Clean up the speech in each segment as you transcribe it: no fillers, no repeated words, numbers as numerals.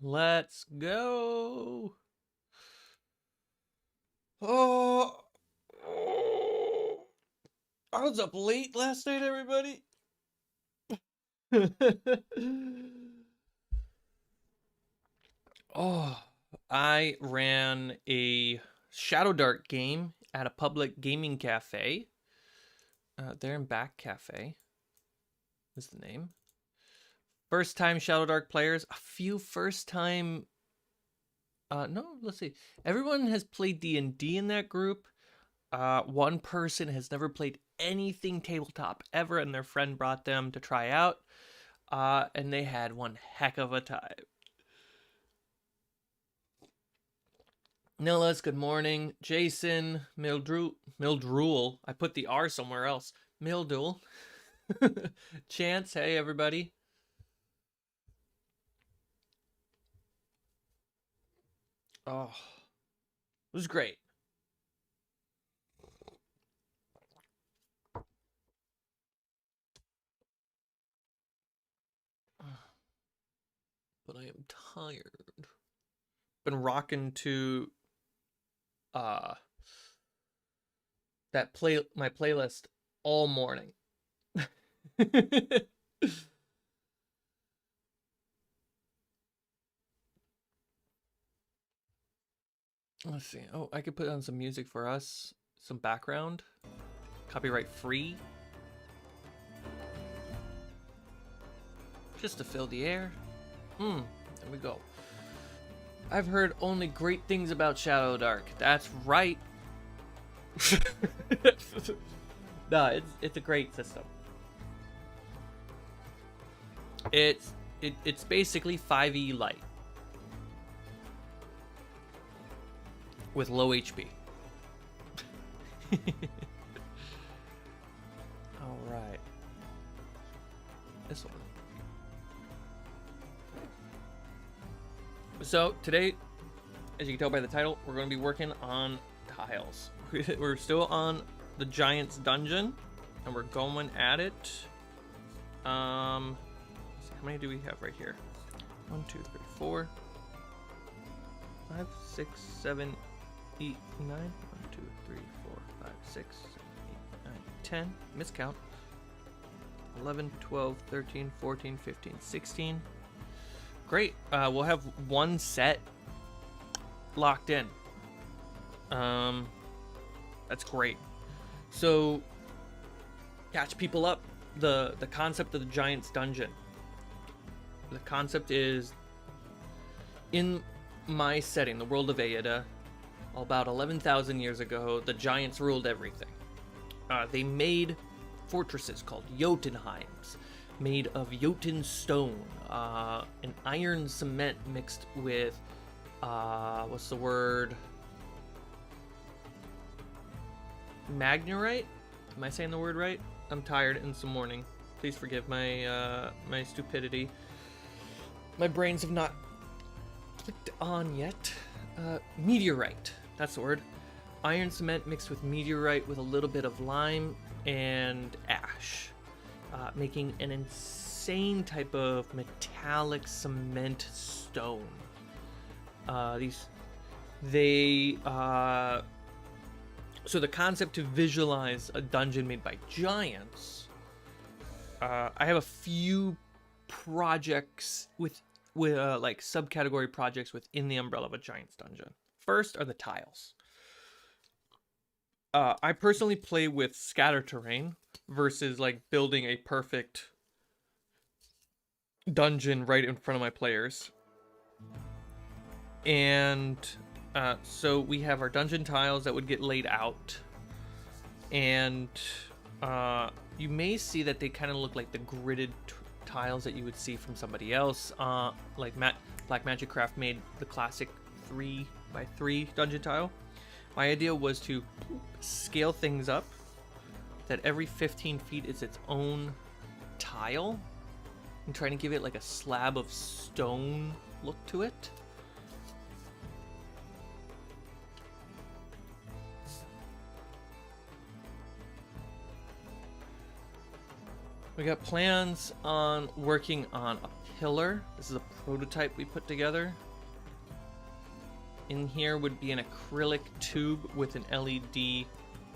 Let's go. Oh, I was up late last night, everybody. Oh, I ran a Shadow Dart game at a public gaming cafe. There in Back Cafe is the name. First time Shadow Dart players, a few first time. No, let's see. Everyone has played D&D in that group. One person has never played anything tabletop ever, and their friend brought them to try out. And they had one heck of a time. Nillis, good morning. Jason, Mildrule. I put the R somewhere else. Mildul. Chance, hey everybody. Oh, it was great. But I am tired. Been rocking to my playlist all morning. Let's see. Oh, I could put on some music for us, some background, copyright free, just to fill the air. There we go. I've heard only great things about Shadow Dark. That's right. No, it's a great system. It's basically 5e light with low HP. All right. This one. So today, as you can tell by the title, we're going to be working on tiles. We're still on the Giant's Dungeon, and we're going at it. How many do we have right here? 1, 2, 3, 4, 5, 6, 7, 8, 9. 1, 2, 3, 4, 5, 6, 7, 8, 9, 10. Miscount. 11, 12, 13, 14, 15, 16. Great. We'll have one set locked in. That's great. So, catch people up. The concept of the Giant's Dungeon. The concept is, in my setting, the world of Aida, about 11,000 years ago, the giants ruled everything. They made fortresses called Jotunheims, made of Jotun stone, and iron cement mixed with, what's the word? Magnerite? Am I saying the word right? I'm tired and it's morning. Please forgive my my stupidity. My brains have not clicked on yet. Meteorite. That's the word. Iron cement mixed with meteorite with a little bit of lime and ash, making an insane type of metallic cement stone. So the concept to visualize a dungeon made by giants, I have a few projects with like subcategory projects within the umbrella of a giant's dungeon. First are the tiles. I personally play with scatter terrain versus like building a perfect dungeon right in front of my players. And so we have our dungeon tiles that would get laid out, and you may see that they kind of look like the gridded tiles that you would see from somebody else. Like Black Magic Craft made the classic 3x3 dungeon tile. My idea was to scale things up, that every 15 feet is its own tile, and trying to give it like a slab of stone look to it. We got plans on working on a pillar. This is a prototype we put together. In here would be an acrylic tube with an LED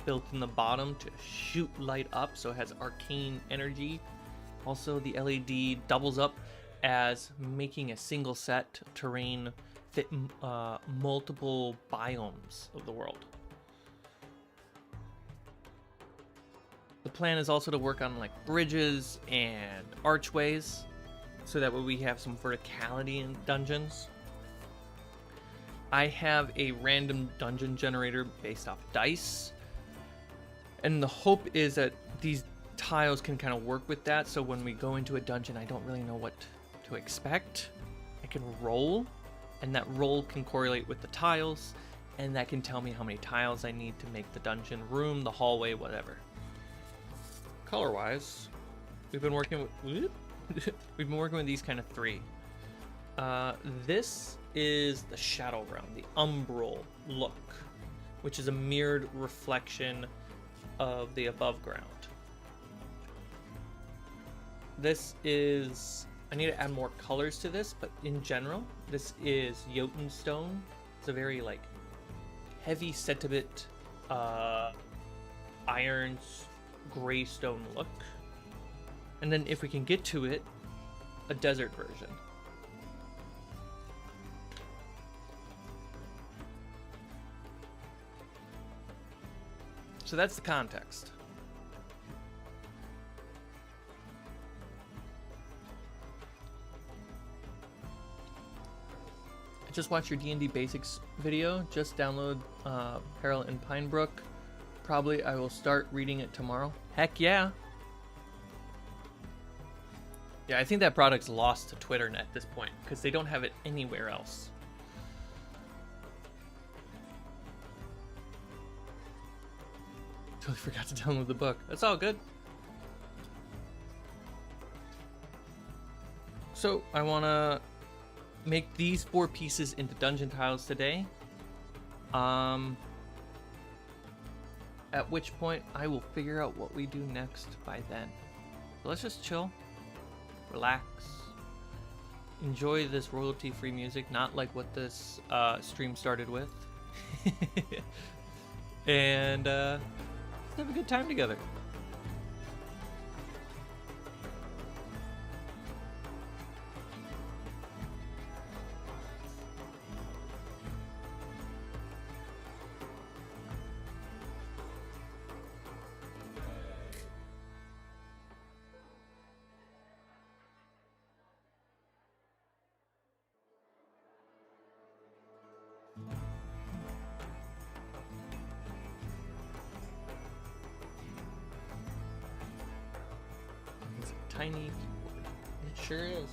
built in the bottom to shoot light up, so it has arcane energy. Also, the LED doubles up as making a single set terrain fit multiple biomes of the world. The plan is also to work on like bridges and archways, so that way we have some verticality in dungeons. I have a random dungeon generator based off dice, and the hope is that these tiles can kind of work with that, so when we go into a dungeon I don't really know what to expect. I can roll, and that roll can correlate with the tiles, and that can tell me how many tiles I need to make the dungeon room, the hallway, whatever. Color wise, we've been working with these kind of three. This is the Shadow Realm, the UMBRAL look, which is a mirrored reflection of the above ground. This is, I need to add more colors to this, but in general, this is Jotun stone. It's a very like heavy sentiment, irons, gray stone look. And then if we can get to it, a desert version. So that's the context. I just watched your D&D Basics video. Just download Peril in Pinebrook. Probably I will start reading it tomorrow. Heck yeah. Yeah, I think that product's lost to Twitter at this point because they don't have it anywhere else. Totally forgot to download the book. That's all good. So I want to make these 4 pieces into dungeon tiles today. At which point I will figure out what we do next by then. So let's just chill, relax, enjoy this royalty-free music, not like what this stream started with, and have a good time together. It's a tiny keyboard. It sure is.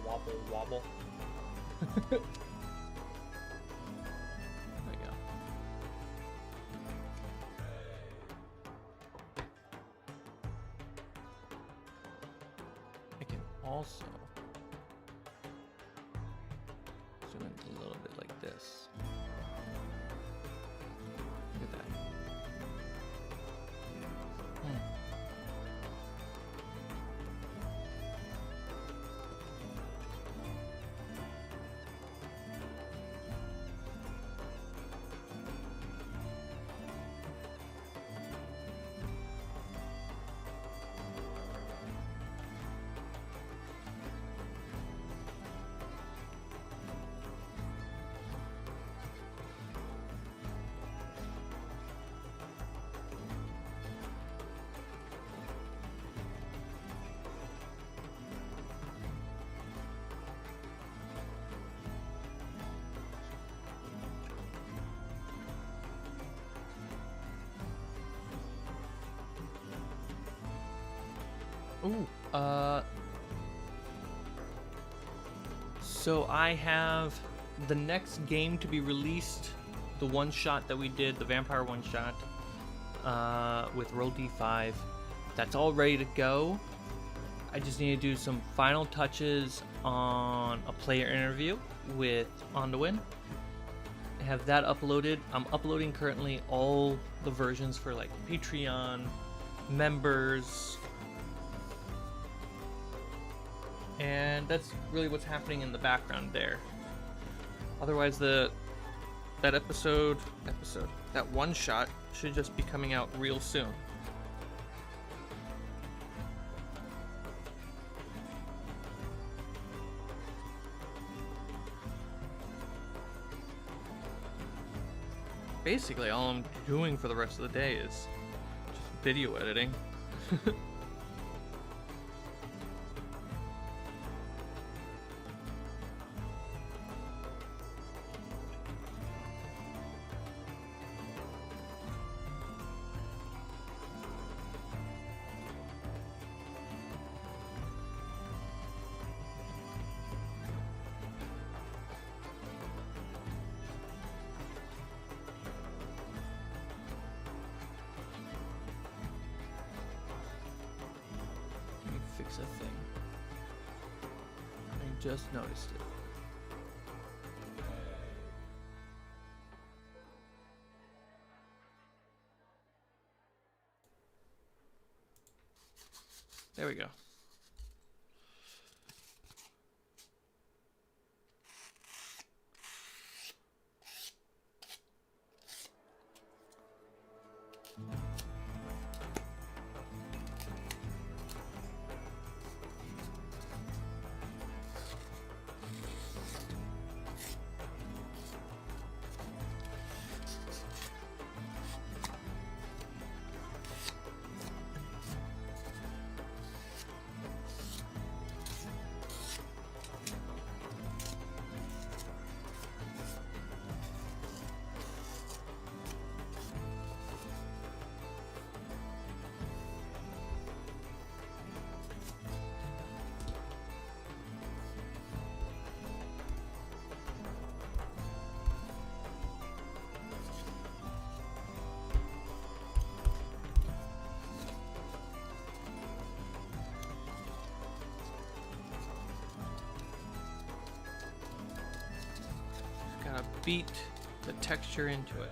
Wobble, wobble. There we go. I can also zoom in a little bit like this. Look at that. Ooh, so I have the next game to be released, the one-shot that we did, the vampire one-shot, with Roll D5. That's all ready to go. I just need to do some final touches on a player interview with Onduin. Have that uploaded. I'm uploading currently all the versions for like Patreon members, and that's really what's happening in the background there. Otherwise, that one shot should just be coming out real soon. Basically, all I'm doing for the rest of the day is just video editing. Fix a thing. I just noticed it. There we go. Gotta beat the texture into it.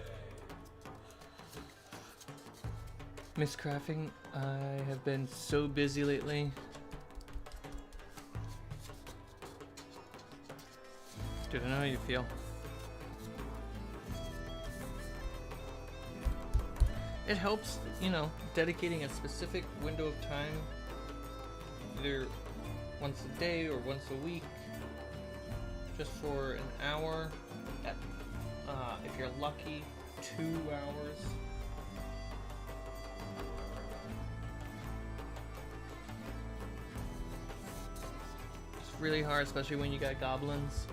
Miss crafting, I have been so busy lately. Dude, I know how you feel. It helps, you know, dedicating a specific window of time, either once a day or once a week, just for an hour, at, if you're lucky, 2 hours. It's really hard, especially when you got goblins.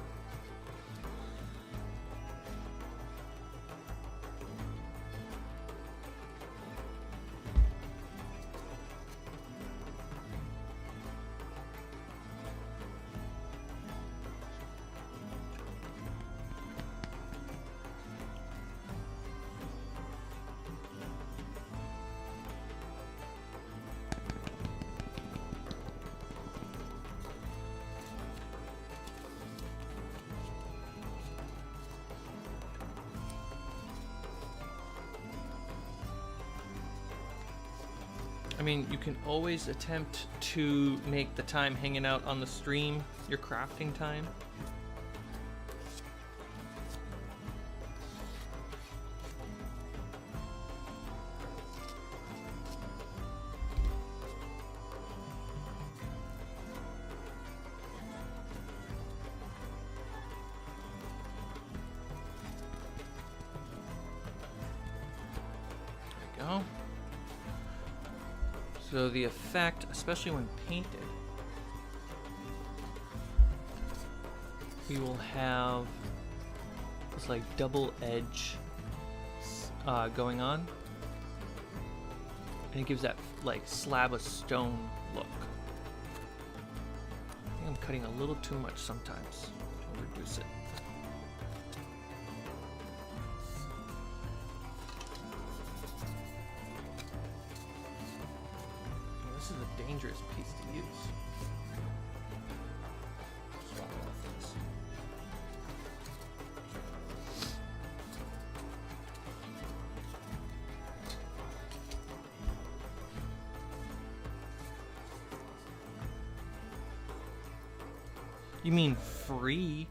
I mean, you can always attempt to make the time hanging out on the stream your crafting time. There we go. So the effect, especially when painted, we will have this like double edge going on, and it gives that like slab of stone look. think I'm cutting a little too much sometimes. I'll reduce it. Well, this is a dangerous piece to use. Swap off this. You mean free?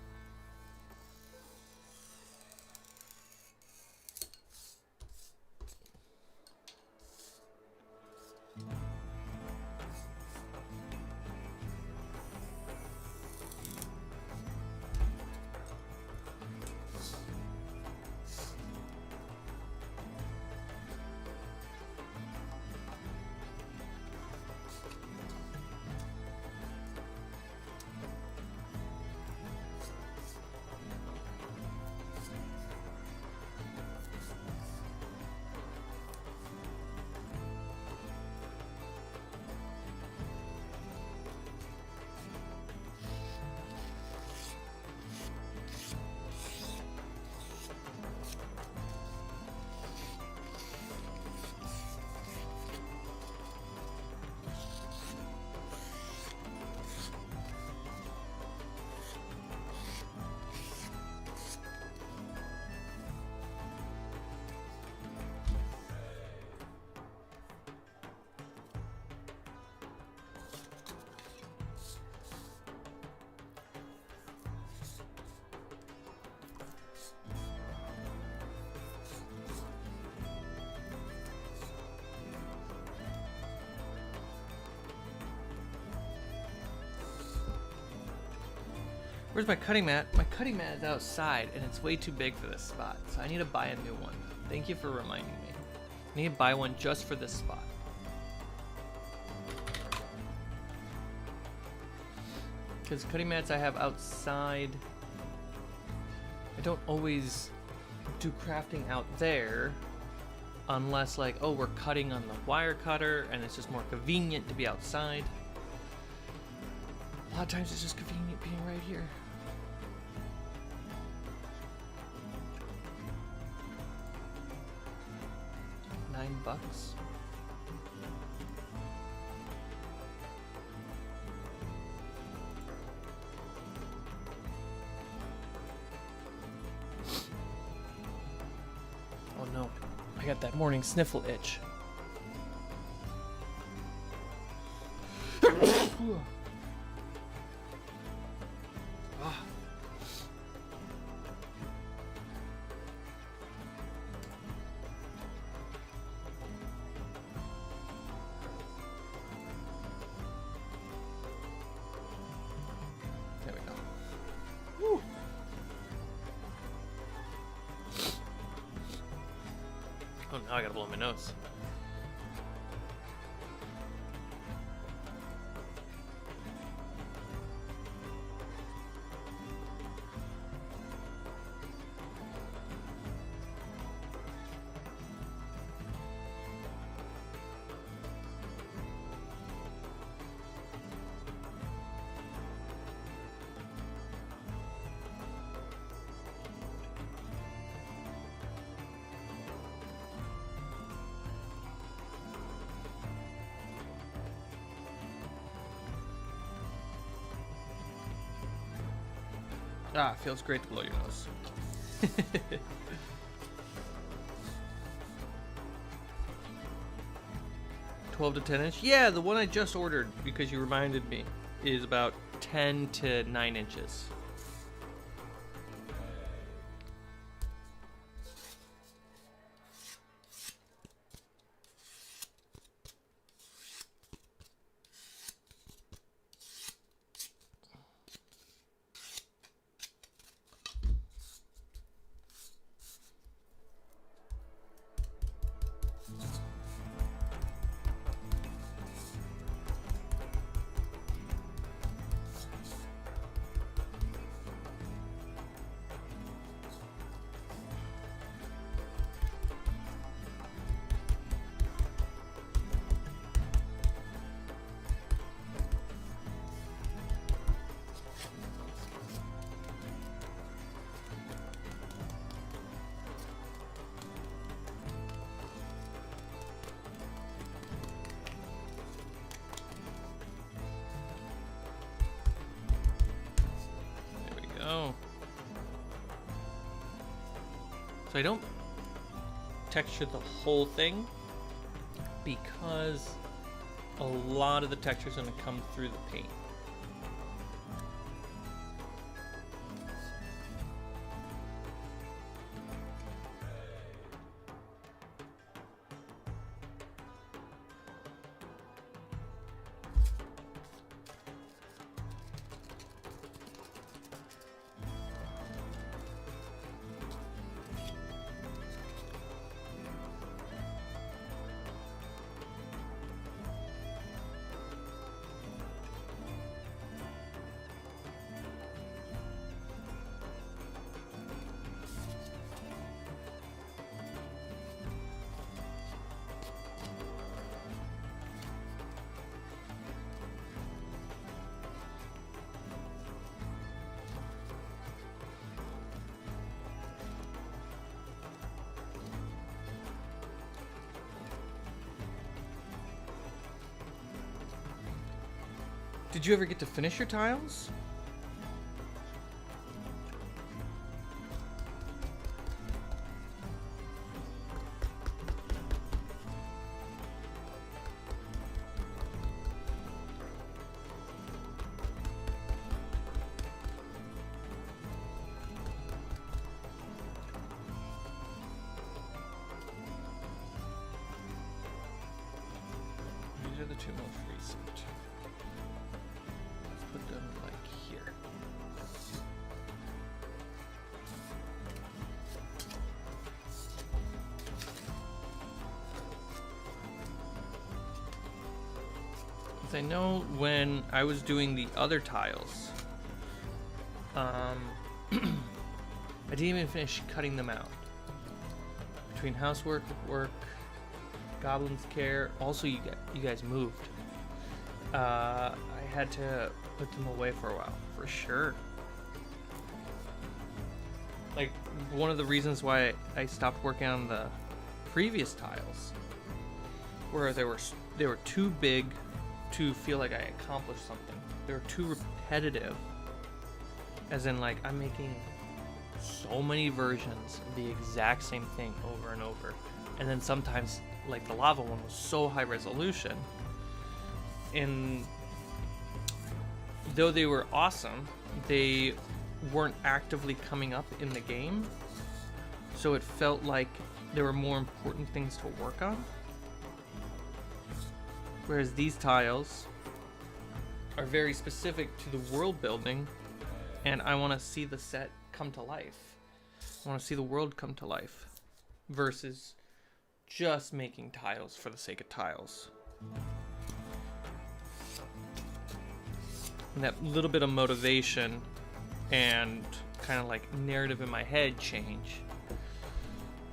Where's my cutting mat? My cutting mat is outside and it's way too big for this spot, so I need to buy a new one. Thank you for reminding me. I need to buy one just for this spot. Because cutting mats I have outside, I don't always do crafting out there unless like, oh, we're cutting on the wire cutter and it's just more convenient to be outside. A lot of times it's just convenient being right here. $9. Oh no, I got that morning sniffle itch. Oh, now I gotta blow my nose. Ah, feels great to blow your nose. 12 to 10 inch? Yeah, the one I just ordered because you reminded me is about 10 to 9 inches. So I don't texture the whole thing because a lot of the texture is going to come through the paint. Did you ever get to finish your tiles? These are the two most recent. Put them like here. Because I know when I was doing the other tiles, I didn't even finish cutting them out. Between housework, work, Goblin's Care, also you guys moved. I had to put them away for a while, for sure. Like, one of the reasons why I stopped working on the previous tiles where they were too big to feel like I accomplished something. They were too repetitive, as in like I'm making so many versions of the exact same thing over and over, and then sometimes like the lava one was so high resolution, and though they were awesome, they weren't actively coming up in the game, so it felt like there were more important things to work on. Whereas these tiles are very specific to the world building, and I want to see the set come to life. I want to see the world come to life versus just making tiles for the sake of tiles. And that little bit of motivation and kind of like narrative in my head change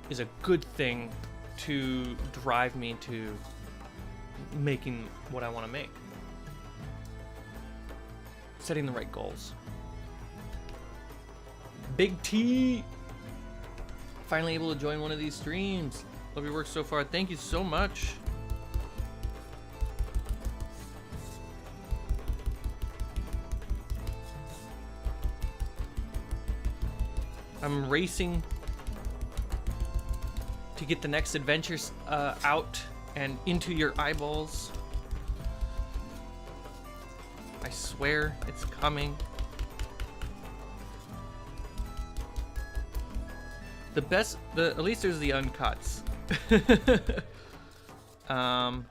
is a good thing to drive me to making what I want to make. Setting the right goals. Big T! Finally able to join one of these streams. Love your work so far. Thank you so much. I'm racing to get the next adventures out and into your eyeballs. I swear it's coming. The best, at least there's the uncuts. Yeah,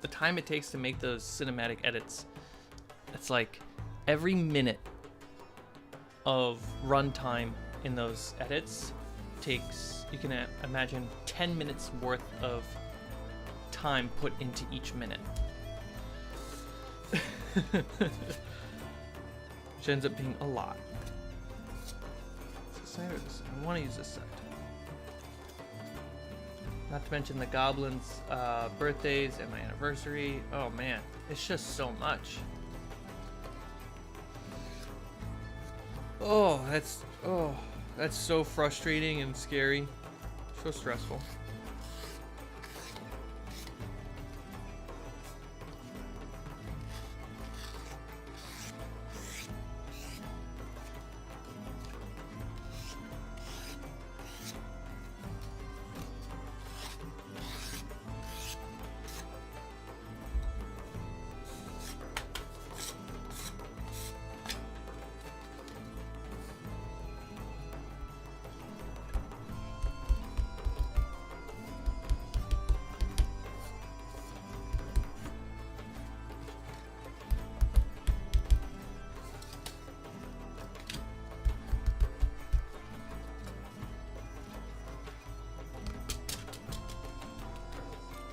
the time it takes to make those cinematic edits, it's like every minute of runtime in those edits takes, you can imagine 10 minutes worth of time put into each minute. Which ends up being a lot. I want to use this set. Not to mention the goblins' birthdays and my anniversary. Oh man, it's just so much. Oh, that's so frustrating and scary. So stressful.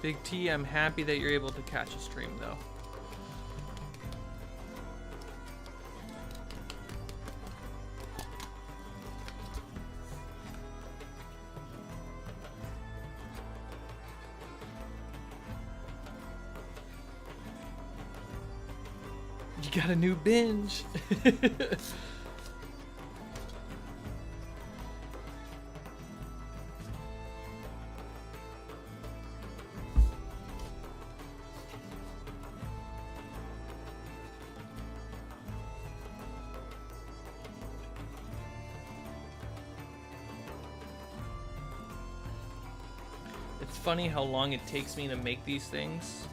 Big T, I'm happy that you're able to catch a stream though. You got a new binge. It's funny how long it takes me to make these things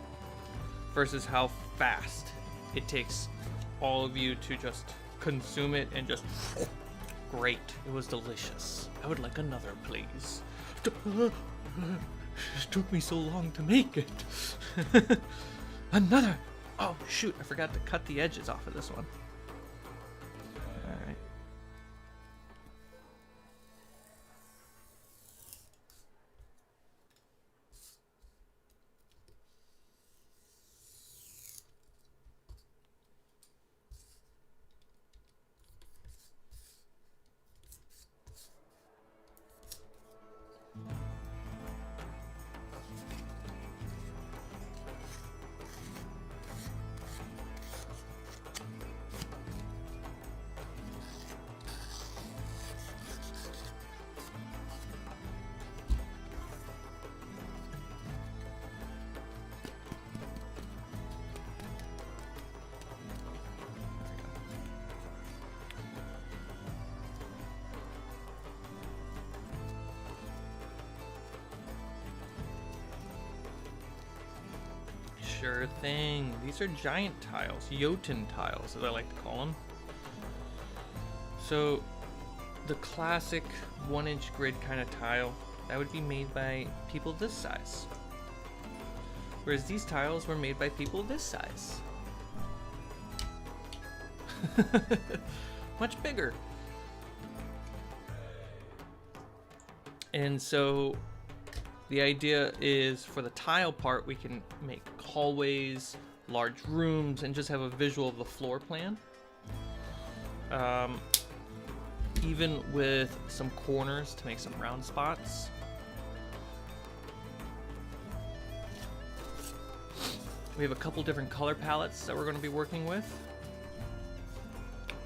versus how fast it takes all of you to just consume it and just great. It was delicious. I would like another, please. It took me so long to make it. Another. Oh shoot, I forgot to cut the edges off of this one. All right. Sure thing. These are giant tiles, Jotun tiles, as I like to call them. So, the classic 1-inch grid kind of tile, that would be made by people this size. Whereas these tiles were made by people this size. Much bigger. And so, the idea is for the tile part, we can make hallways, large rooms, and just have a visual of the floor plan. Even with some corners to make some round spots. We have a couple different color palettes that we're going to be working with.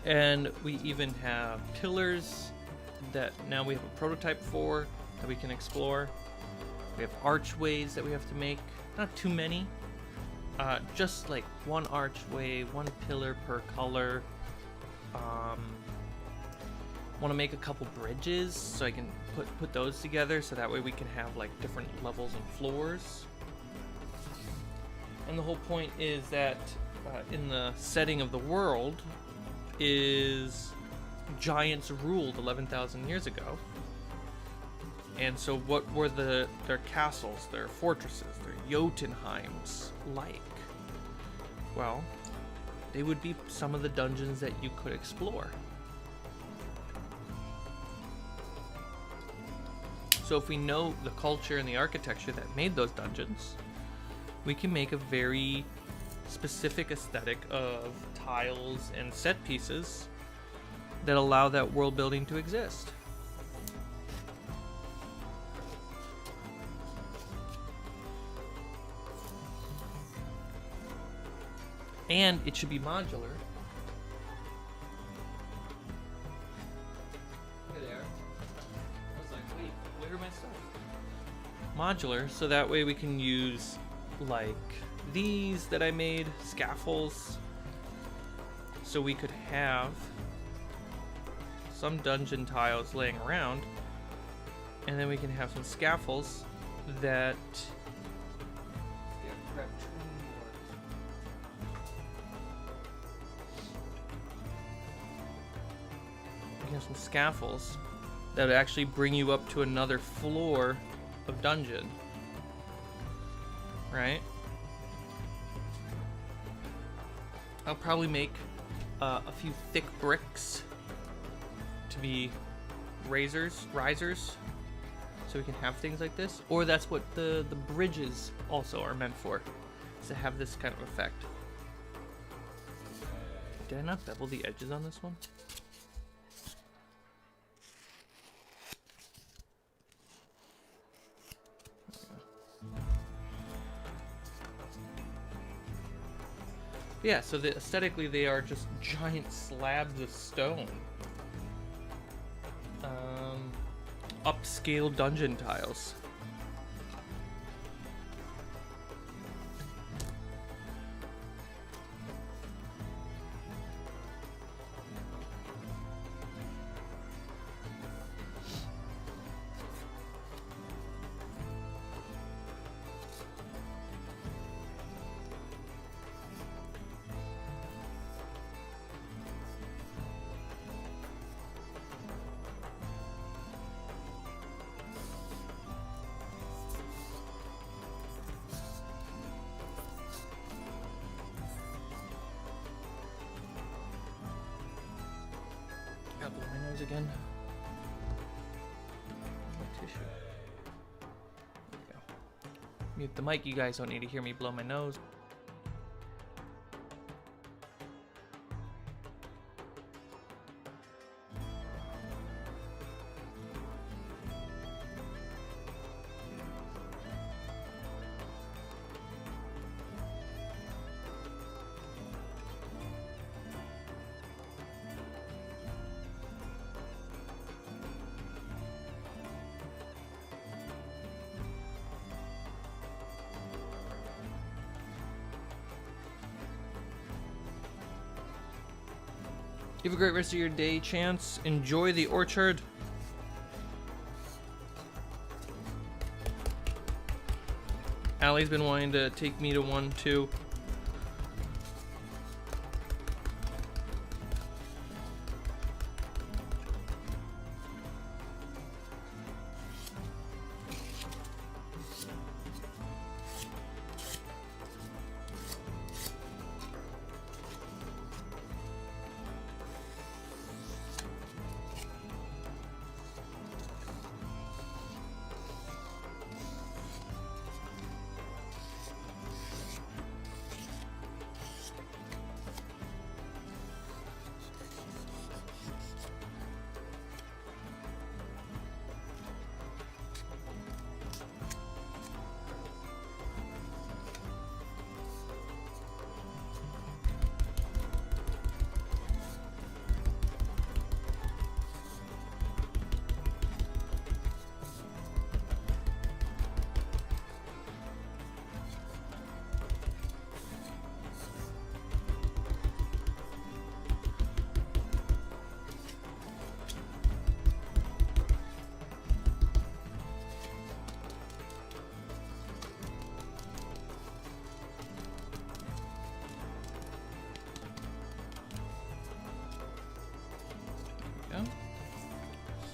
And we even have pillars that now we have a prototype for that we can explore. We have archways that we have to make, not too many, just like one archway, one pillar per color. Want to make a couple bridges so I can put those together so that way we can have like different levels and floors. And the whole point is that in the setting of the world is giants ruled 11,000 years ago. And so what were their castles, their fortresses, their Jotunheims like? Well, they would be some of the dungeons that you could explore. So if we know the culture and the architecture that made those dungeons, we can make a very specific aesthetic of tiles and set pieces that allow that world building to exist. And it should be modular. Hey there. I was like, wait, where are my stuff? Modular, so that way we can use like these that I made, scaffolds. So we could have some dungeon tiles laying around, and then we can have some scaffolds that some scaffolds that would actually bring you up to another floor of dungeon, right? I'll probably make a few thick bricks to be risers, so we can have things like this. Or that's what the bridges also are meant for, is to have this kind of effect. Did I not bevel the edges on this one? Yeah, so aesthetically they are just giant slabs of stone. Upscale dungeon tiles. Gotta blow my nose again. My tissue. There we go. Mute the mic, you guys don't need to hear me blow my nose. You have a great rest of your day, Chance. Enjoy the orchard. Allie's been wanting to take me to one too.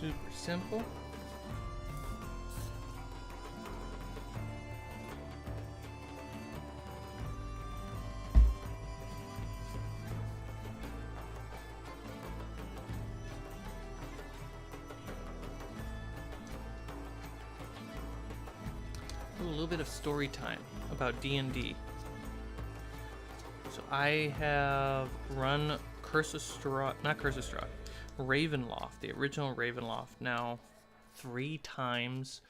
Super simple. A little bit of story time about D&D. So I have run Curse of Strahd, not Curse of Strahd, Ravenloft, the original Ravenloft, now 3 times,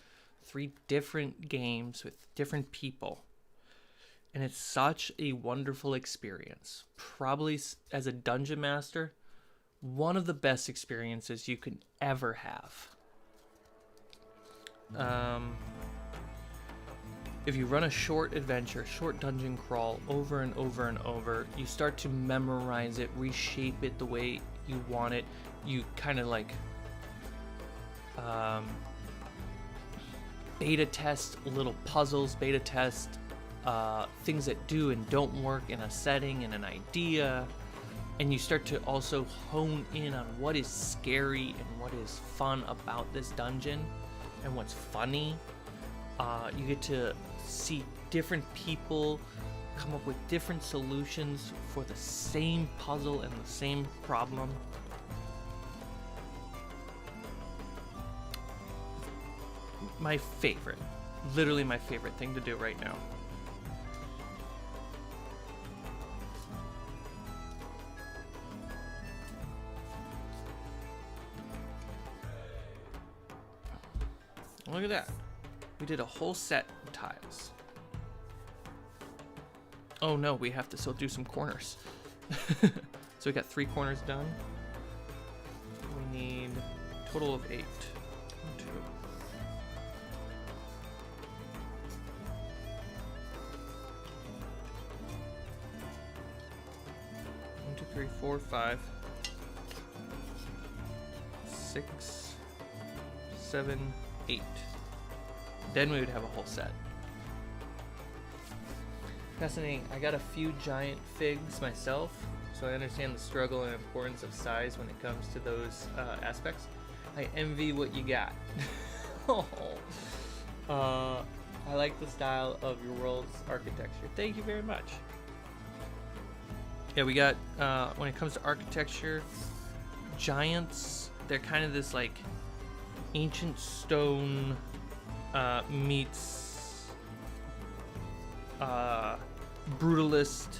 3 different games with different people. And it's such a wonderful experience. Probably as a dungeon master, one of the best experiences you can ever have. If you run a short adventure, short dungeon crawl over and over and over, you start to memorize it, reshape it the way you want it. You kind of like beta test little puzzles, beta test things that do and don't work in a setting and an idea, and you start to also hone in on what is scary and what is fun about this dungeon and what's funny. You get to see different people come up with different solutions for the same puzzle and the same problem. my favorite. Literally my favorite thing to do right now. Look at that. We did a whole set of tiles. Oh no, we have to still do some corners. So we got 3 corners done. We need a total of 8. 1, 2. 1, 2, 3, 4, 5. 6, 7, 8. Then we would have a whole set. Fascinating. I got a few giant figs myself, so I understand the struggle and importance of size when it comes to those aspects. I envy what you got. I like the style of your world's architecture. Thank you very much. Yeah, we got, when it comes to architecture, giants, they're kind of this like ancient stone meets brutalist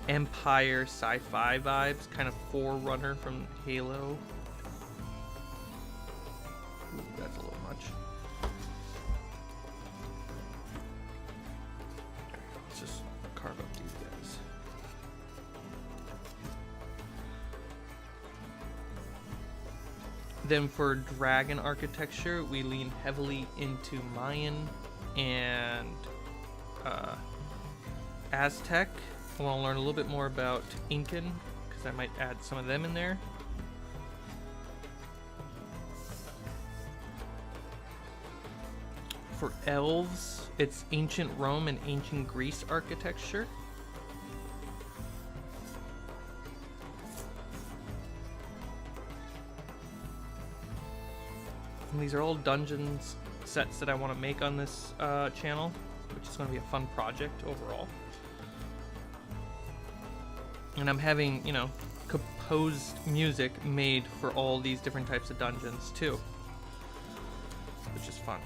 empire sci-fi vibes, kind of Forerunner from Halo. Ooh, that's a little much. Let's just carve up these guys. Then for dragon architecture, we lean heavily into Mayan and Aztec. I want to learn a little bit more about Incan, because I might add some of them in there. For elves, it's ancient Rome and ancient Greece architecture. And these are all dungeons sets that I want to make on this channel, which is going to be a fun project overall. And I'm having, you know, composed music made for all these different types of dungeons too, which is fun.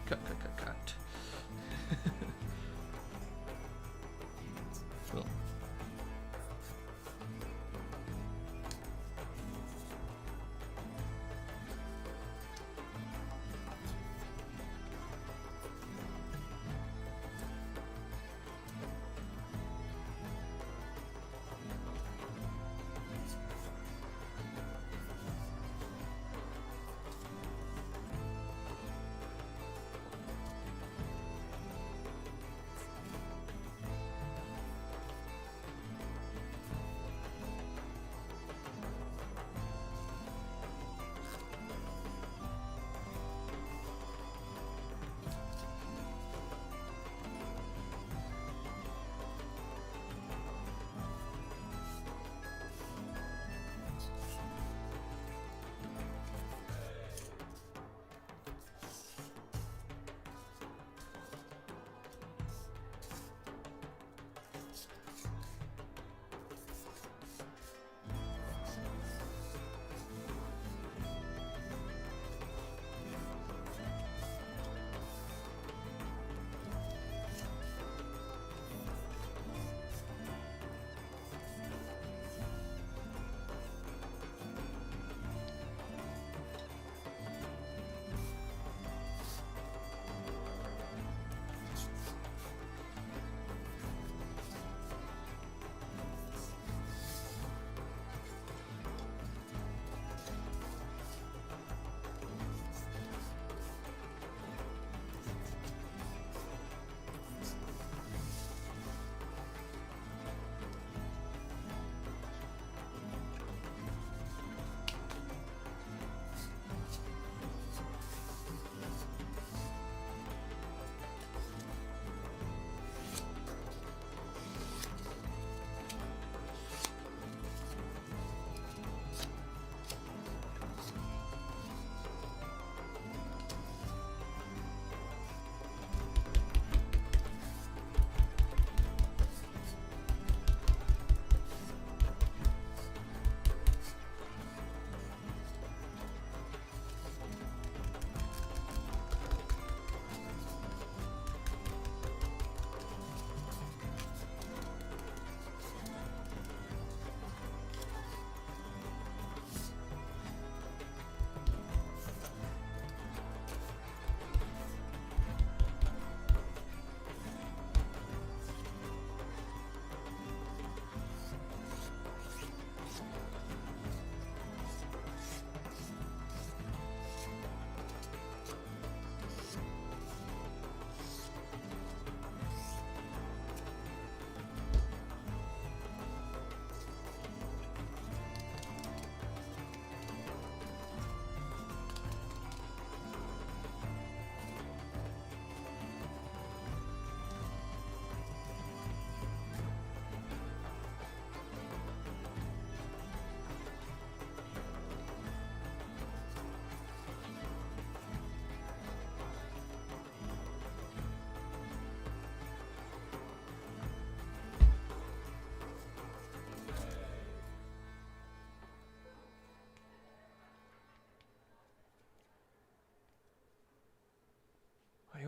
Cut. Cool.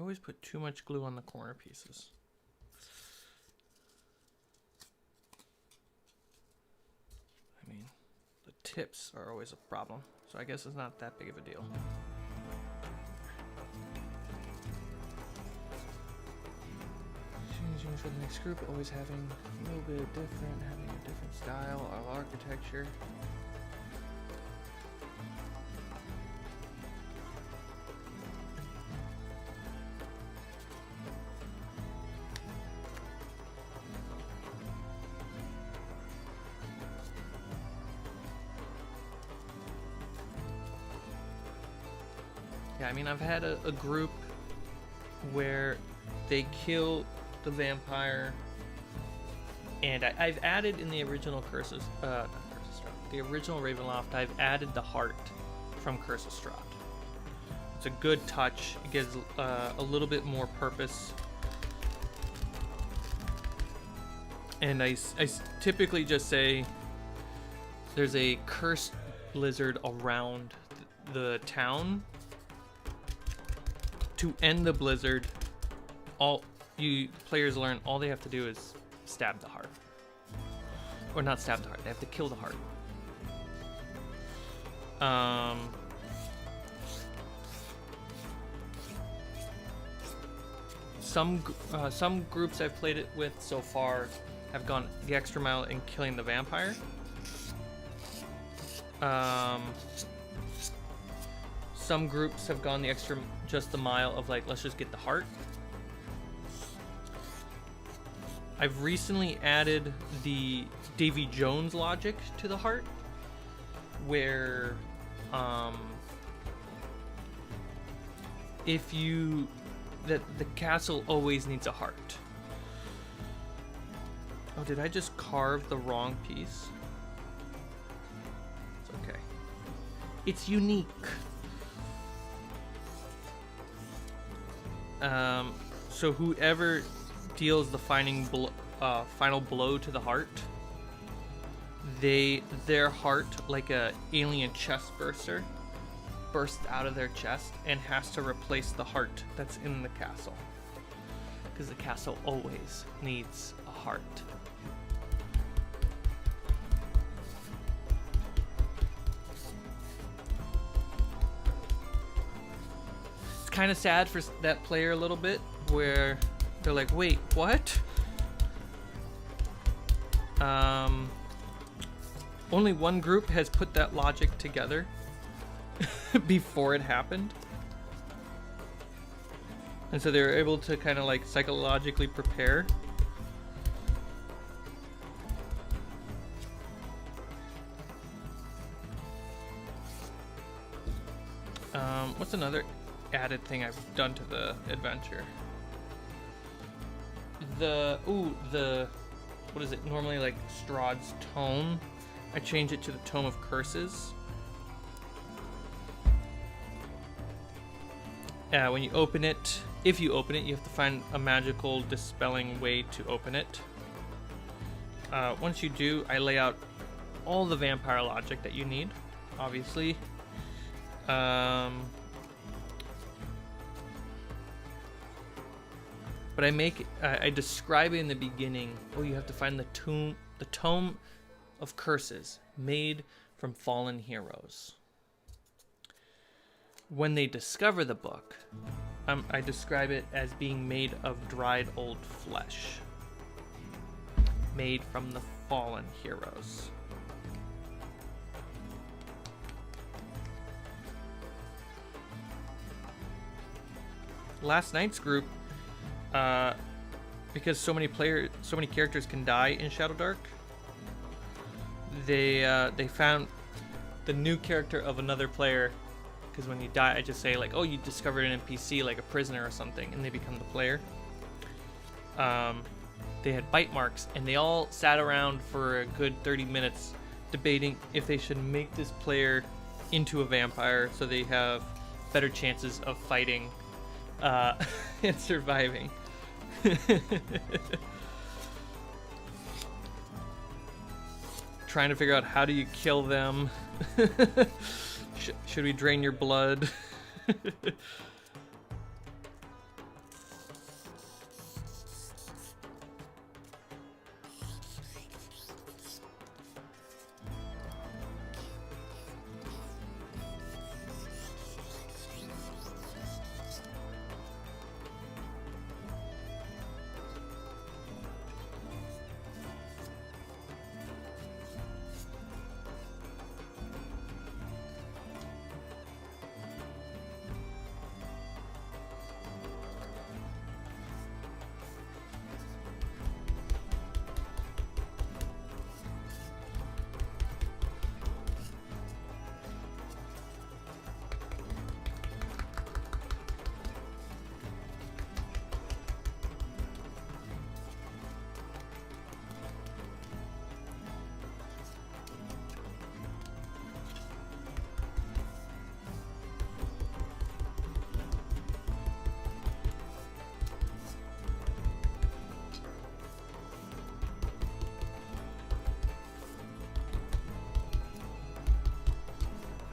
always put too much glue on the corner pieces. I mean, the tips are always a problem, so I guess it's not that big of a deal. Changing for the next group, always having a little bit different, having a different style of architecture. Yeah, I mean, I've had a group where they kill the vampire, and I've added in the original the original Ravenloft, I've added the heart from Curse of Strahd. It's a good touch. It gives a little bit more purpose. And I typically just say there's a cursed blizzard around the town. To end the blizzard, all you players learn all they have to do is stab the heart. Or not stab the heart, they have to kill the heart. Some groups I've played it with so far have gone the extra mile in killing the vampire. Some groups have gone the extra, just the mile of like, let's just get the heart. I've recently added the Davy Jones logic to the heart, where if you, that the castle always needs a heart. Oh, did I just carve the wrong piece? It's okay. It's unique. So whoever deals the final blow to the heart, their heart, like a alien chest burster, bursts out of their chest and has to replace the heart that's in the castle, because the castle always needs a heart. Kind of sad for that player a little bit, where they're like, wait, what? Only one group has put that logic together before it happened, and so they were able to kind of like psychologically prepare. What's another added thing I've done to the adventure? What is it? Normally like Strahd's Tome. I changed it to the Tome of Curses. When you open it, if you open it, you have to find a magical dispelling way to open it. Once you do, I lay out all the vampire logic that you need, obviously. But I describe it in the beginning. Oh, you have to find the Tome of Curses, made from fallen heroes. When they discover the book, I describe it as being made of dried old flesh, made from the fallen heroes. Last night's group, because so many characters can die in Shadowdark, they found the new character of another player, because when you die, I just say like, oh, you discovered an NPC, like a prisoner or something, and they become the player. They had bite marks, and they all sat around for a good 30 minutes debating if they should make this player into a vampire so they have better chances of fighting and surviving. Trying to figure out, how do you kill them? Should we drain your blood?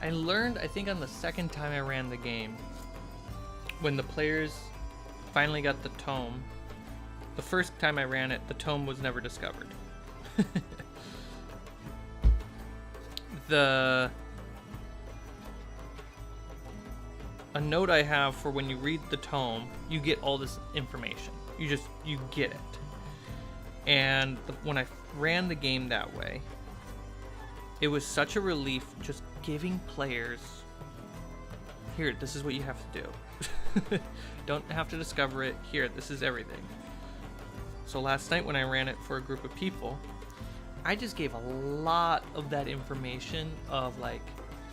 I learned, I think on the second time I ran the game, when the players finally got the tome, the first time I ran it, the tome was never discovered. A note I have for when you read the tome, you get all this information. You get it. And when I ran the game that way, it was such a relief just giving players, here, this is what you have to do. Don't have to discover it. Here, this is everything. So last night when I ran it for a group of people, I just gave a lot of that information of like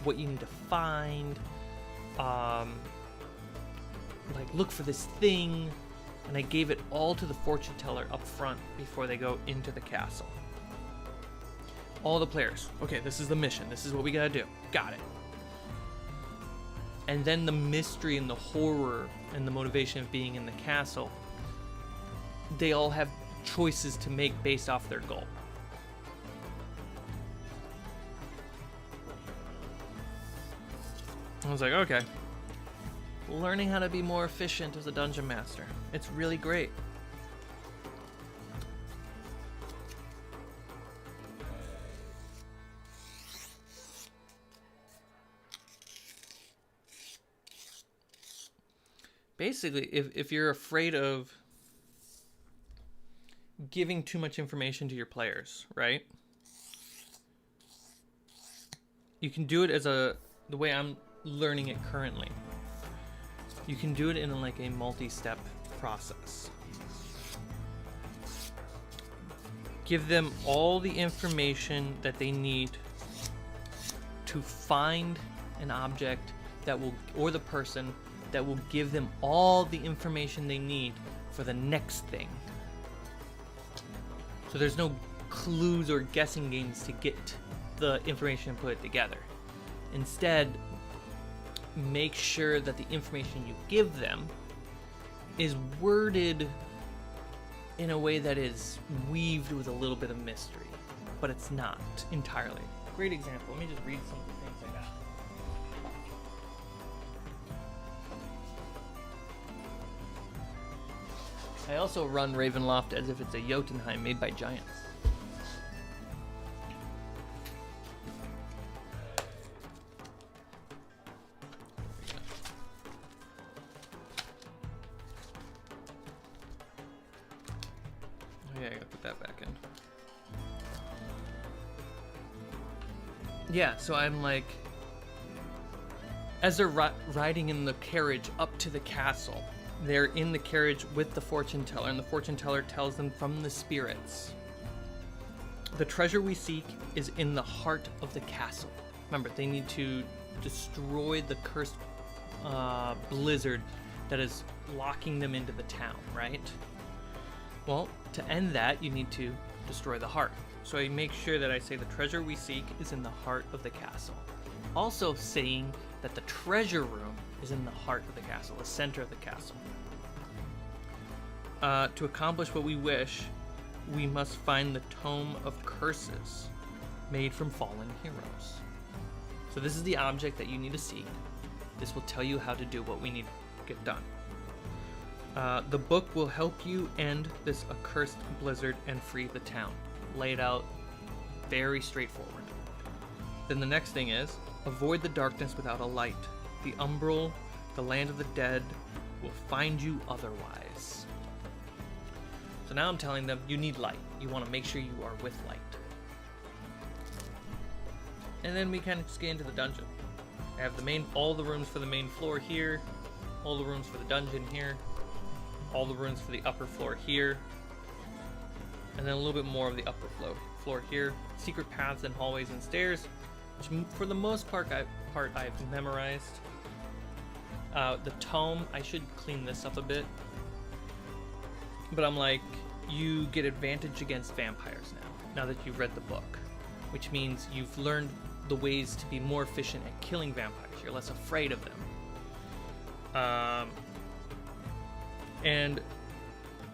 what you need to find, like look for this thing, and I gave it all to the fortune teller up front before they go into the castle. All the players, okay, this is the mission, this is what we gotta do, got it. And then the mystery and the horror and the motivation of being in the castle, they all have choices to make based off their goal. I was like, okay, learning how to be more efficient as a dungeon master. It's really great. Basically, if you're afraid of giving too much information to your players, right? You can do it as the way I'm learning it currently. You can do it in like a multi-step process. Give them all the information that they need to find an object that will, or the person that will give them all the information they need for the next thing. So there's no clues or guessing games to get the information and put it together. Instead, make sure that the information you give them is worded in a way that is weaved with a little bit of mystery, but it's not entirely. Great example. Let me just read some of the things I got. I also run Ravenloft as if it's a Jotunheim made by giants. Oh yeah, I gotta put that back in. Yeah, so I'm like, as they're riding in the carriage up to the castle, they're in the carriage with the fortune teller, and the fortune teller tells them from the spirits, the treasure we seek is in the heart of the castle. Remember, they need to destroy the cursed blizzard that is locking them into the town, right? Well, to end that, you need to destroy the heart. So I make sure that I say the treasure we seek is in the heart of the castle. Also saying that the treasure room is in the heart of the castle, the center of the castle. To accomplish what we wish, we must find the Tome of Curses, made from fallen heroes. So this is the object that you need to seek. This will tell you how to do what we need to get done. The book will help you end this accursed blizzard and free the town. Laid out very straightforward. Then the next thing is, avoid the darkness without a light. The UMBRAL, the land of the dead, will find you otherwise. So now I'm telling them, you need light. You want to make sure you are with light. And then we kind of just get into the dungeon. I have all the rooms for the main floor here, all the rooms for the dungeon here, all the rooms for the upper floor here, and then a little bit more of the upper floor here. Secret paths and hallways and stairs, which for the most part I've memorized. The tome, I should clean this up a bit, but I'm like, you get advantage against vampires now that you've read the book, which means you've learned the ways to be more efficient at killing vampires. You're less afraid of them. And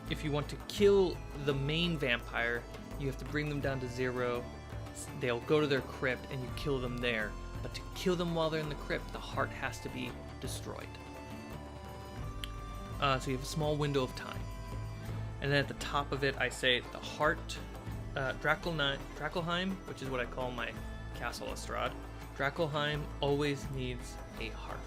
if you want to kill the main vampire, you have to bring them down to 0. They'll go to their crypt and you kill them there. but to kill them while they're in the crypt, the heart has to be destroyed. So you have a small window of time. And then at the top of it, I say the heart, Drakelheim, which is what I call my castle estrade. Drakelheim always needs a heart.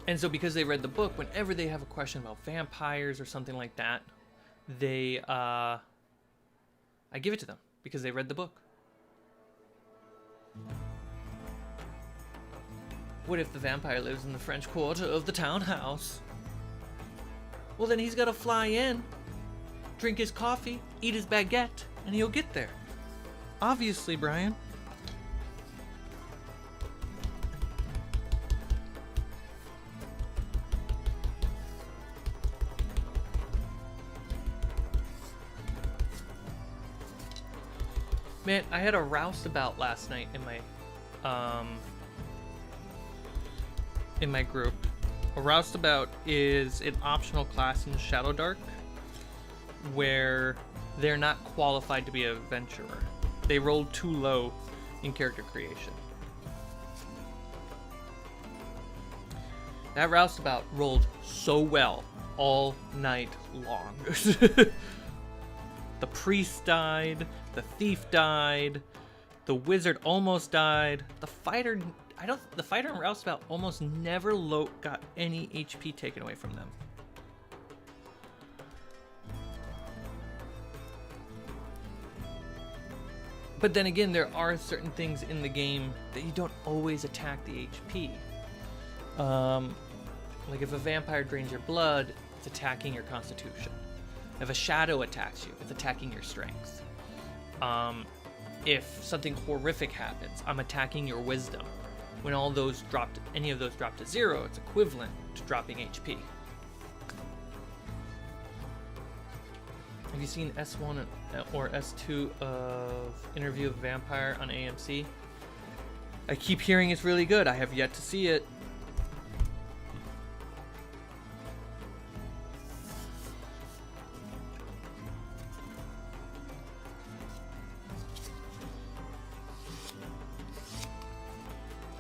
And so because they read the book, whenever they have a question about vampires or something like that, they, I give it to them because they read the book. What if the vampire lives in the French Quarter of the townhouse? Well, then he's got to fly in, drink his coffee, eat his baguette, and he'll get there. Obviously, Brian. Man, I had a roustabout last night in my group. A roustabout is an optional class in Shadow Dark where they're not qualified to be a adventurer. They rolled too low in character creation. That roustabout rolled so well all night long. The priest died, the thief died, the wizard almost died, the fighter and roustabout almost never got any HP taken away from them. But then again, there are certain things in the game that you don't always attack the HP. Like if a vampire drains your blood, it's attacking your constitution. If a shadow attacks you, it's attacking your strength. If something horrific happens, I'm attacking your wisdom. When any of those drop to 0, it's equivalent to dropping HP. Have you seen S1 or S2 of Interview with a Vampire on AMC? I keep hearing it's really good. I have yet to see it.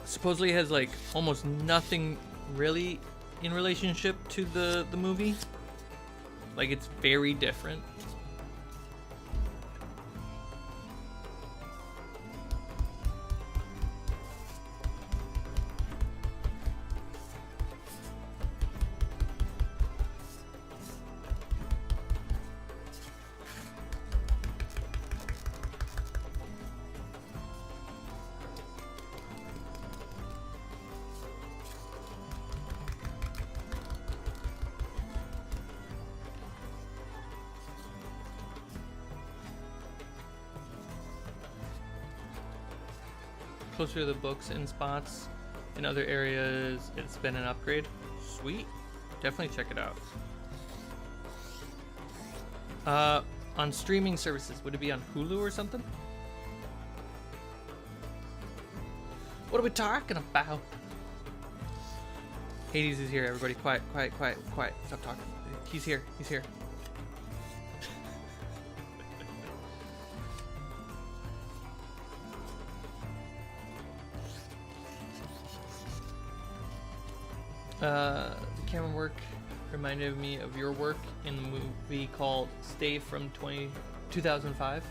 Supposedly has like almost nothing really in relationship to the movie. Like it's very different. Closer to the books in spots. In other areas, it's been an upgrade. Sweet. Definitely check it out. On streaming services, would it be on Hulu or something? What are we talking about? Hades is here, everybody. Quiet, quiet, quiet, quiet. Stop talking. He's here. He's here. Camera work reminded me of your work in the movie called Stay from 2005.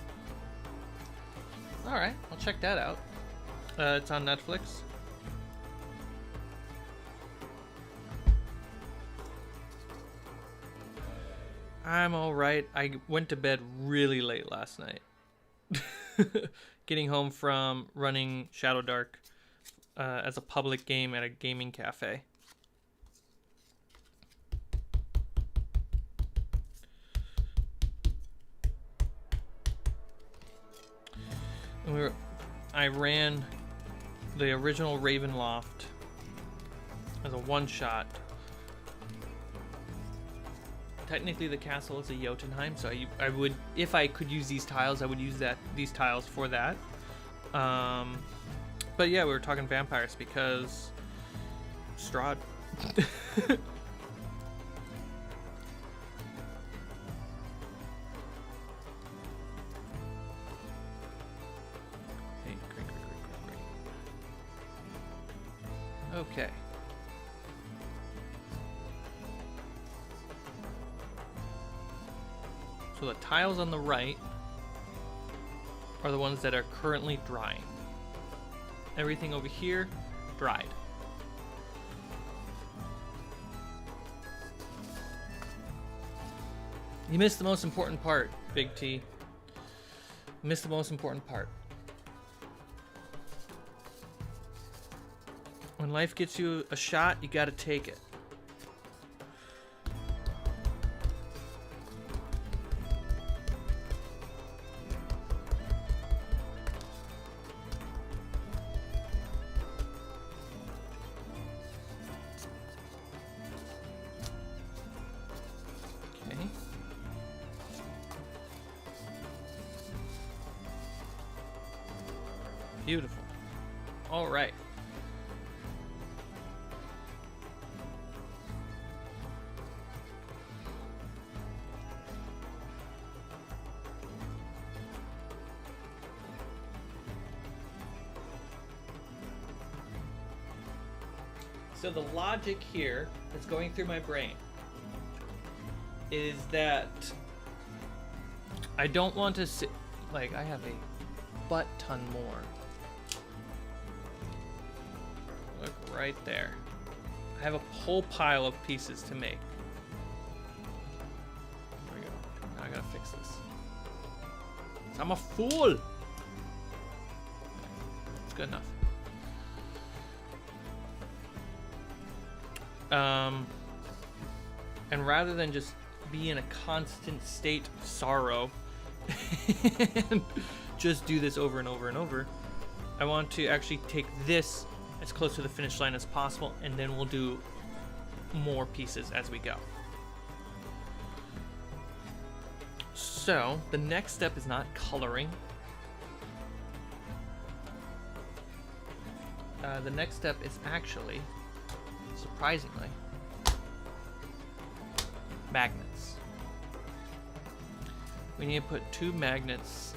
Alright, I'll check that out. It's on Netflix. I'm alright. I went to bed really late last night. Getting home from running Shadow Dark as a public game at a gaming cafe. I ran the original Ravenloft as a one-shot. Technically, the castle is a Jotunheim, so I would, if I could use these tiles, I would use these tiles for that. But yeah, we were talking vampires because Strahd. Okay. So the tiles on the right are the ones that are currently drying. Everything over here, dried. You missed the most important part, Big T. You missed the most important part. When life gets you a shot, you gotta take it. Okay. Beautiful. All right. So the logic here that's going through my brain is that I don't want to sit, like, I have a butt ton more. Look right there. I have a whole pile of pieces to make. There we go. Now I gotta fix this. I'm a fool! It's good enough. And rather than just be in a constant state of sorrow and just do this over and over and over, I want to actually take this as close to the finish line as possible, and then we'll do more pieces as we go. So the next step is not coloring. The next step is actually, surprisingly, magnets. We need to put 2 magnets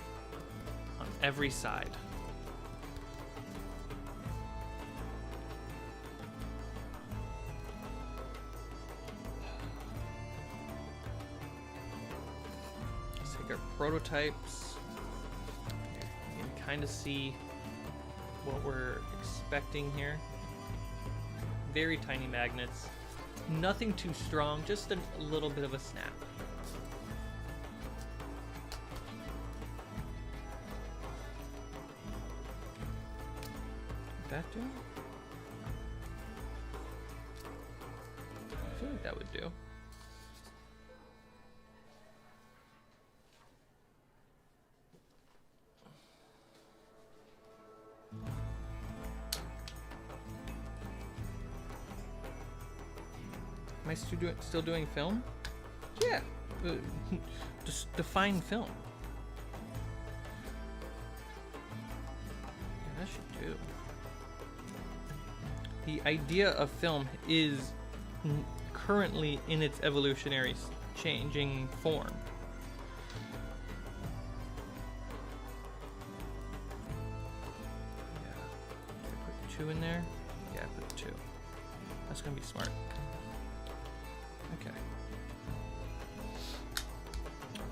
on every side. Let's take our prototypes. You can kind of see what we're expecting here. Very tiny magnets. Nothing too strong, just a little bit of a snap. That do? I feel like that would do. Am I still doing film? Yeah. Just define film. Yeah, that should do. The idea of film is currently in its evolutionary changing form. Yeah. Did I put 2 in there? Yeah, I put 2. That's gonna be smart. Okay.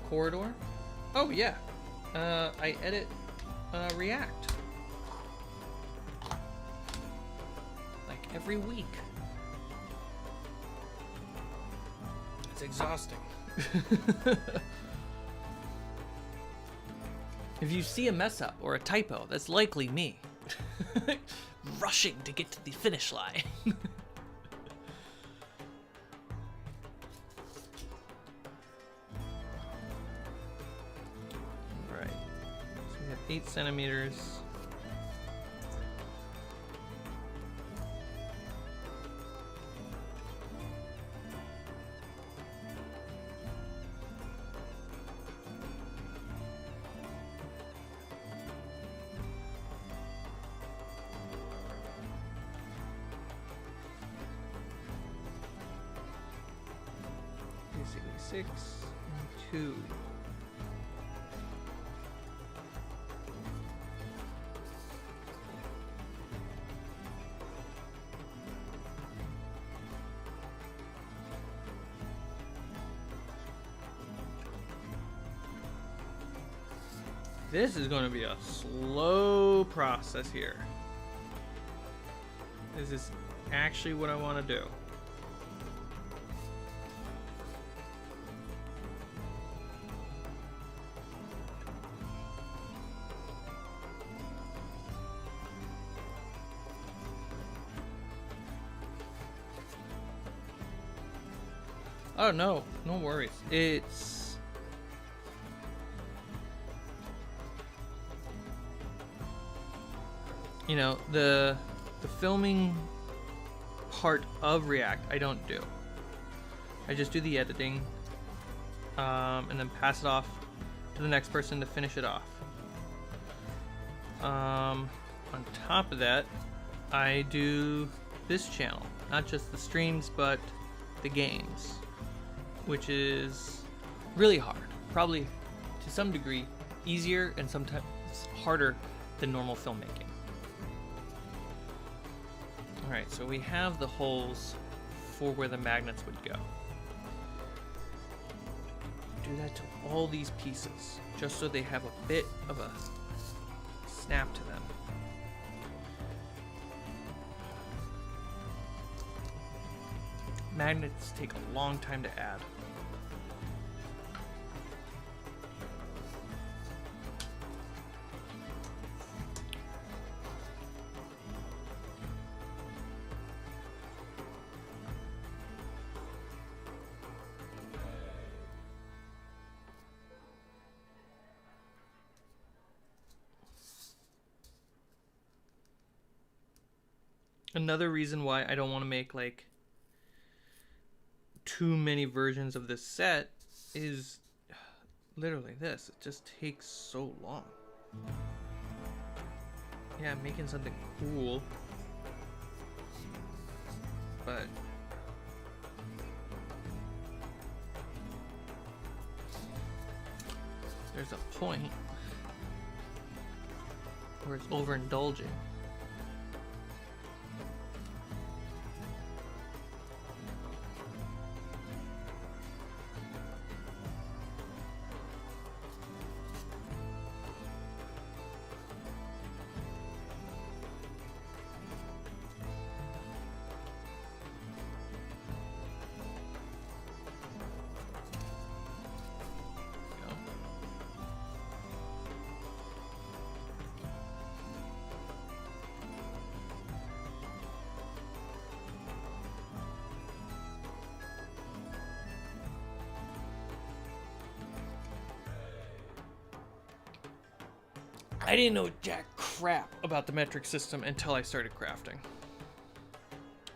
Corridor? Oh yeah. I edit React. Like every week. It's exhausting. If you see a mess up or a typo, that's likely me. Rushing to get to the finish line. Alright. So we have 8 centimeters. Basically 6 and 2. This is going to be a slow process here. This is actually what I want to do. Oh no, no worries. It's you know, the filming part of React I don't do. I just do the editing and then pass it off to the next person to finish it off. On top of that, I do this channel, not just the streams but the games, which is really hard, probably to some degree easier and sometimes harder than normal filmmaking. Alright, so we have the holes for where the magnets would go. Do that to all these pieces, just so they have a bit of a snap to them. Magnets take a long time to add. Another reason why I don't want to make like too many versions of this set is literally this. It just takes so long. Yeah, making something cool, but there's a point where it's overindulging. I didn't know jack crap about the metric system until I started crafting.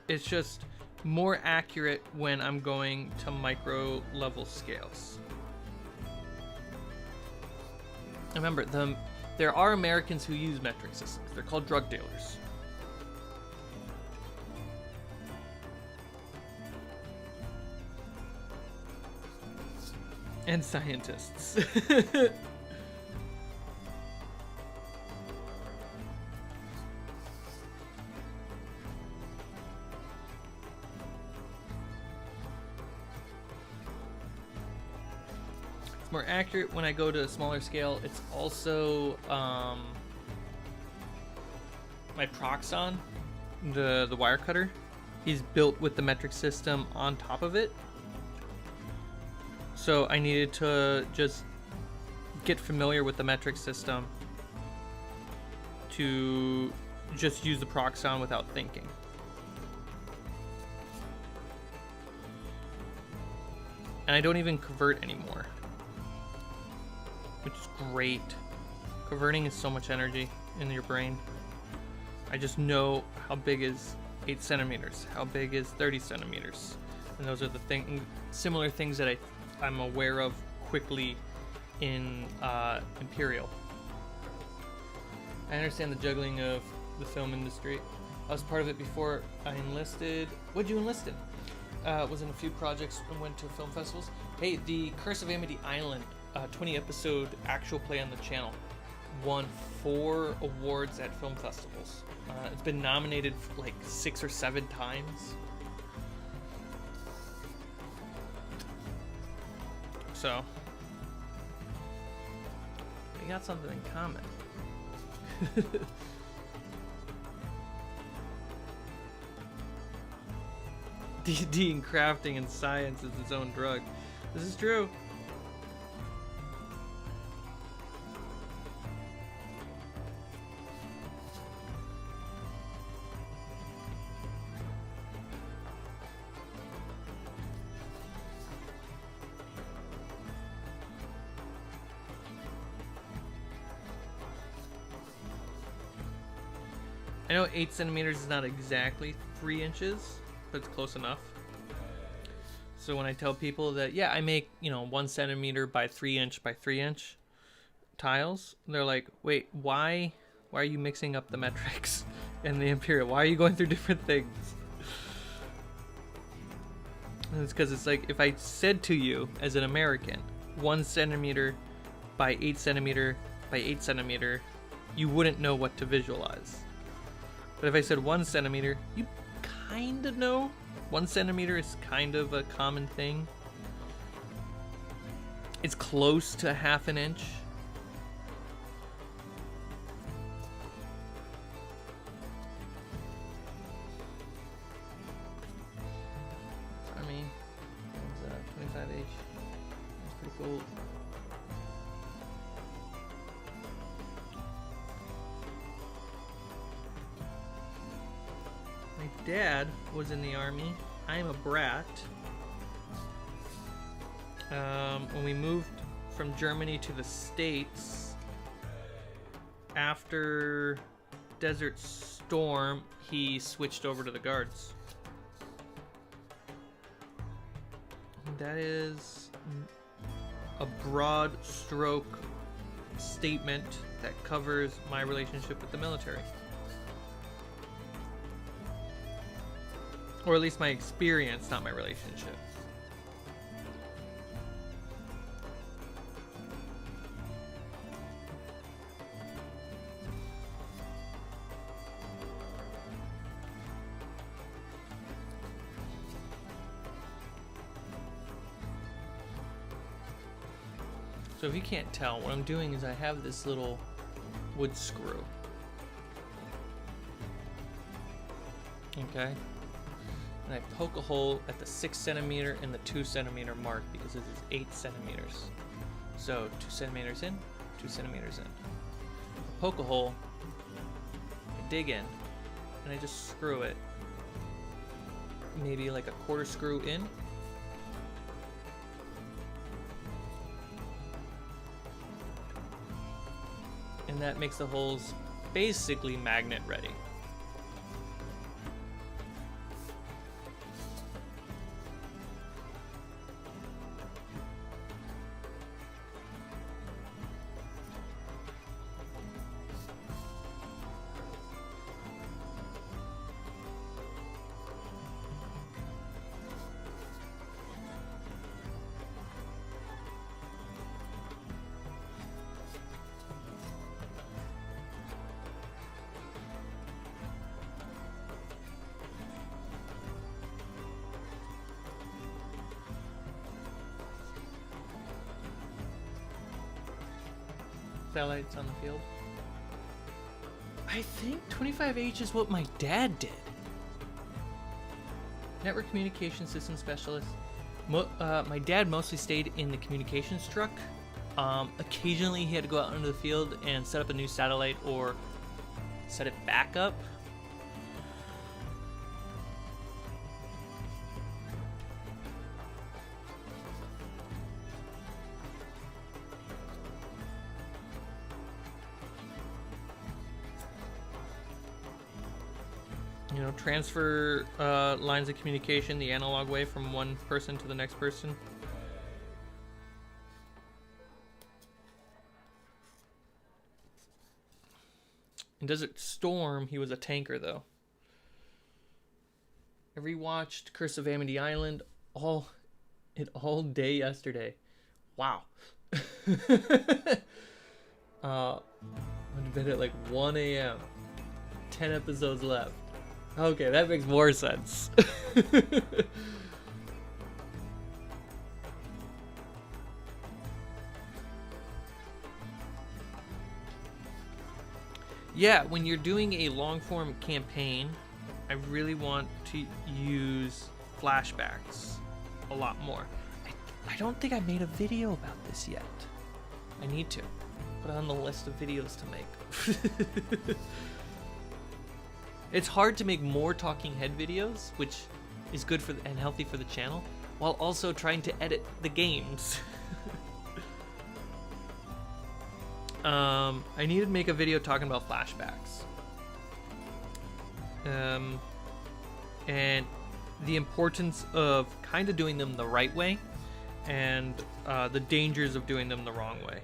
It's just more accurate when I'm going to micro level scales. Remember, there are Americans who use metric systems. They're called drug dealers. And scientists. More accurate when I go to a smaller scale. It's also my Proxon, the wire cutter, is built with the metric system on top of it. So I needed to just get familiar with the metric system to just use the Proxon without thinking. And I don't even convert anymore, which is great. Converting is so much energy in your brain. I just know how big is 8 centimeters, how big is 30 centimeters. And those are the similar things that I'm aware of quickly in Imperial. I understand the juggling of the film industry. I was part of it before I enlisted. What'd you enlist in? Was in a few projects and went to film festivals. Hey, the Curse of Amity Island 20 episode actual play on the channel won 4 awards at film festivals. It's been nominated like 6 or 7 times. So got something in common. D&D and crafting and science is its own drug. This is true. I know 8 centimeters is not exactly 3 inches, but it's close enough. So when I tell people that, yeah, I make, 1 centimeter by 3 inch by 3 inch tiles, they're like, wait, why are you mixing up the metrics and the imperial? Why are you going through different things? And it's because it's like, if I said to you as an American, 1 centimeter by 8 centimeter by 8 centimeter, you wouldn't know what to visualize. But if I said 1 centimeter, you kind of know. 1 centimeter is kind of a common thing. It's close to ½ an inch. I mean, that was 25H. That's pretty cool. My dad was in the army. I am a brat. When we moved from Germany to the States, after Desert Storm, he switched over to the Guards. That is a broad stroke statement that covers my relationship with the military. Or at least my experience, not my relationship. So if you can't tell, what I'm doing is I have this little wood screw. Okay? And I poke a hole at the 6 centimeter and the 2 centimeter mark because this is 8 centimeters. So 2 centimeters in, 2 centimeters in. I poke a hole, I dig in, and I just screw it. Maybe like a 1/4 screw in. And that makes the holes basically magnet ready. Satellites on the field. I think 25H is what my dad did. Network communication system specialist. My dad mostly stayed in the communications truck. Occasionally he had to go out into the field and set up a new satellite or set it back up. Transfer lines of communication the analog way from one person to the next person. In Desert Storm, he was a tanker, though. I rewatched Curse of Amity Island all day yesterday. Wow. Went to bed at like 1 a.m. 10 episodes left. Okay, that makes more sense. Yeah, when you're doing a long form campaign, I really want to use flashbacks a lot more. I don't think I made a video about this yet. I need to put it on the list of videos to make. It's hard to make more talking head videos, which is good for and healthy for the channel, while also trying to edit the games. I need to make a video talking about flashbacks. And the importance of kind of doing them the right way, and the dangers of doing them the wrong way.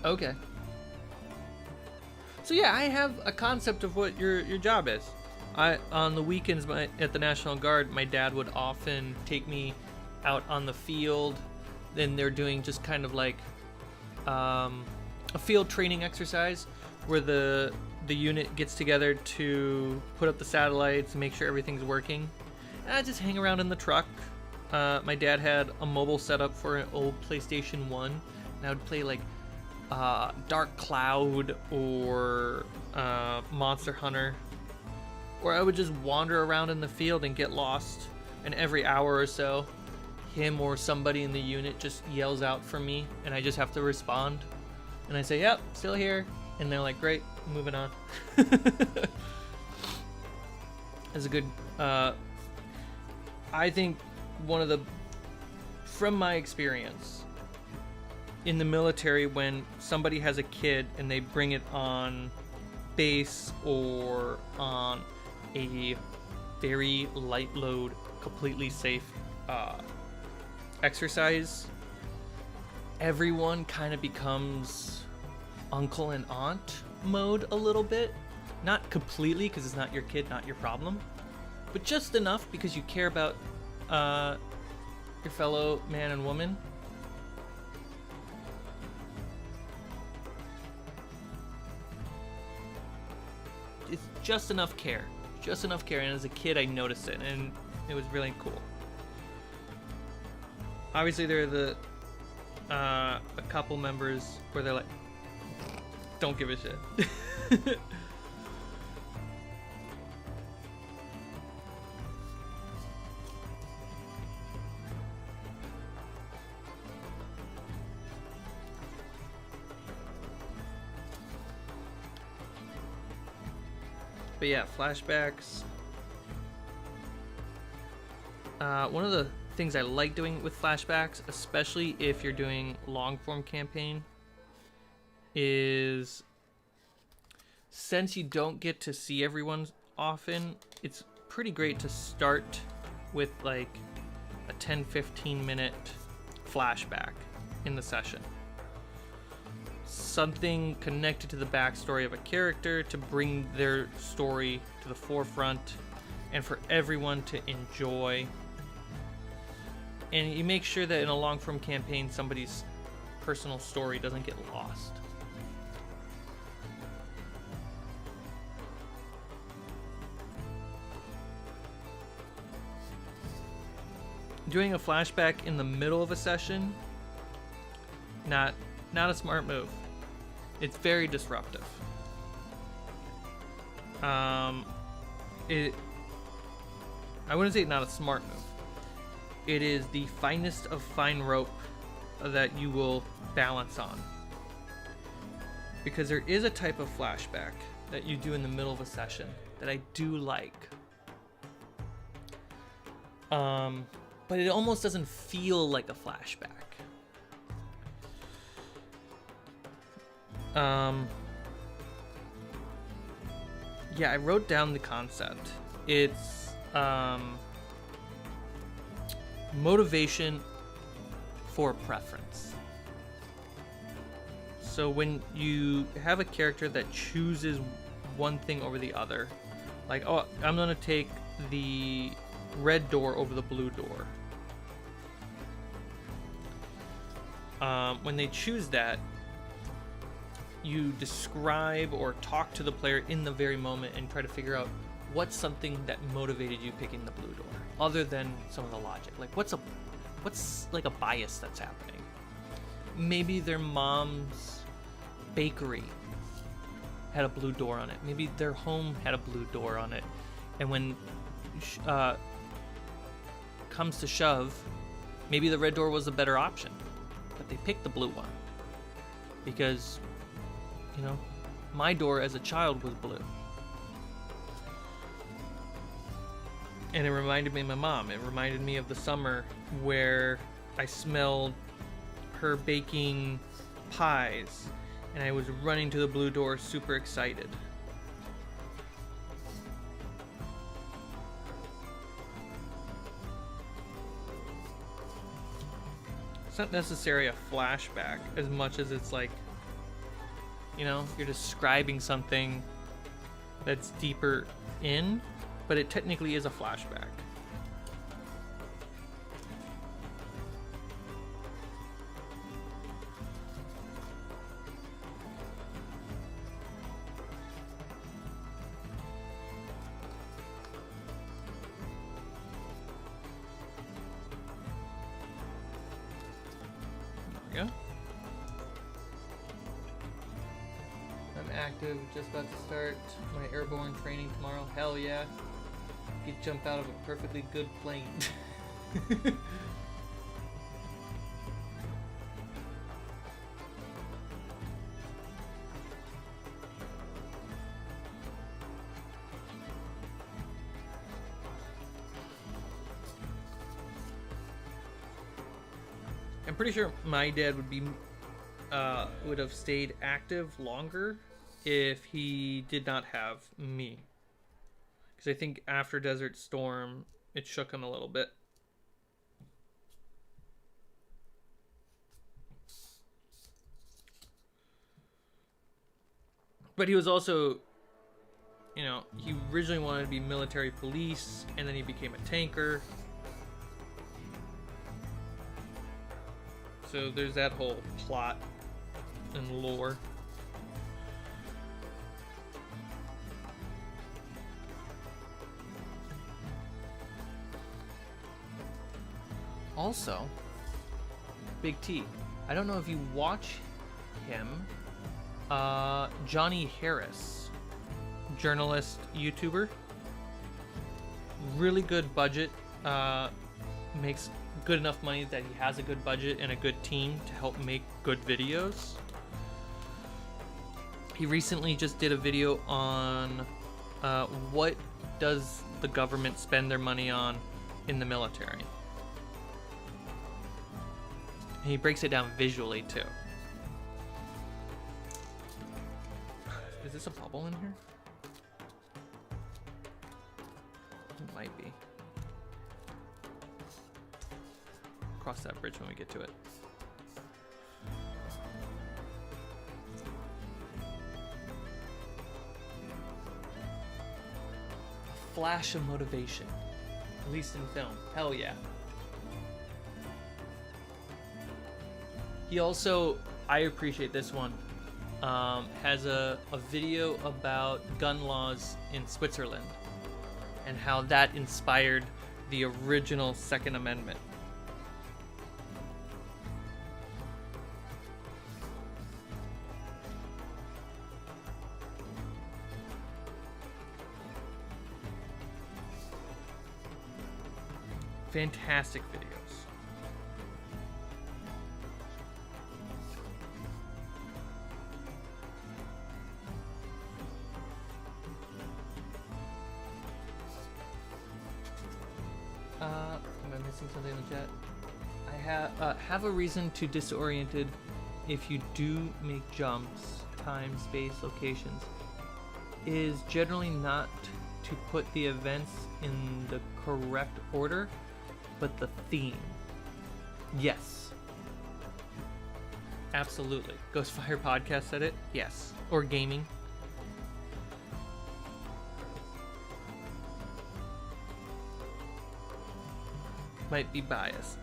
Okay. So yeah, I have a concept of what your job is. On the weekends at the National Guard, my dad would often take me out on the field. Then they're doing just kind of like a field training exercise where the unit gets together to put up the satellites and make sure everything's working. And I just hang around in the truck. My dad had a mobile setup for an old PlayStation 1, and I would play like Dark Cloud or Monster Hunter, or I would just wander around in the field and get lost, and every hour or so him or somebody in the unit just yells out for me and I just have to respond, and I say, yep, still here, and they're like, great, moving on. That's a good I think one of the, from my experience in the military, when somebody has a kid and they bring it on base or on a very light load, completely safe exercise, everyone kind of becomes uncle and aunt mode a little bit. Not completely, because it's not your kid, not your problem, but just enough because you care about your fellow man and woman. It's just enough care, and as a kid I noticed it, and it was really cool. Obviously there are a couple members where they're like, don't give a shit. But yeah, flashbacks. One of the things I like doing with flashbacks, especially if you're doing long form campaign, is since you don't get to see everyone often, it's pretty great to start with like a 10-15 minute flashback in the session. Something connected to the backstory of a character to bring their story to the forefront and for everyone to enjoy. And you make sure that in a long form campaign somebody's personal story doesn't get lost. Doing a flashback in the middle of a session, not a smart move. It's very disruptive. I wouldn't say not a smart move. It is the finest of fine rope that you will balance on. Because there is a type of flashback that you do in the middle of a session that I do like. But it almost doesn't feel like a flashback. Yeah, I wrote down the concept. It's motivation for preference. So when you have a character that chooses one thing over the other, Like, oh, I'm gonna take the red door over the blue door. When they choose that, you describe or talk to the player in the very moment and try to figure out what's something that motivated you picking the blue door, other than some of the logic. Like, what's like a bias that's happening? Maybe their mom's bakery had a blue door on it. Maybe their home had a blue door on it. And when comes to shove, maybe the red door was a better option, but they picked the blue one because, you know, my door as a child was blue. And it reminded me of my mom. It reminded me of the summer where I smelled her baking pies and I was running to the blue door super excited. It's not necessarily a flashback as much as it's like, you know, you're describing something that's deeper in, but it technically is a flashback. There we go. I'm active, just about to start my airborne training tomorrow. Hell yeah. You jump out of a perfectly good plane. I'm pretty sure my dad would have stayed active longer if he did not have me. Because I think after Desert Storm, it shook him a little bit. But he was also, you know, he originally wanted to be military police, and then he became a tanker. So there's that whole plot and lore. Also, Big T, I don't know if you watch him, Johnny Harris, journalist, YouTuber, really good budget, makes good enough money that he has a good budget and a good team to help make good videos. He recently just did a video on what does the government spend their money on in the military. And he breaks it down visually too. Is this a bubble in here? It might be. Cross that bridge when we get to it. A flash of motivation, at least in film. Hell yeah. He also, I appreciate this one, has a video about gun laws in Switzerland and how that inspired the original Second Amendment. Fantastic videos. Am I missing something in the chat? I have a reason to disoriented if you do make jumps, time, space, locations, is generally not to put the events in the correct order, but the theme. Yes. Absolutely. Ghostfire Podcast said it? Yes. Or gaming. Might be biased.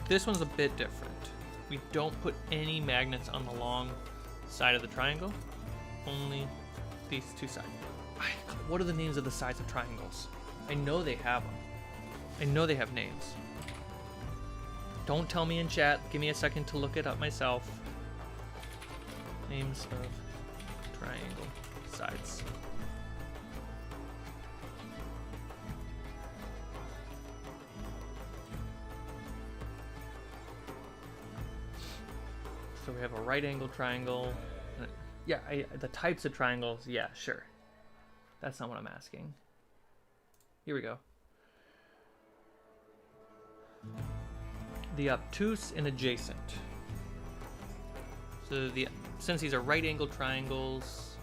This one's a bit different. We don't put any magnets on the long side of the triangle, only these two sides. What are the names of the sides of triangles? I know they have them. I know they have names. Don't tell me in chat. Give me a second to look it up myself. Names of triangle sides. So we have a right angle triangle. Yeah, the types of triangles, yeah, sure. That's not what I'm asking. Here we go. The obtuse and adjacent. So since these are right angle triangles,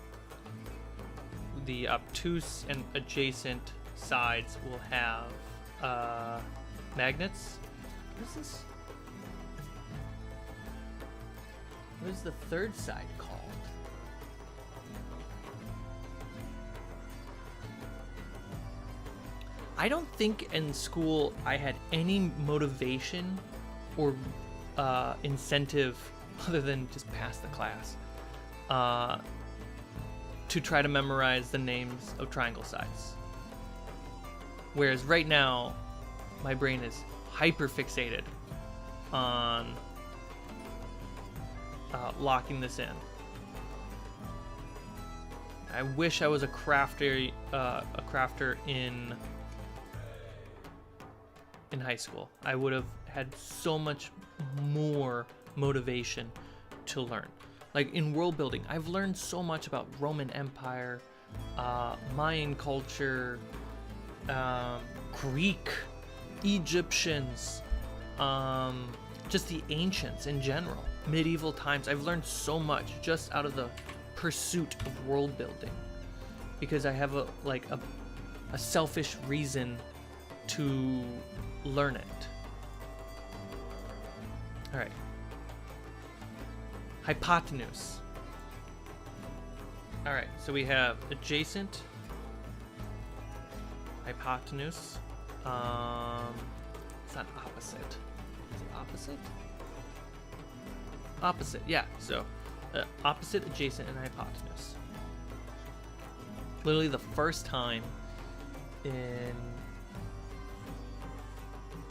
the obtuse and adjacent sides will have magnets. What is this? What is the third side called? I don't think in school I had any motivation or incentive other than just pass the class to try to memorize the names of triangle sides. Whereas right now, my brain is hyper fixated on locking this in. I wish I was a crafter in high school. I would have had so much more motivation to learn. Like in world building, I've learned so much about Roman Empire, Mayan culture, Greek, Egyptians, just the ancients in general. Medieval times. I've learned so much just out of the pursuit of world building because I have a selfish reason to learn it. All right. Hypotenuse. All right, so we have adjacent, hypotenuse. It's not opposite. Is it opposite? Opposite, yeah. So opposite, adjacent, and hypotenuse. Literally the first time in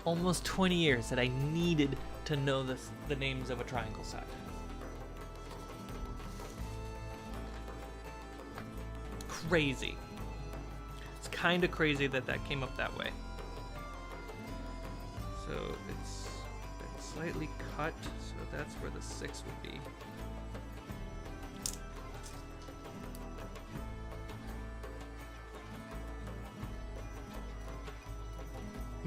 almost 20 years that I needed to know the names of a triangle side. Crazy. It's kind of crazy that came up that way. So it's been slightly cut, so that's where the 6 would be.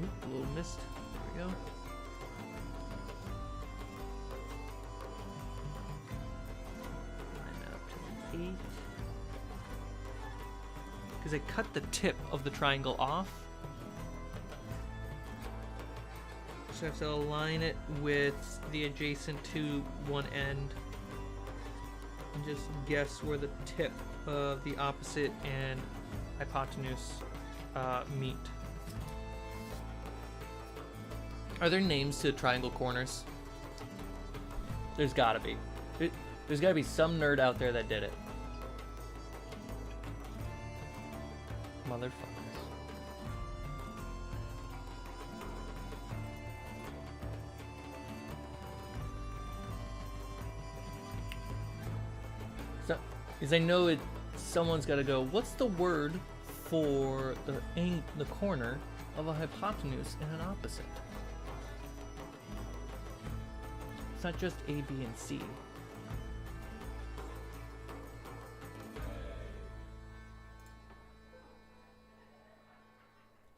Oop, a little missed. There we go. Line that up to an 8. Because I cut the tip of the triangle off. So I have to align it with the adjacent to one end. And just guess where the tip of the opposite and hypotenuse meet. Are there names to triangle corners? There's gotta be. There's gotta be some nerd out there that did it. Motherfuckers. So, is I know someone's got to go, what's the word for the corner of a hypotenuse and an opposite? It's not just A, B, and C.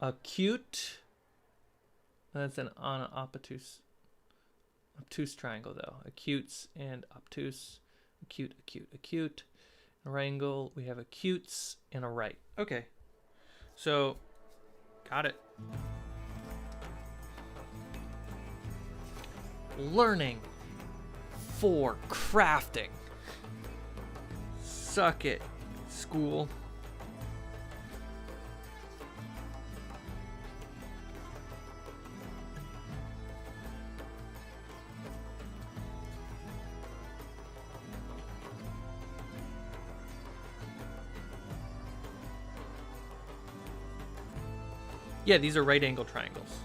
Acute. That's an obtuse. Obtuse triangle, though. Acutes and obtuse. Acute, acute, acute. Triangle, we have acutes and a right. Okay. So, got it. Learning for crafting. Suck it, school. Yeah, these are right angle triangles.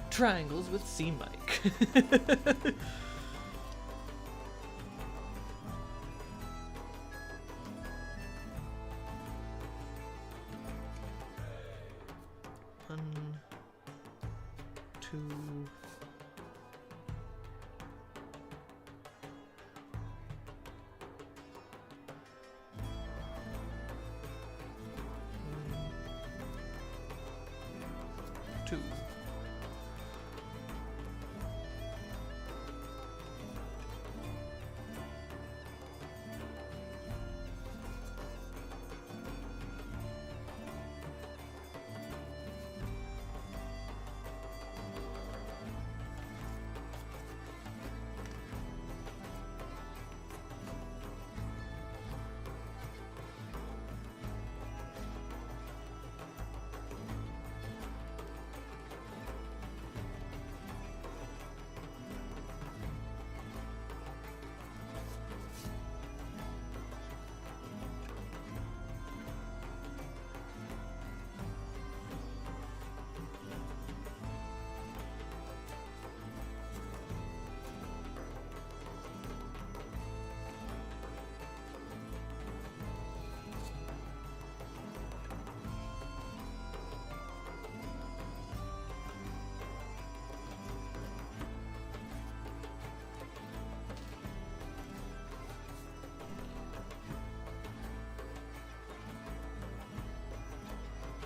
Triangles with C mic. One, two. Two.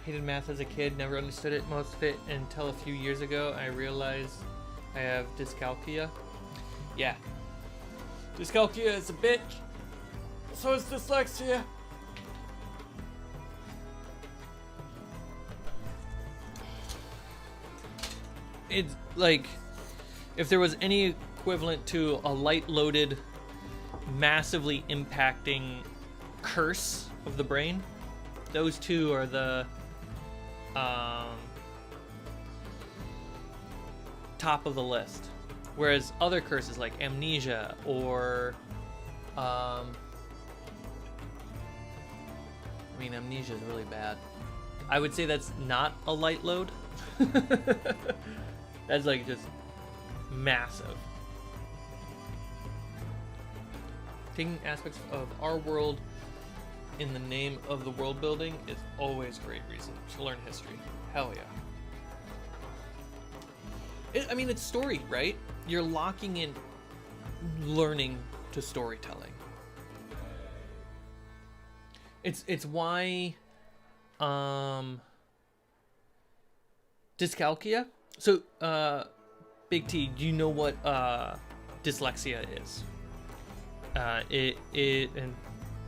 Hated math as a kid, never understood it, most of it, until a few years ago I realized I have dyscalculia. Yeah. Dyscalculia is a bitch. So is dyslexia. It's like, if there was any equivalent to a light-loaded, massively impacting curse of the brain, those two are the top of the list. Whereas other curses like amnesia or I mean, amnesia is really bad. I would say that's not a light load. That's like just massive. Taking aspects of our world in the name of the world building is always a great reason to learn history. Hell yeah. I mean, it's story, right? You're locking in learning to storytelling. It's why dyscalculia. So Big T, do you know what dyslexia is? And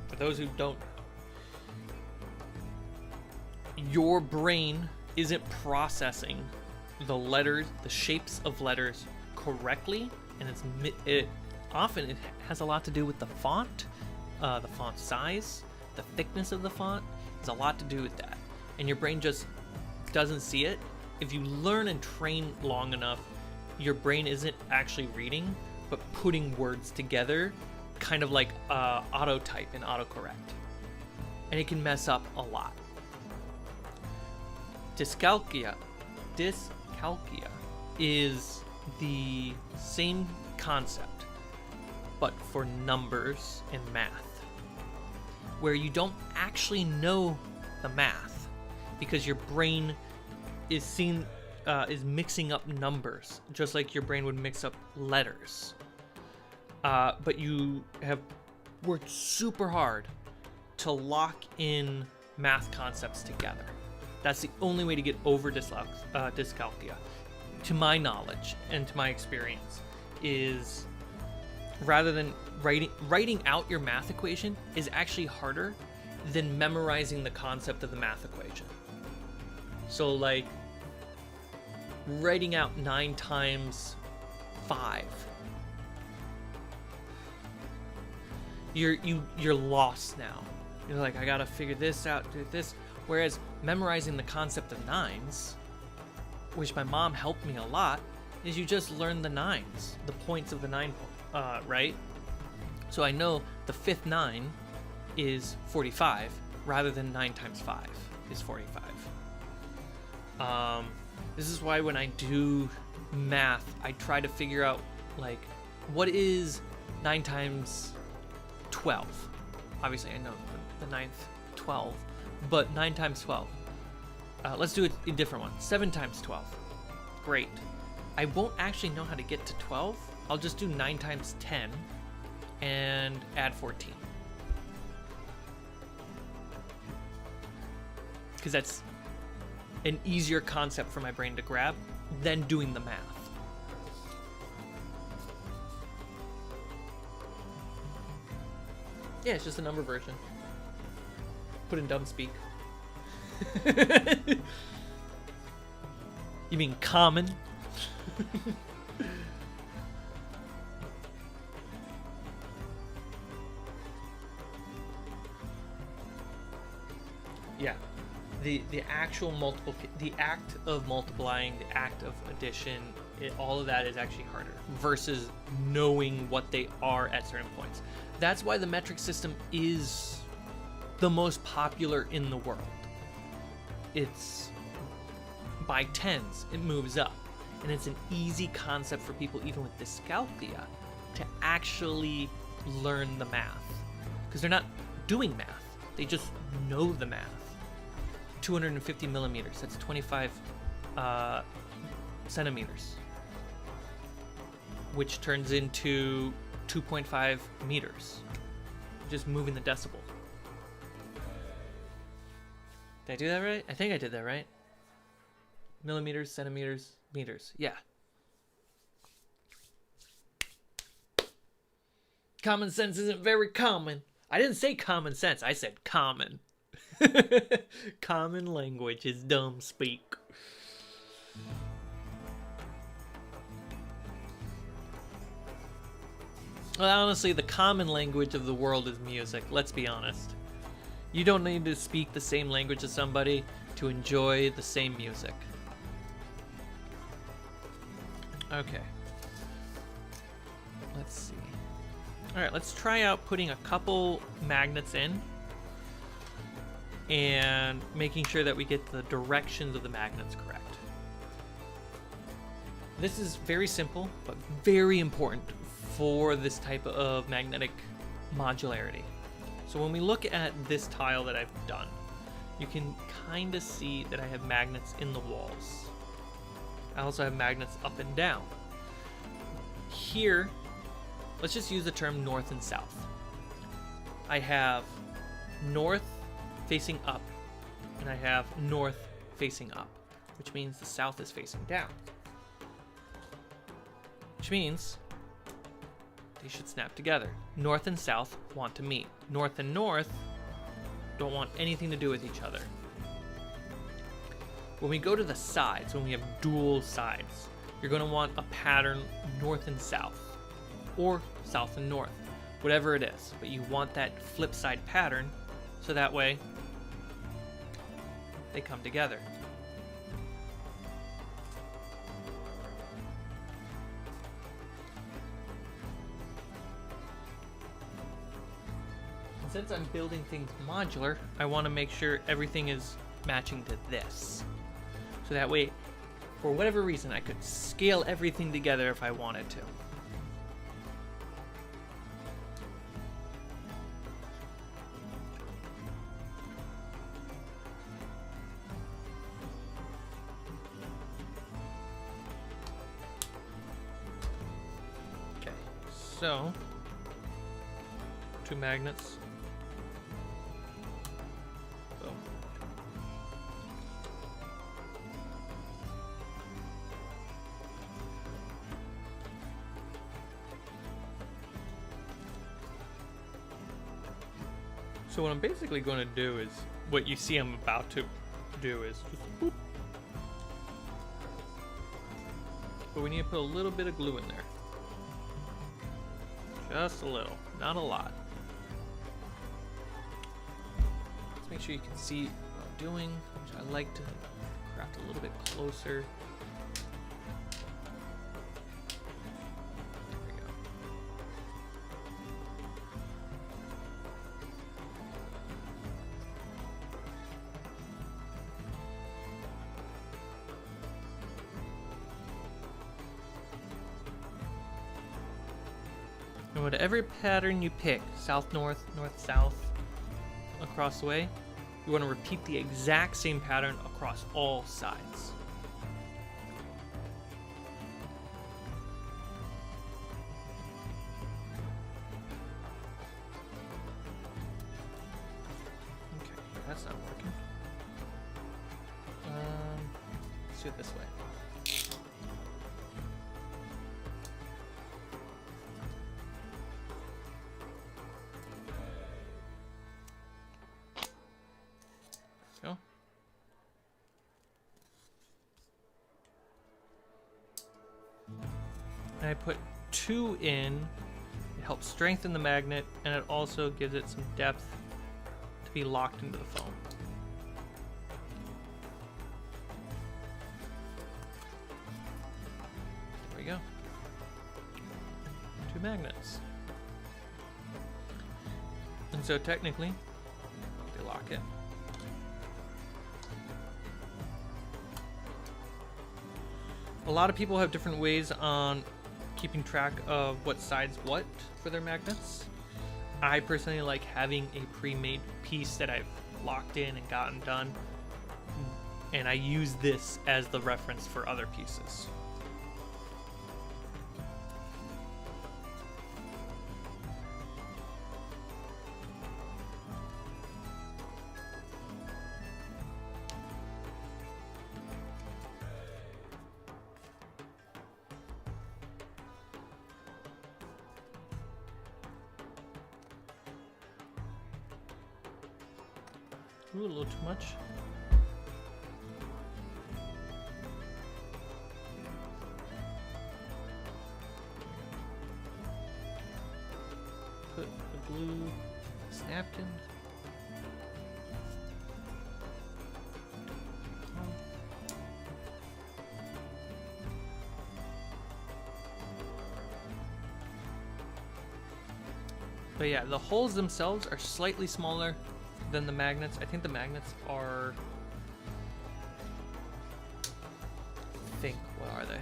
for those who don't, your brain isn't processing the letters, the shapes of letters correctly, and it often has a lot to do with the font size, the thickness of the font. Has a lot to do with that, and your brain just doesn't see it. If you learn and train long enough, your brain isn't actually reading, but putting words together, kind of like autotype and autocorrect, and it can mess up a lot. Dyscalculia is the same concept, but for numbers and math, where you don't actually know the math because your brain is mixing up numbers, just like your brain would mix up letters. but you have worked super hard to lock in math concepts together. That's the only way to get over dyscalculia, to my knowledge and to my experience, is rather than writing out your math equation is actually harder than memorizing the concept of the math equation. So like writing out 9 times 5, you're lost now. You're like, I gotta figure this out, do this. Whereas memorizing the concept of 9s, which my mom helped me a lot, is you just learn the 9s, the points of the 9, right? So I know the 5th 9 is 45, rather than 9 times 5 is 45. This is why when I do math, I try to figure out, like, what is 9 times 12? Obviously, I know the 9th 12, but 9 times 12. Let's do a different one. 7 times 12. Great. I won't actually know how to get to 12. I'll just do 9 times 10 and add 14. Because that's an easier concept for my brain to grab than doing the math. Yeah, it's just a number version. Put in dumb speak. You mean common? Yeah. The actual the act of multiplying, the act of addition, all of that is actually harder versus knowing what they are at certain points. That's why the metric system is the most popular in the world. It's by tens, it moves up, and it's an easy concept for people even with dyscalculia to actually learn the math, because they're not doing math, they just know the math. 250 millimeters, that's 25 centimeters, which turns into 2.5 meters, just moving the decimal. Did I do that right? I think I did that right. Millimeters, centimeters, meters. Yeah. Common sense isn't very common. I didn't say common sense. I said common. Common language is dumb speak. Well, honestly, the common language of the world is music. Let's be honest. You don't need to speak the same language as somebody to enjoy the same music. Okay. Let's see. Alright, let's try out putting a couple magnets in and making sure that we get the directions of the magnets correct. This is very simple, but very important for this type of magnetic modularity. So when we look at this tile that I've done, you can kind of see that I have magnets in the walls. I also have magnets up and down. Here, let's just use the term north and south. I have north facing up, and I have north facing up, which means the south is facing down. Which means they should snap together. North and south want to meet. North and north don't want anything to do with each other. When we go to the sides, when we have dual sides, you're going to want a pattern north and south, or south and north, whatever it is. But you want that flip side pattern, so that way they come together. And since I'm building things modular, I want to make sure everything is matching to this. So that way, for whatever reason, I could scale everything together if I wanted to. Okay, so 2 magnets. So. So what I'm basically going to do is, what you see I'm about to do is just boop. But we need to put a little bit of glue in there. Just a little, not a lot. Let's make sure you can see what I'm doing, which I like to craft a little bit closer. There we go. And whatever pattern you pick, south-north, north-south, across the way, you want to repeat the exact same pattern across all sides. Okay, that's not working. Let's do it this way. Go. And I put 2 in. It helps strengthen the magnet, and it also gives it some depth to be locked into the foam. There we go. 2 magnets. And so technically, they lock it. A lot of people have different ways on keeping track of what side's what for their magnets. I personally like having a pre-made piece that I've locked in and gotten done, and I use this as the reference for other pieces. Ooh, a little too much. Put the glue napkin. But yeah, the holes themselves are slightly smaller than the magnets. I think the magnets are, what are they?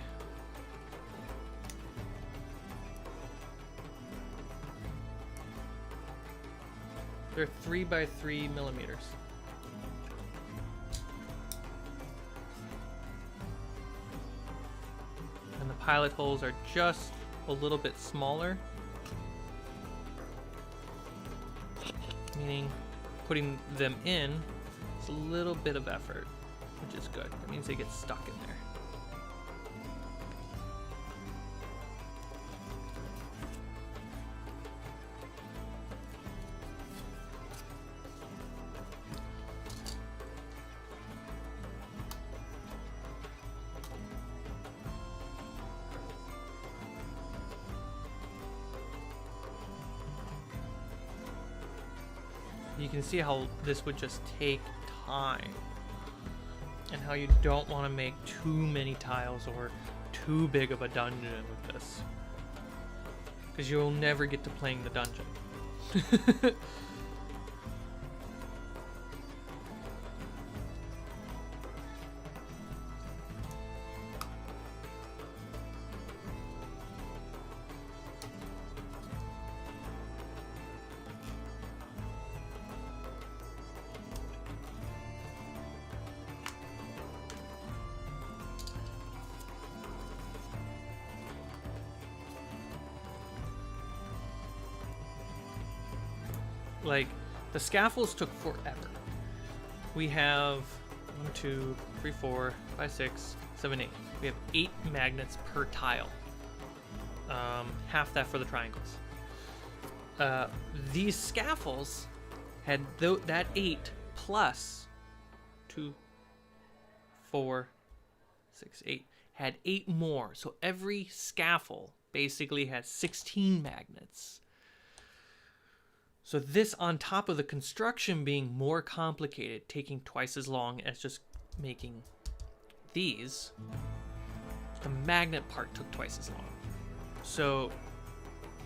They're 3 by 3 millimeters. And the pilot holes are just a little bit smaller, meaning putting them in is a little bit of effort, which is good. That means they get stuck in there. You can see how this would just take time, and how you don't want to make too many tiles or too big of a dungeon with this, because you'll never get to playing the dungeon. Like, the scaffolds took forever. We have 1, 2, 3, 4, 5, 6, 7, 8. We have 8 magnets per tile. Half that for the triangles. These scaffolds had that 8 plus 2, 4, 6, 8. Had 8 more. So every scaffold basically has 16 magnets. So this, on top of the construction being more complicated, taking twice as long as just making these, the magnet part took twice as long. So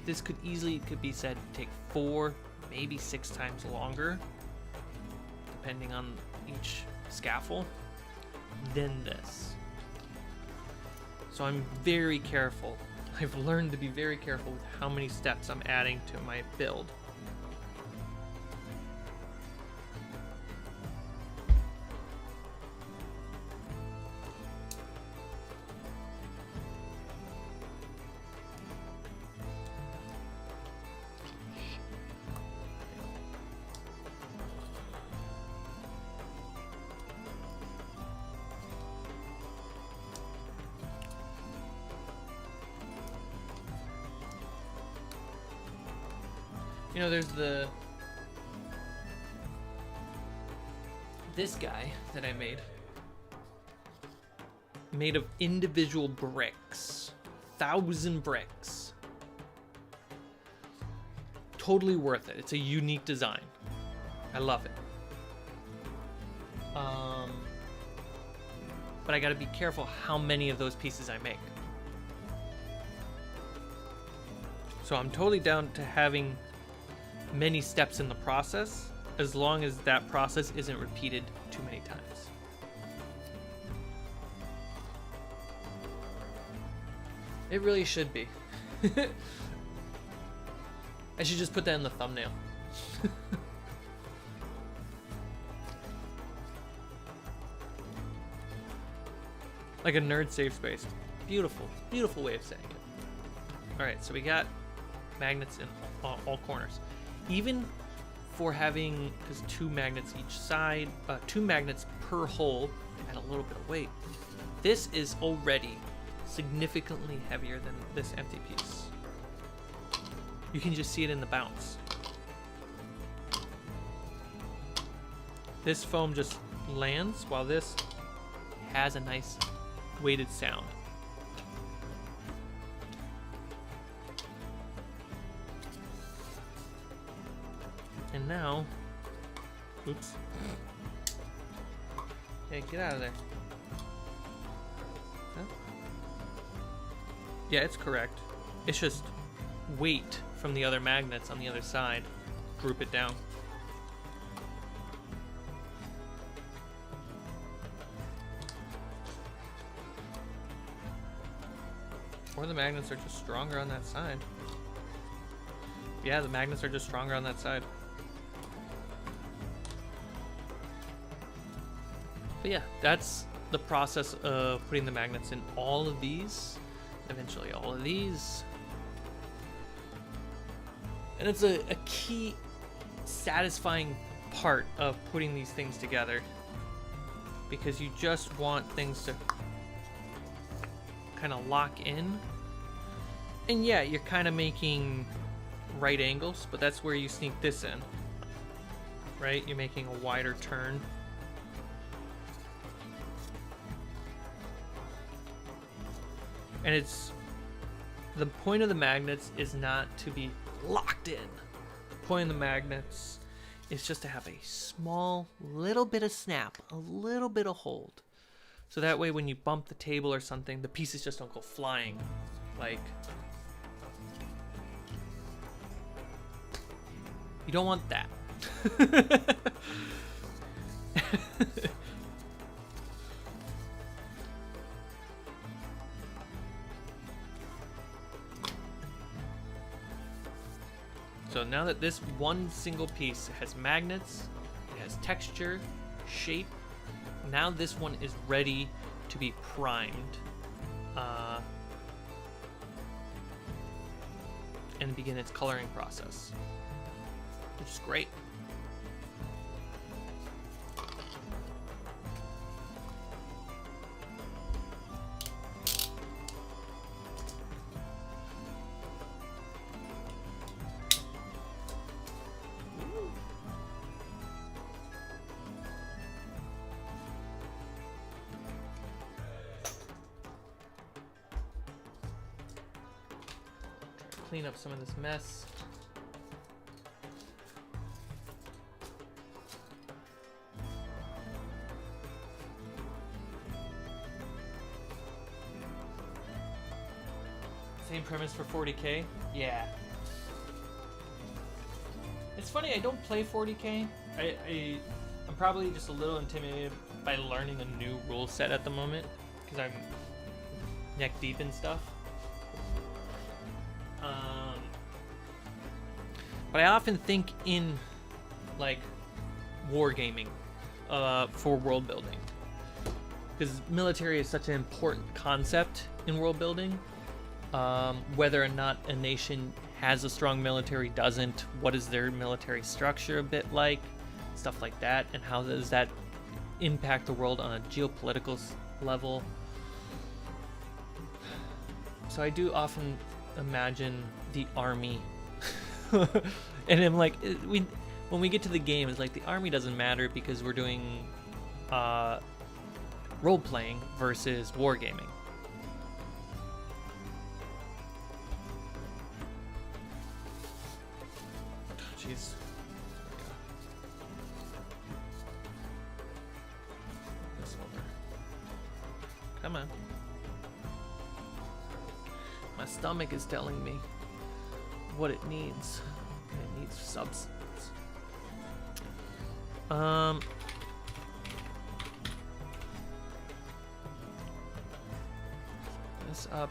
this could be said to take 4, maybe 6 times longer, depending on each scaffold, than this. So I'm very careful. I've learned to be very careful with how many steps I'm adding to my build. You know, there's this guy that I made of individual bricks, 1,000 bricks. Totally worth it. It's a unique design. I love it. But I gotta be careful how many of those pieces I make. So I'm totally down to having many steps in the process, as long as that process isn't repeated too many times. It really should be. I should just put that in the thumbnail. Like a nerd safe space. Beautiful, beautiful way of saying it. All right, so we got magnets in all corners. Even for having, because 2 magnets each side, 2 magnets per hole, and a little bit of weight, this is already significantly heavier than this empty piece. You can just see it in the bounce. This foam just lands, while this has a nice weighted sound. And now, oops. Hey, get out of there. Huh? Yeah, it's correct. It's just weight from the other magnets on the other side. Group it down. Or the magnets are just stronger on that side. Yeah, the magnets are just stronger on that side. But yeah, that's the process of putting the magnets in all of these, eventually all of these. And it's a key satisfying part of putting these things together, because you just want things to kind of lock in. And yeah, you're kind of making right angles, but that's where you sneak this in, right? You're making a wider turn. And it's, the point of the magnets is not to be locked in. The point of the magnets is just to have a small little bit of snap, a little bit of hold. So that way when you bump the table or something, the pieces just don't go flying. Like, you don't want that. So now that this one single piece has magnets, it has texture, shape, now this one is ready to be primed and begin its coloring process. which is great. Clean up some of this mess. Same premise for 40K? Yeah. It's funny, I don't play 40K. I'm probably just a little intimidated by learning a new rule set at the moment, because I'm neck deep in stuff. But I often think in like wargaming for world building, because military is such an important concept in world building. Whether or not a nation has a strong military, doesn't, what is their military structure a bit like, stuff like that, and how does that impact the world on a geopolitical level. So I do often imagine the army. And I'm like, when we get to the game, it's like the army doesn't matter because we're doing role-playing versus wargaming. Jeez. This one. Come on. My stomach is telling me what it needs. It needs substance. This up.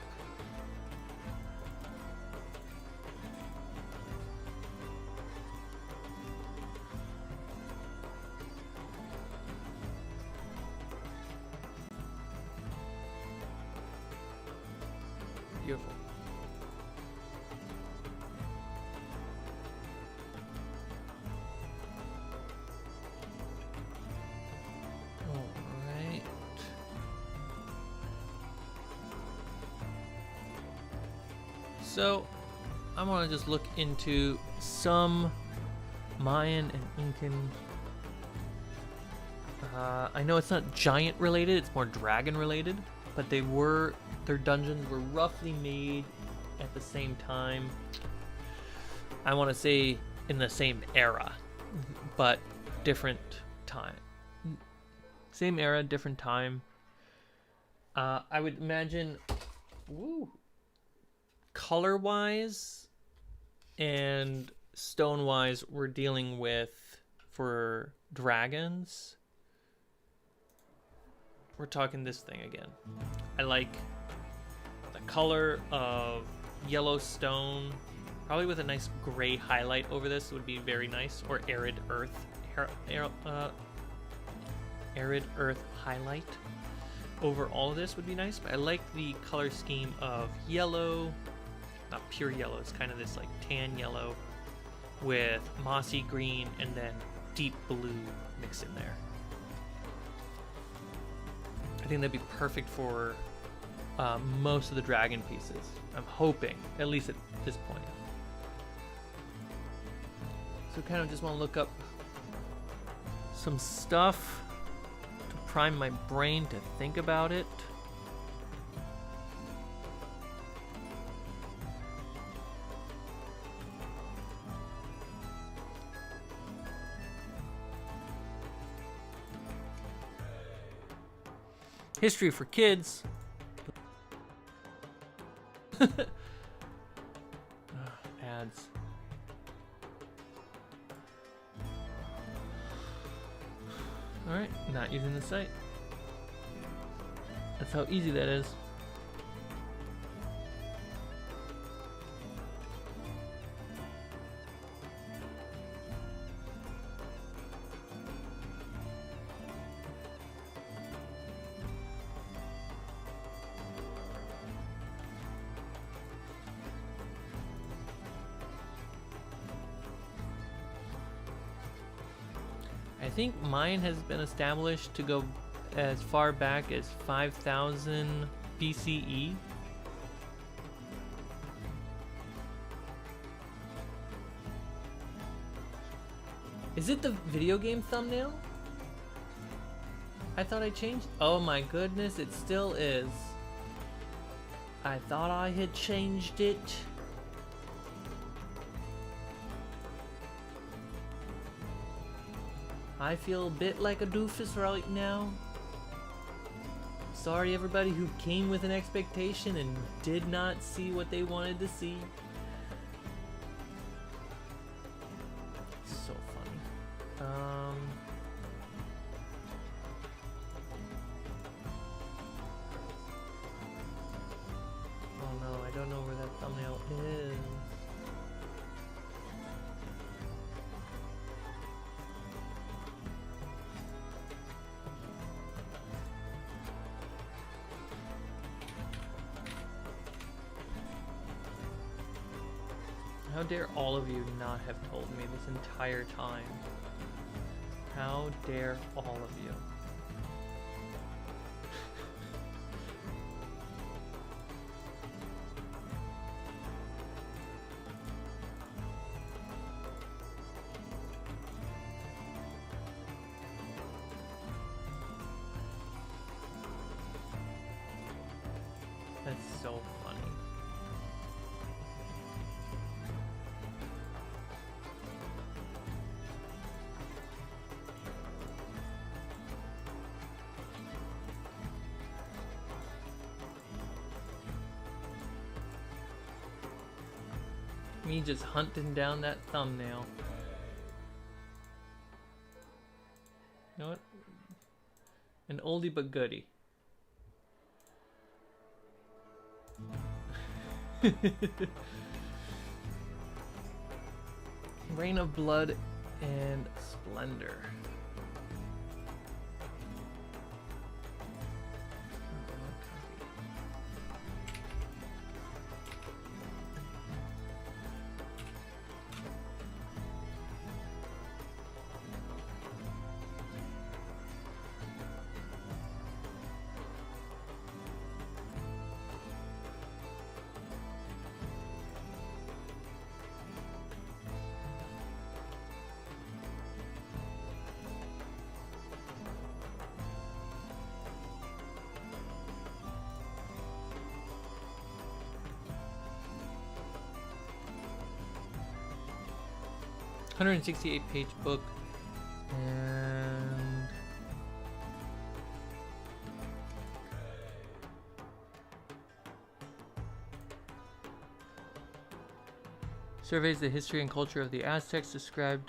Beautiful. So, I want to just look into some Mayan and Incan. I know it's not giant related, it's more dragon related, but their dungeons were roughly made at the same time. I want to say in the same era, but different time. Same era, different time. I would imagine, color-wise and stone-wise, we're dealing with, for dragons, we're talking this thing again. I like the color of yellow stone, probably with a nice gray highlight over this would be very nice, or arid earth, arid earth highlight over all of this would be nice. But I like the color scheme of yellow. Not pure yellow, it's kind of this like tan yellow with mossy green and then deep blue mixed in there. I think that'd be perfect for most of the dragon pieces. I'm hoping, at least at this point. So kind of just want to look up some stuff to prime my brain to think about it. History for kids. Ads. Alright, not using the site. That's how easy that is. think mine has been established to go as far back as 5000 BCE. Is it the video game thumbnail? I thought I changed. Oh my goodness, it still is. I thought I had changed it. I feel a bit like a doofus right now. Sorry everybody who came with an expectation and did not see what they wanted to see. So funny. Oh no, I don't know where that thumbnail is. How dare all of you not have told me this entire time? How dare all of you? That's so funny. Me just hunting down that thumbnail. You know what? An oldie but goodie. Reign of Blood and Splendor. 168-page book, and surveys the history and culture of the Aztecs, describes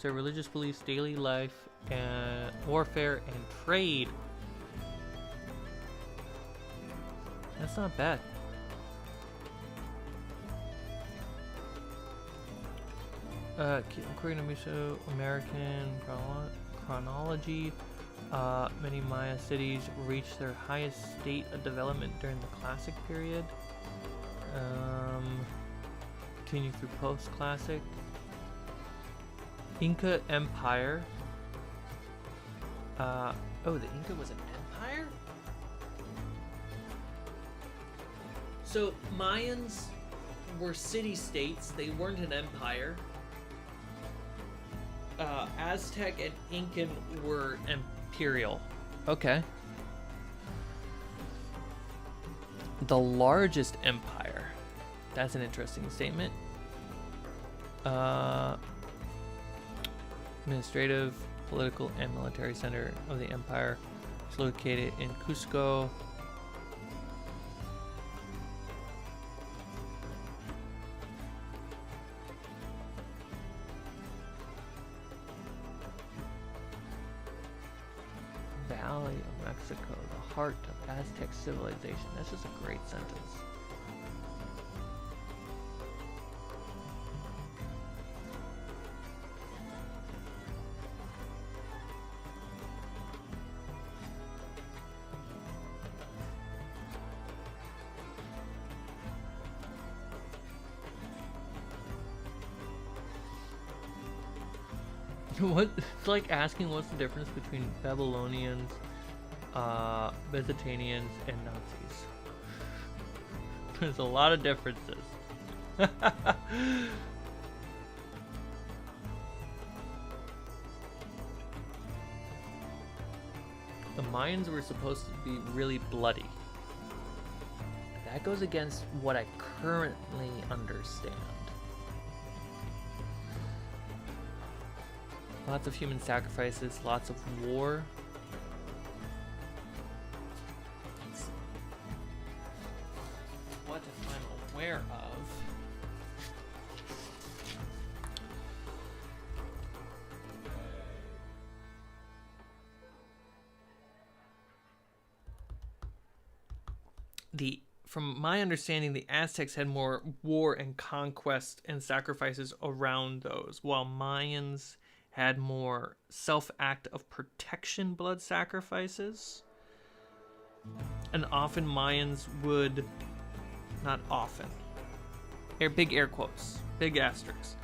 their religious beliefs, daily life, and warfare, and trade. That's not bad. According to Mesoamerican chronology, many Maya cities reached their highest state of development during the Classic period. Continue through post-Classic. Inca Empire. Oh, the Inca was an empire? So Mayans were city-states, they weren't an empire. Aztec and Incan were imperial. Okay. The largest empire. That's an interesting statement. Administrative, political, and military center of the empire is located in Cusco. Valley of Mexico, the heart of Aztec civilization. That's just a great sentence. What? It's like asking what's the difference between Babylonians, Byzantinians, and Nazis. There's a lot of differences. The Mayans were supposed to be really bloody. That goes against what I currently understand. Lots of human sacrifices, lots of war. What I'm aware of. From my understanding, the Aztecs had more war and conquest and sacrifices around those, while Mayans had more self-act of protection blood sacrifices. And often Mayans would, not often, big air quotes, big asterisks,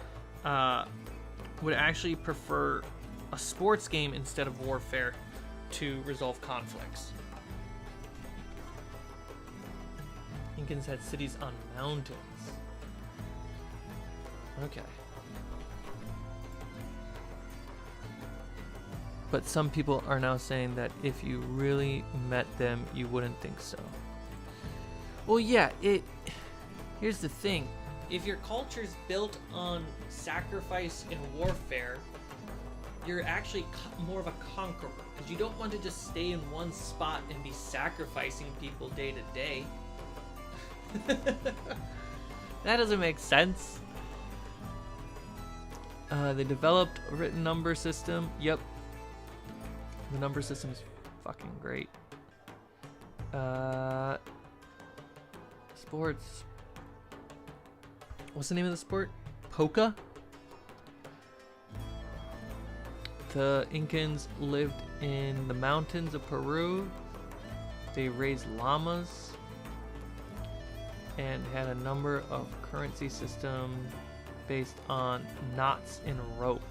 would actually prefer a sports game instead of warfare to resolve conflicts. Incans had cities on mountains. Okay. But some people are now saying that if you really met them, you wouldn't think so. Well, yeah, here's the thing. If your culture's built on sacrifice and warfare, you're actually more of a conqueror, because you don't want to just stay in one spot and be sacrificing people day to day. That doesn't make sense. They developed a written number system. Yep. The number system is fucking great. Sports. What's the name of the sport? Polka? The Incans lived in the mountains of Peru. They raised llamas and had a number of currency systems based on knots in rope.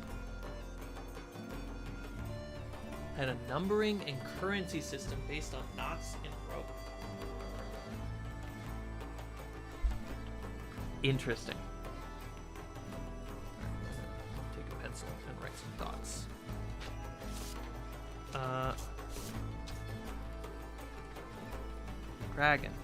Had a numbering and currency system based on knots in rope. Interesting. Take a pencil and write some thoughts. Dragons.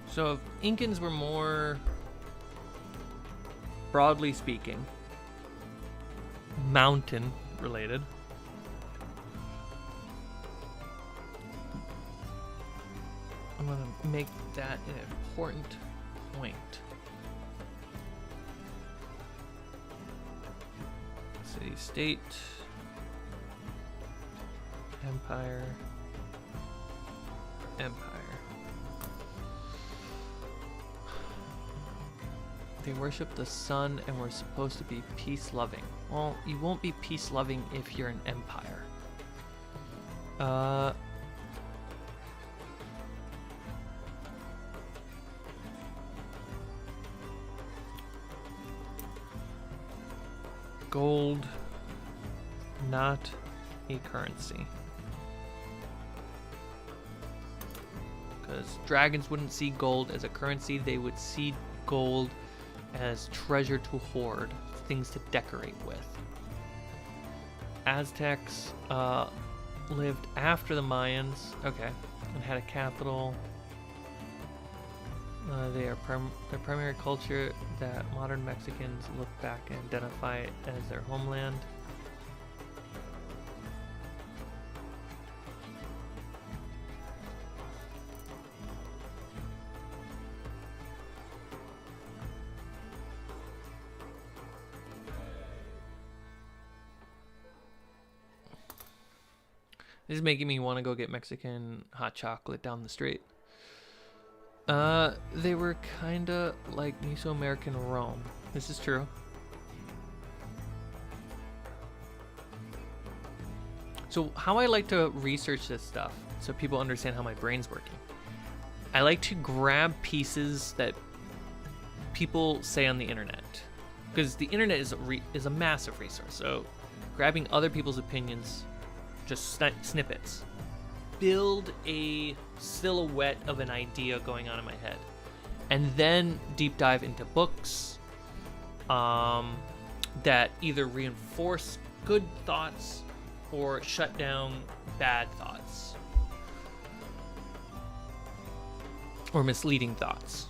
So if Incans were more, broadly speaking, mountain related, I'm going to make that an important point. City, state, empire, empire. They worship the sun and were supposed to be peace-loving. Well, you won't be peace-loving if you're an empire. Gold, not a currency. Because dragons wouldn't see gold as a currency, they would see gold as treasure to hoard, things to decorate with. Aztecs lived after the Mayans, okay, and had a capital. They are their primary culture that modern Mexicans look back and identify as their homeland. This is making me want to go get Mexican hot chocolate down the street. They were kinda like Mesoamerican Rome. This is true. So how I like to research this stuff, so people understand how my brain's working, I like to grab pieces that people say on the internet, because the internet is a massive resource. So grabbing other people's opinions, just snippets, build a silhouette of an idea going on in my head, and then deep dive into books that either reinforce good thoughts or shut down bad thoughts or misleading thoughts.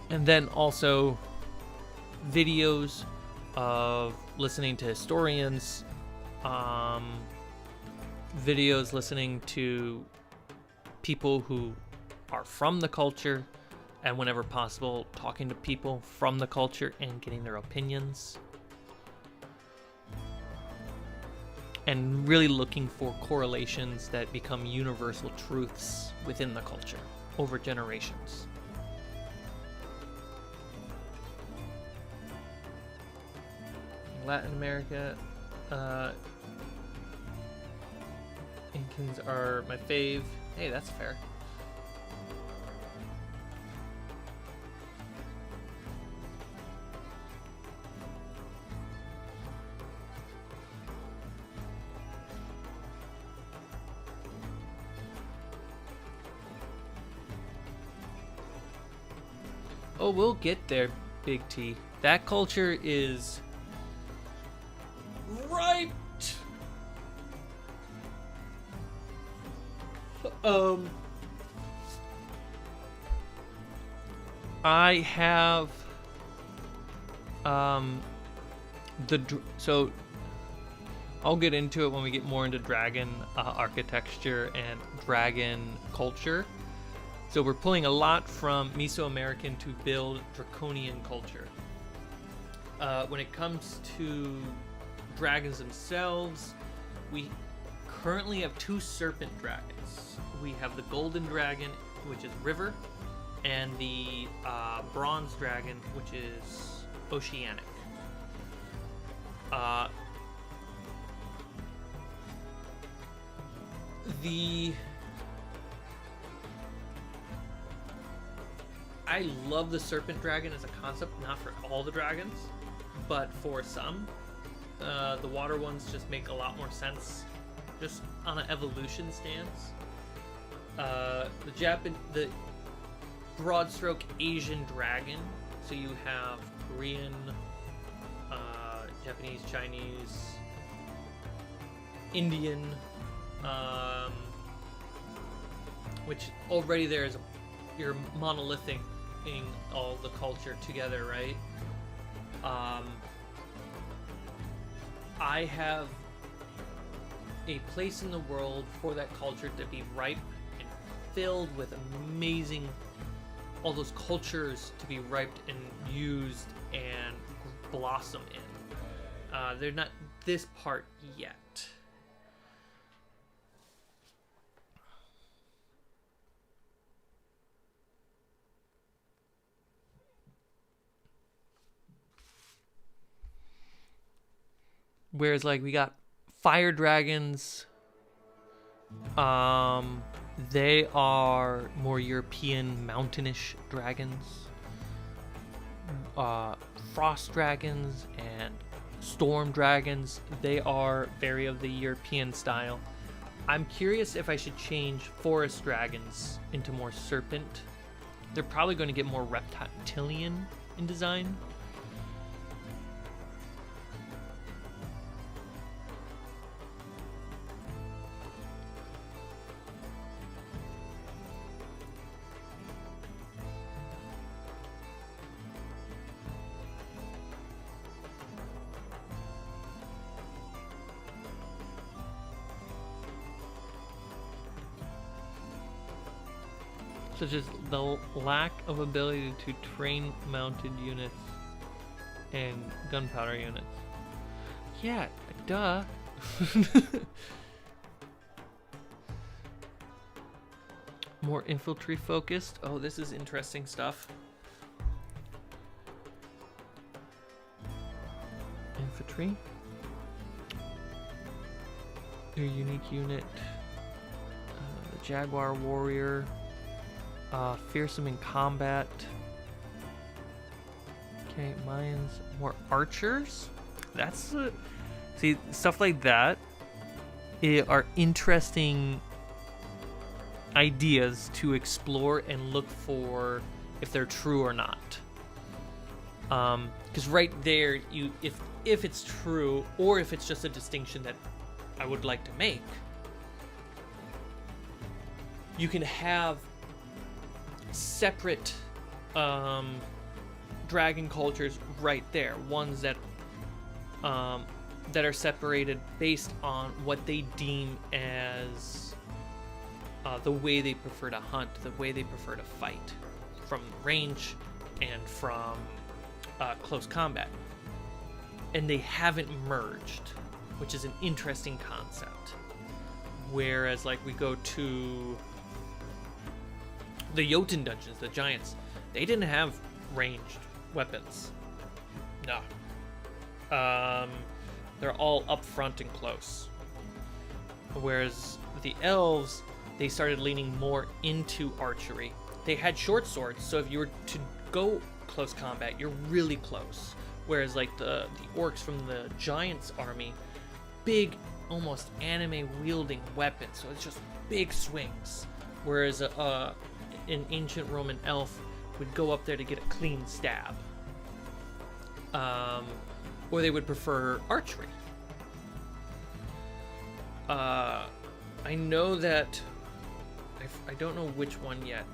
And then also videos of listening to historians, videos listening to people who are from the culture, and whenever possible, talking to people from the culture and getting their opinions. And really looking for correlations that become universal truths within the culture over generations. Latin America, Incans are my fave. Hey, that's fair. Oh, we'll get there, Big T. That culture is right. I have so I'll get into it when we get more into dragon architecture and dragon culture. So we're pulling a lot from Mesoamerican to build draconian culture. When it comes to dragons themselves, we currently have 2 serpent dragons. We have the golden dragon, which is river, and the bronze dragon, which is oceanic. I love the serpent dragon as a concept, not for all the dragons, but for some. The water ones just make a lot more sense, just on an evolution stance. The broad stroke Asian dragon. So you have Korean, Japanese, Chinese, Indian, which already there is you're monolithic in all the culture together, right? I have a place in the world for that culture to be ripe and filled with amazing, all those cultures to be ripe and used and blossom in. They're not this part yet. Whereas, like, we got fire dragons. They are more European mountainish dragons. Frost dragons and storm dragons, they are very of the European style. I'm curious if I should change forest dragons into more serpent. They're probably going to get more reptilian in design. Such as the lack of ability to train mounted units and gunpowder units. Yeah, duh. More infantry focused. Oh, this is interesting stuff. Infantry. Their unique unit. The Jaguar Warrior. Fearsome in combat. Okay, Mayans. More archers? That's... see, stuff like that are interesting ideas to explore and look for if they're true or not. Because right there, if it's true, or if it's just a distinction that I would like to make, you can have separate dragon cultures right there, ones that that are separated based on what they deem as the way they prefer to hunt, the way they prefer to fight, from range and from close combat. And they haven't merged, which is an interesting concept. Whereas, like, we go to the Jotun dungeons, the giants, they didn't have ranged weapons. No. They're all up front and close. Whereas the elves, they started leaning more into archery. They had short swords, so if you were to go close combat, you're really close. Whereas like the orcs from the giants army, big, almost anime wielding weapons, so it's just big swings. Whereas an ancient Roman elf would go up there to get a clean stab. Or they would prefer archery. I know that I don't know which one yet.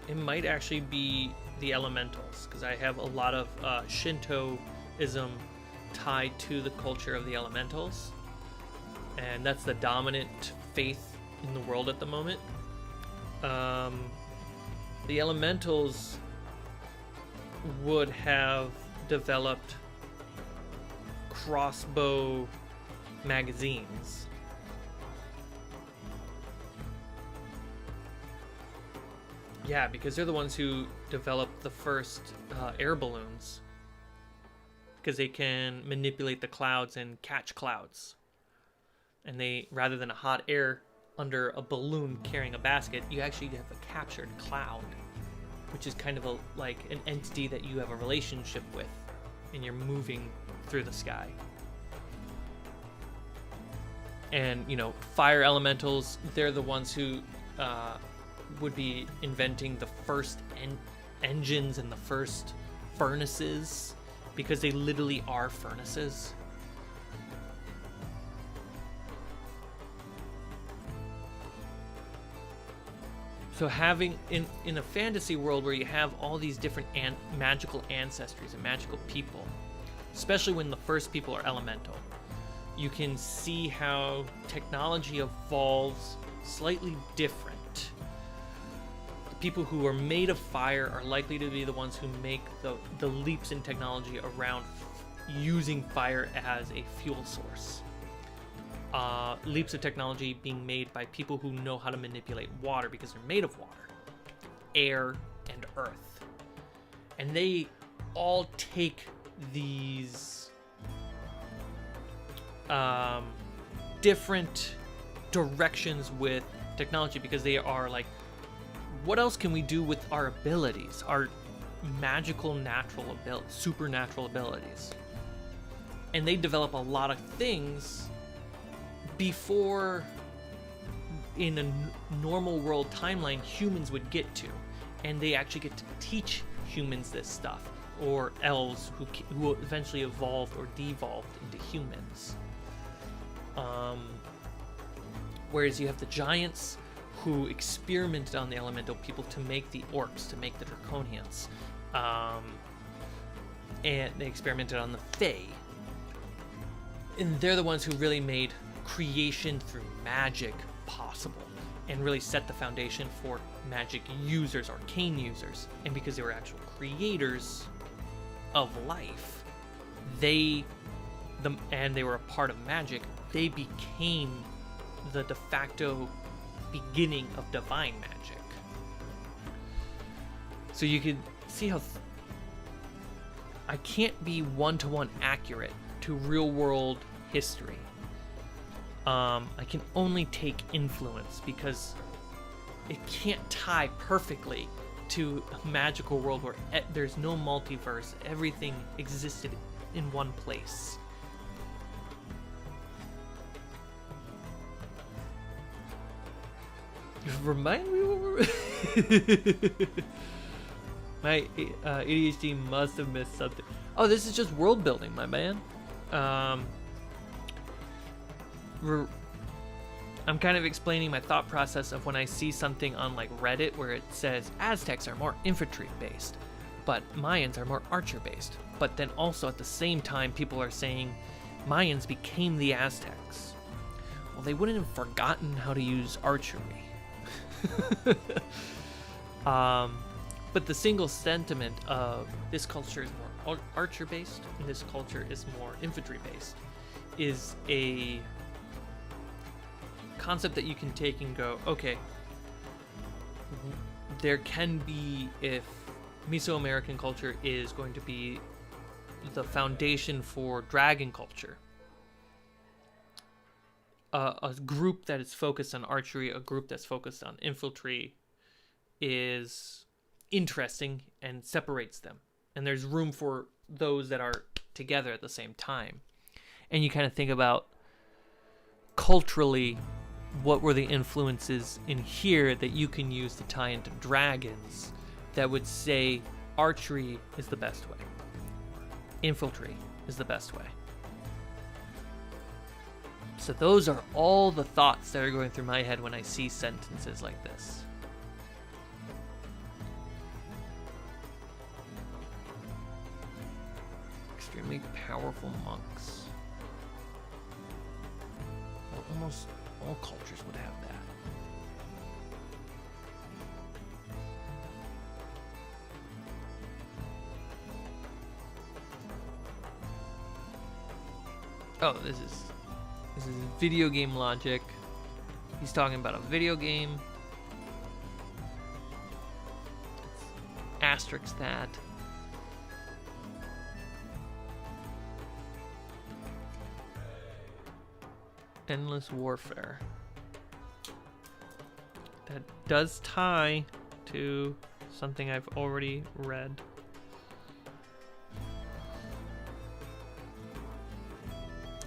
It might actually be the elementals, because I have a lot of Shintoism tied to the culture of the elementals, and that's the dominant faith in the world at the moment. The elementals would have developed crossbow magazines. Yeah, because they're the ones who developed the first air balloons, because they can manipulate the clouds and catch clouds. And they, rather than a hot air under a balloon carrying a basket, you actually have a captured cloud, which is kind of like an entity that you have a relationship with, and you're moving through the sky. And, you know, fire elementals, they're the ones who would be inventing the first engines and the first furnaces, because they literally are furnaces. So having, in a fantasy world where you have all these different magical ancestries and magical people, especially when the first people are elemental, you can see how technology evolves slightly different. The people who are made of fire are likely to be the ones who make the leaps in technology around using fire as a fuel source. Leaps of technology being made by people who know how to manipulate water, because they're made of water, air, and earth. And they all take these different directions with technology, because they are like, what else can we do with our abilities, our magical natural abilities, supernatural abilities? And they develop a lot of things before, in a normal world timeline, humans would get to, and they actually get to teach humans this stuff, or elves who eventually evolved or devolved into humans. Whereas you have the giants who experimented on the elemental people to make the orcs, to make the draconians, and they experimented on the fae, and they're the ones who really made creation through magic possible, and really set the foundation for magic users, arcane users. And because they were actual creators of life, and they were a part of magic, they became the de facto beginning of divine magic. So you could see how I can't be one-to-one accurate to real-world history, I can only take influence because it can't tie perfectly to a magical world where there's no multiverse. Everything existed in one place. Remind me what we're... My ADHD must have missed something. Oh, this is just world building, my man. I'm kind of explaining my thought process of when I see something on like Reddit where it says Aztecs are more infantry based, but Mayans are more archer based. But then also at the same time, people are saying Mayans became the Aztecs. Well, they wouldn't have forgotten how to use archery. But the single sentiment of this culture is more archer based and this culture is more infantry based is a concept that you can take and go, okay, there can be, if Mesoamerican culture is going to be the foundation for dragon culture, a group that is focused on archery, a group that's focused on infantry is interesting and separates them. And there's room for those that are together at the same time. And you kind of think about culturally, what were the influences in here that you can use to tie into dragons that would say archery is the best way, infantry is the best way. So those are all the thoughts that are going through my head when I see sentences like this. Extremely powerful monks. Well, almost all cultures would have that. Oh, this is video game logic. He's talking about a video game. Asterisk that. Endless warfare. That does tie to something I've already read.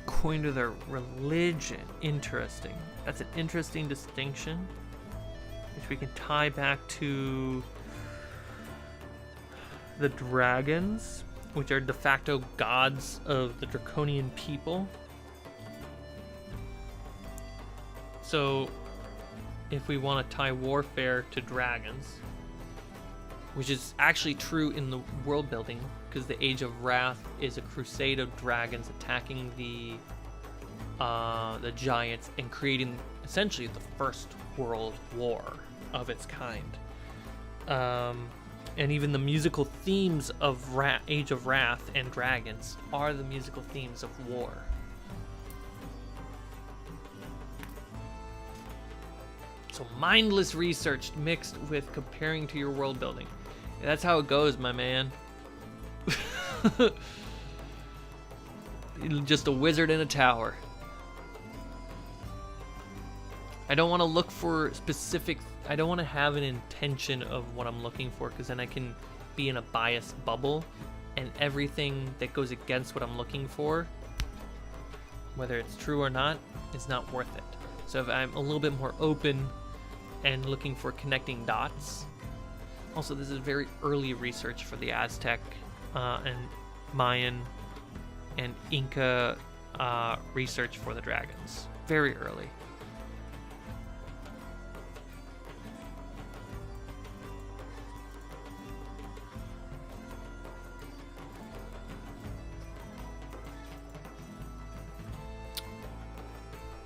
According to their religion. Interesting. That's an interesting distinction, which we can tie back to the dragons, which are de facto gods of the draconian people. So if we want to tie warfare to dragons, which is actually true in the world building, because the Age of Wrath is a crusade of dragons attacking the giants and creating essentially the first world war of its kind. And even the musical themes of Age of Wrath and dragons are the musical themes of war. So mindless research mixed with comparing to your world building. That's how it goes, my man. Just a wizard in a tower. I don't want to look for specific... I don't want to have an intention of what I'm looking for, because then I can be in a biased bubble, and everything that goes against what I'm looking for, whether it's true or not, is not worth it. So if I'm a little bit more open and looking for connecting dots... Also, this is very early research for the Aztec and Mayan and Inca research for the dragons. Very early.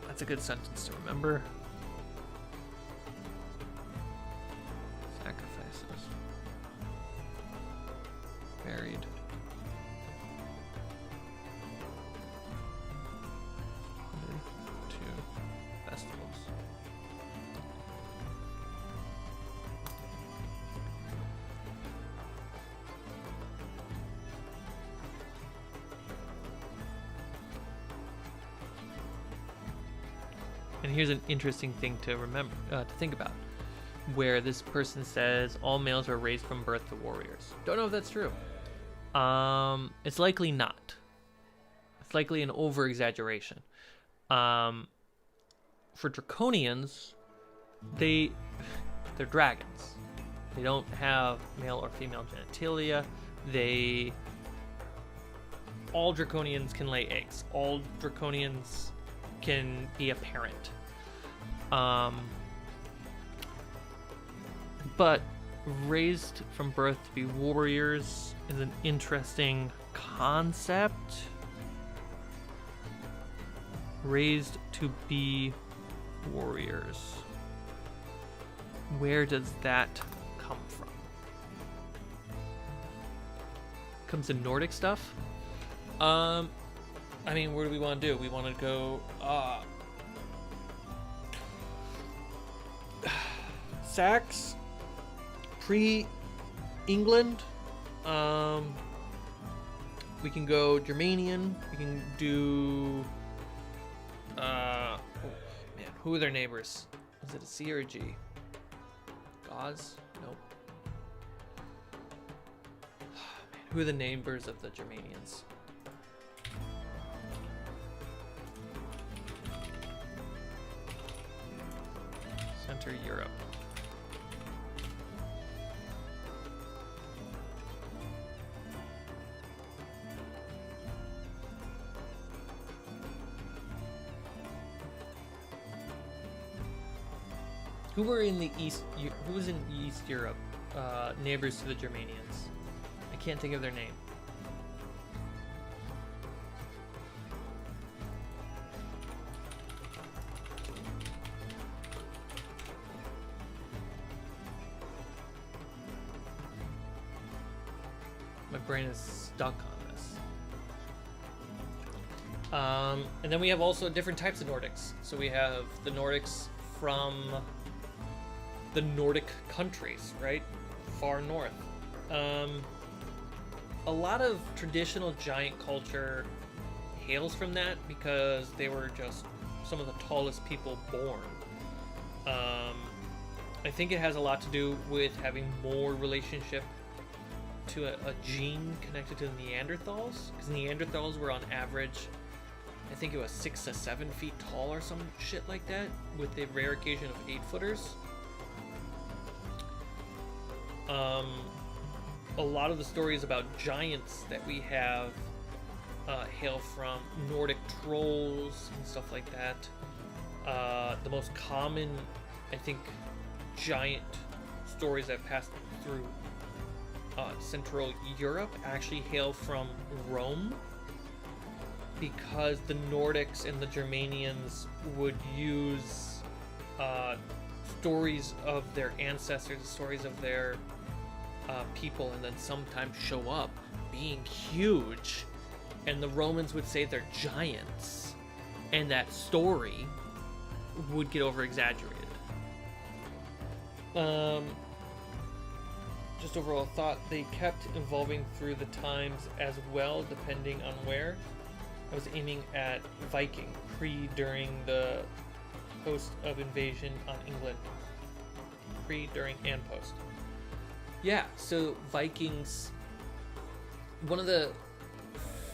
That's a good sentence to remember. Sacrifices. Buried. Festivals. And here's an interesting thing to remember, to think about, where this person says all males are raised from birth to warriors. Don't know if that's true. It's likely not. It's likely an over-exaggeration. For draconians, they're dragons. They don't have male or female genitalia. All draconians can lay eggs. All draconians can be a parent. But raised from birth to be warriors is an interesting concept. Raised to be warriors. Where does that come from? Comes to Nordic stuff. I mean, where do we want to do? We want to go Sax, pre-England. We can go Germanian. We can do oh man, who are their neighbors? Is it a C or a G? Gauze? Nope. Man, who are the neighbors of the Germanians? Center Europe. Who were in the East? Who was in East Europe? Neighbors to the Germanians. I can't think of their name. My brain is stuck on this. And then we have also different types of Nordics. So we have the Nordics from the Nordic countries, right? Far north. A lot of traditional giant culture hails from that because they were just some of the tallest people born. I think it has a lot to do with having more relationship to a gene connected to the Neanderthals, because Neanderthals were on average, I think it was 6 to 7 feet tall or some shit like that, with the rare occasion of 8-footers. A lot of the stories about giants that we have hail from Nordic trolls and stuff like that. The most common, I think, giant stories that passed through Central Europe actually hail from Rome, because the Nordics and the Germanians would use stories of their ancestors, stories of their people, and then sometimes show up being huge, and the Romans would say they're giants, and that story would get over exaggerated. Just overall thought, they kept evolving through the times as well, depending on where. I was aiming at Viking, during the post of invasion on England. Pre, during, and post. Yeah, so Vikings, one of the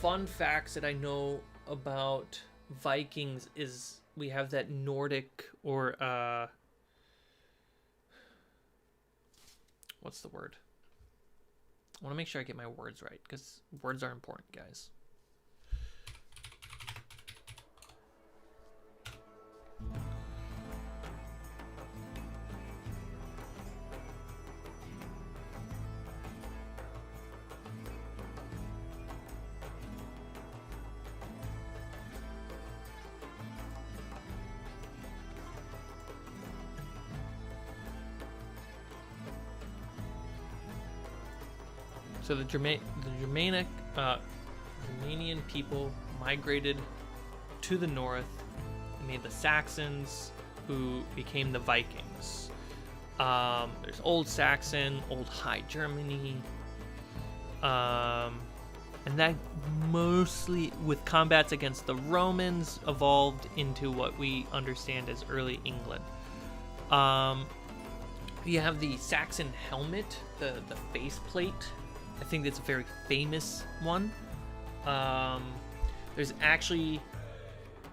fun facts that I know about Vikings is we have that Nordic, or what's the word? I want to make sure I get my words right, because words are important, guys. So the Germanian people migrated to the north and made the Saxons, who became the Vikings. There's Old Saxon, Old High Germany. And that mostly, with combats against the Romans, evolved into what we understand as early England. You have the Saxon helmet, the faceplate. I think that's a very famous one. There's actually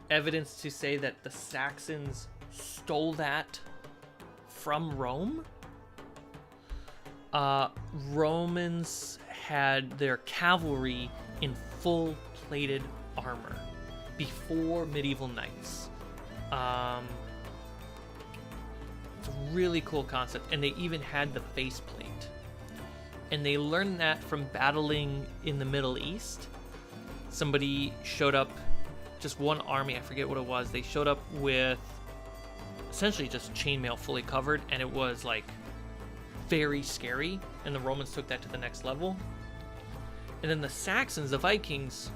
evidence to say that the Saxons stole that from Rome. Romans had their cavalry in full plated armor before medieval knights. It's a really cool concept, and they even had the faceplate. And they learned that from battling in the Middle East. Somebody showed up, just one army, I forget what it was. They showed up with essentially just chainmail fully covered, and it was like very scary, and the Romans took that to the next level. And then the Saxons, the Vikings,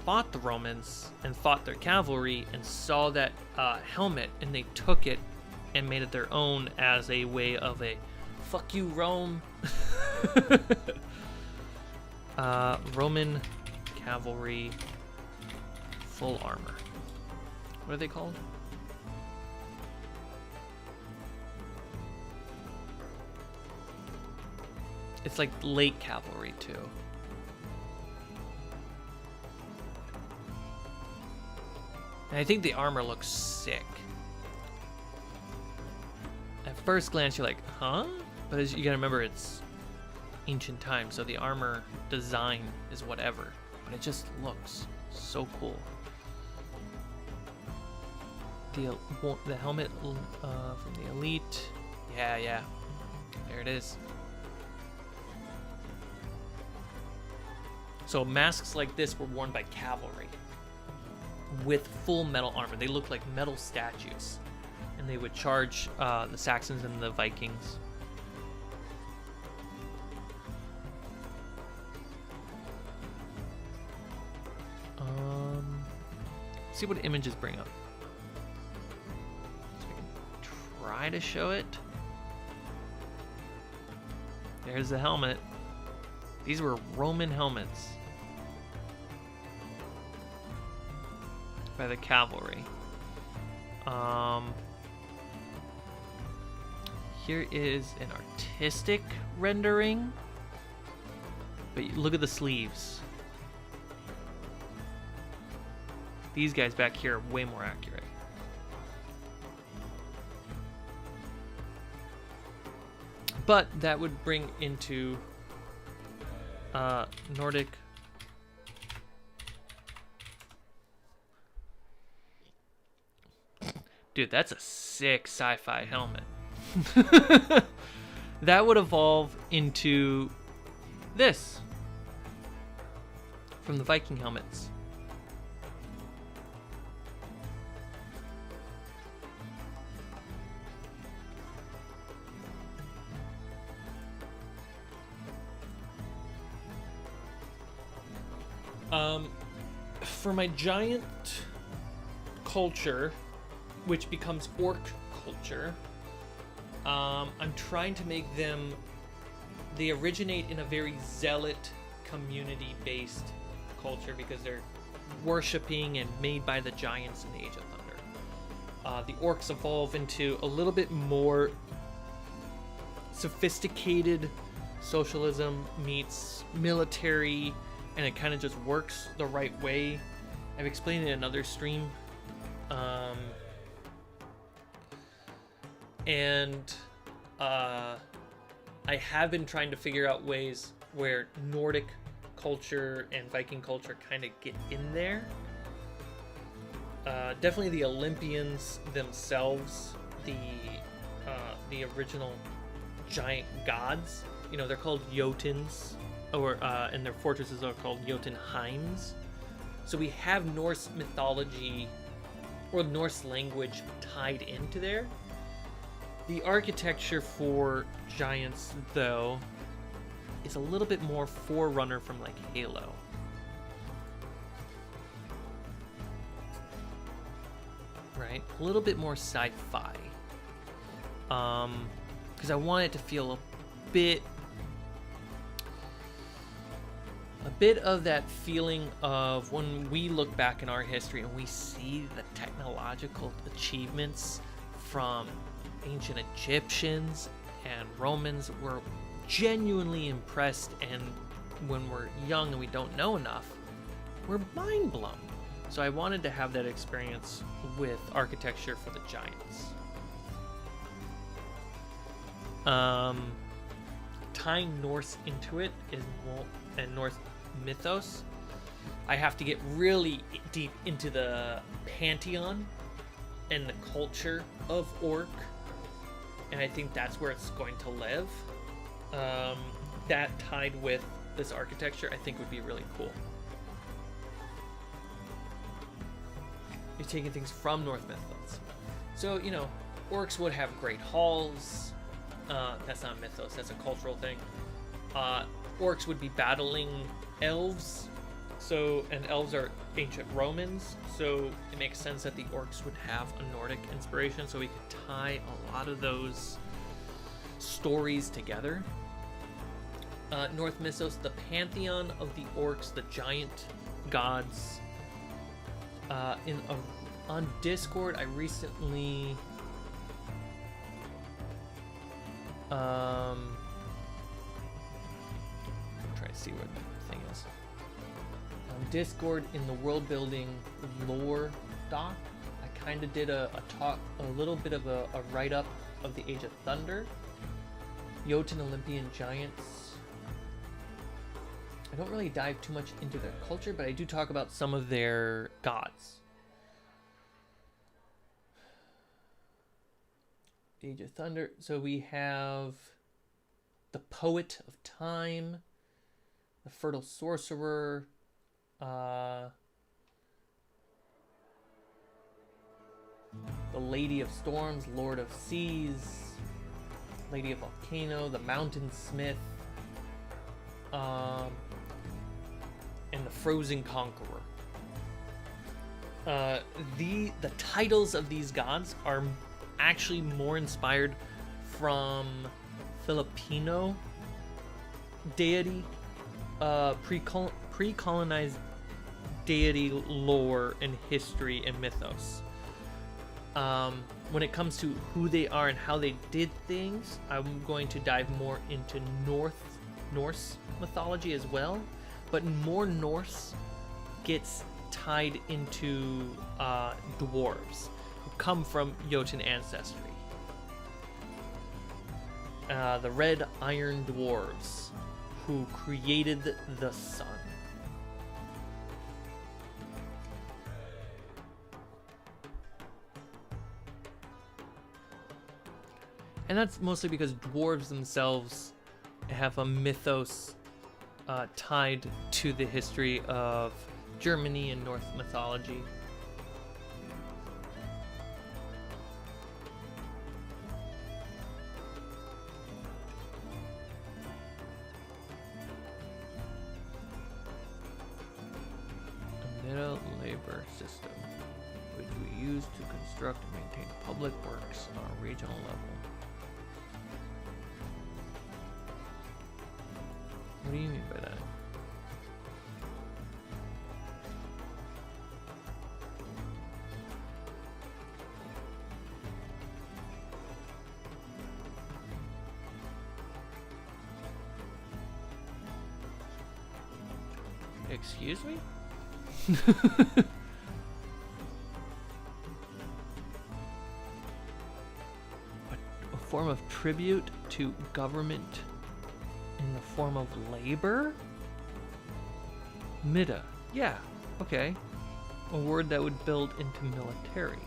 fought the Romans and fought their cavalry and saw that helmet, and they took it and made it their own as a way of a fuck you Rome. Roman cavalry full armor. What are they called? It's like late cavalry too. And I think the armor looks sick. At first glance, you're like, huh? But as you gotta remember, it's ancient times, so the armor design is whatever. But it just looks so cool. The helmet from the elite. Yeah. There it is. So masks like this were worn by cavalry with full metal armor. They look like metal statues, and they would charge the Saxons and the Vikings. See what images bring up. So I can try to show it. There's the helmet. These were Roman helmets by the cavalry. Here is an artistic rendering, but look at the sleeves. These guys back here are way more accurate. But that would bring into Nordic. Dude, that's a sick sci-fi helmet. That would evolve into this from the Viking helmets. For my giant culture, which becomes orc culture, I'm trying to make them, they originate in a very zealot community-based culture because they're worshipping and made by the giants in the Age of Thunder. The orcs evolve into a little bit more sophisticated socialism meets military, and it kind of just works the right way. I've explained it in another stream. I have been trying to figure out ways where Nordic culture and Viking culture kind of get in there. Definitely the Olympians themselves, the original giant gods. You know, they're called Jotuns, or and their fortresses are called Jotunheims. So we have Norse mythology or Norse language tied into there. The architecture for giants, though, is a little bit more forerunner from like Halo. Right? A little bit more sci-fi. Because I want it to feel a bit of that feeling of when we look back in our history and we see the technological achievements from ancient Egyptians and Romans. We're genuinely impressed, and when we're young and we don't know enough, we're mind blown. So I wanted to have that experience with architecture for the Giants. Tying Norse into it and Norse mythos, I have to get really deep into the pantheon and the culture of Orc, and I think that's where it's going to live. That tied with this architecture, I think would be really cool. You're taking things from Norse mythos. So, you know, orcs would have great halls. That's not mythos, that's a cultural thing. Orcs would be battling elves. So, and elves are ancient Romans. So it makes sense that the orcs would have a Nordic inspiration. So we could tie a lot of those stories together. North mythos, the pantheon of the orcs, the giant gods. On Discord, I recently I'm trying to see what the thing is. On Discord, in the world building lore doc, I kind of did a little bit of a write-up of the Age of Thunder, Jotun Olympian giants. I don't really dive too much into their culture, but I do talk about some of their gods. The Age of Thunder. So we have the Poet of Time, the Fertile Sorcerer, the Lady of Storms, Lord of Seas, Lady of Volcano, the Mountain Smith, and the Frozen Conqueror. The titles of these gods are actually more inspired from Filipino deity, pre-colonized deity lore and history and mythos. When it comes to who they are and how they did things, I'm going to dive more into Norse mythology as well, but more Norse gets tied into dwarves who come from Jotun ancestry. The Red Iron Dwarves who created the sun. And that's mostly because dwarves themselves have a mythos tied to the history of Germany and Norse mythology. A middle labor system, which we use to construct and maintain public works on a regional level. What do you mean by that? Excuse me? A form of tribute to government in the form of labor? Mida. Yeah, okay. A word that would build into military.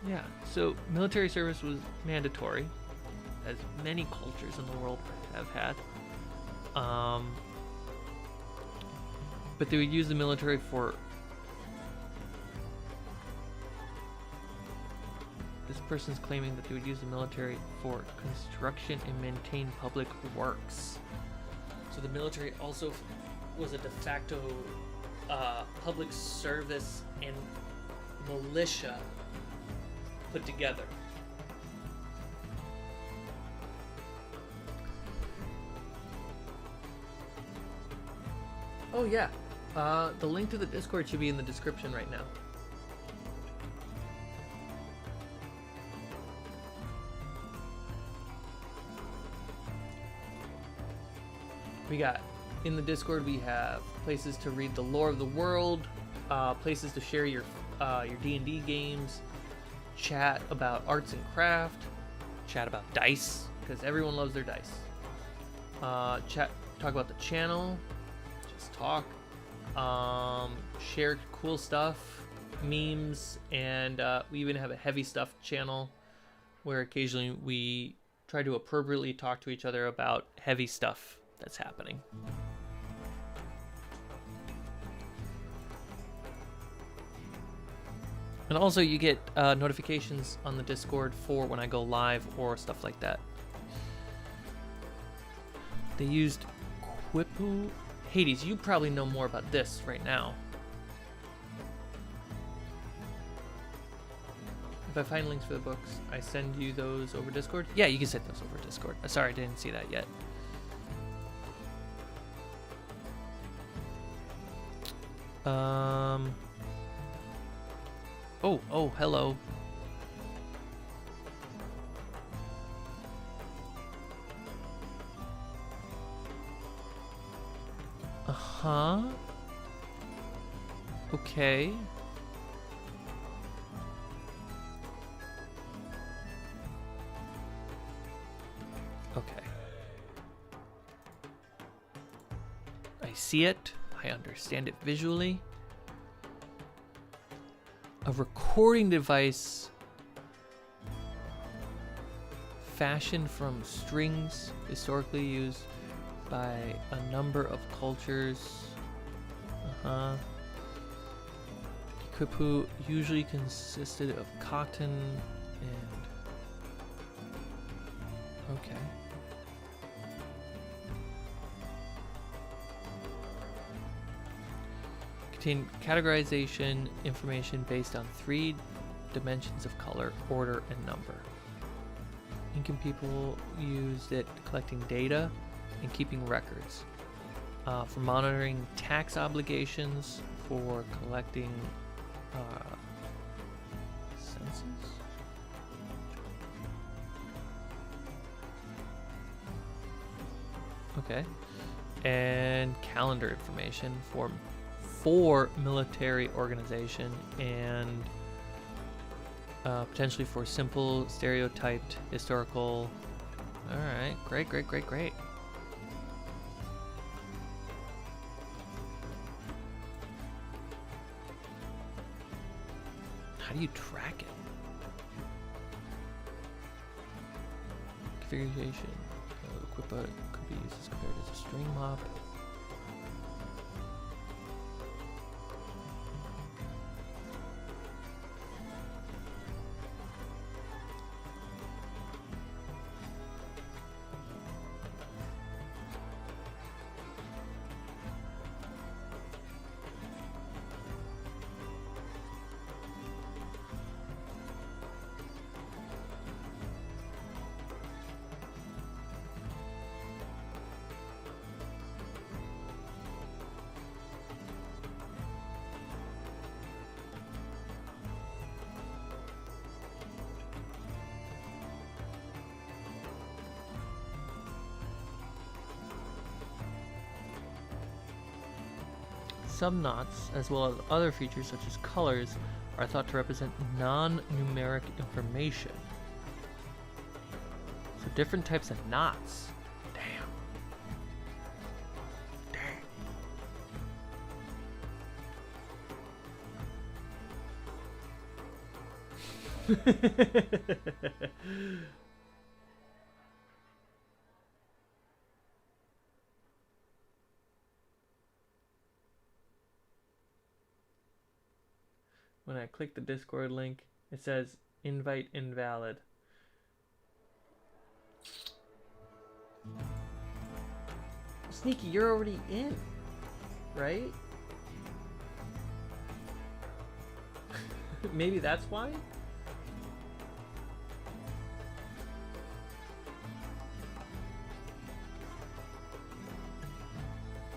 Yeah, so military service was mandatory, as many cultures in the world have had. But they would use the military for... This person's claiming that they would use the military for construction and maintain public works. So the military also was a de facto public service and militia put together. Oh yeah, the link to the Discord should be in the description right now. We got, in the Discord, we have places to read the lore of the world, places to share your D&D games, chat about arts and craft, chat about dice, because everyone loves their dice. Talk about the channel, just talk, share cool stuff, memes, and we even have a heavy stuff channel where occasionally we try to appropriately talk to each other about heavy stuff that's happening. And also you get notifications on the Discord for when I go live or stuff like that. They used Quipu. Hades, you probably know more about this right now. If I find links for the books, I send you those over Discord? Yeah, you can send those over Discord. Sorry, I didn't see that yet. Oh, hello. Uh-huh. Okay. Okay. I see it. I understand it visually. A recording device fashioned from strings historically used by a number of cultures. Quipu usually consisted of cotton and... Okay. Contain categorization information based on 3 dimensions of color, order, and number. Incan people used it collecting data and keeping records. For monitoring tax obligations, for collecting census? Okay. And calendar information for military organization and potentially for simple stereotyped historical. All right, great. How do you track it? Configuration. Equipa could be used as compared as a string mop. Subknots, as well as other features such as colors, are thought to represent non-numeric information. So different types of knots. Damn. When I click the Discord link, it says invite invalid. Sneaky, you're already in, right? Maybe that's why?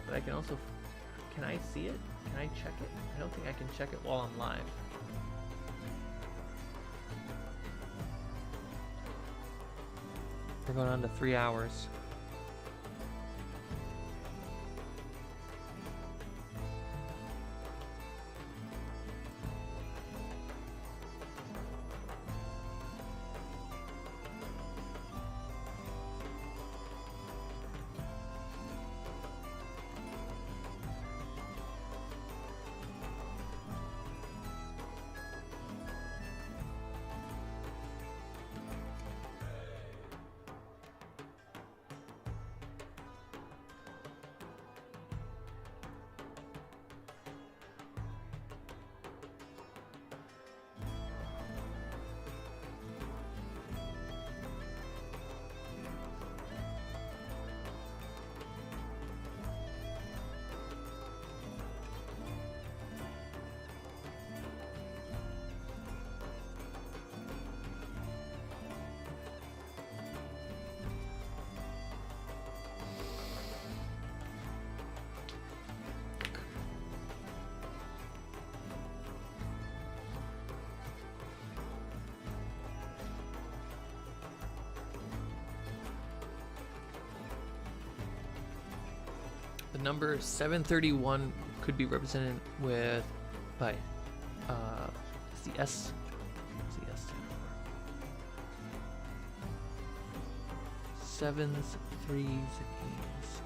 But I can also... Can I see it? Can I check it? I don't think I can check it while I'm live. We're going on to 3 hours. The number 731 could be represented with by is the S. What's the S stand for? Sevens, threes, and eights.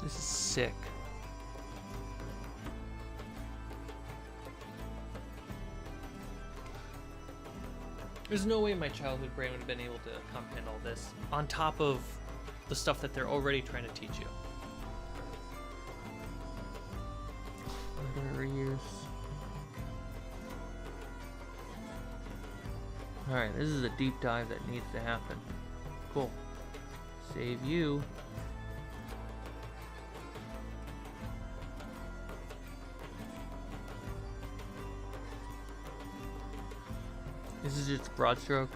This is sick. There's no way my childhood brain would have been able to comprehend all this on top of the stuff that they're already trying to teach you. Years. Alright, this is a deep dive that needs to happen. Cool. Save you. This is just broad stroke.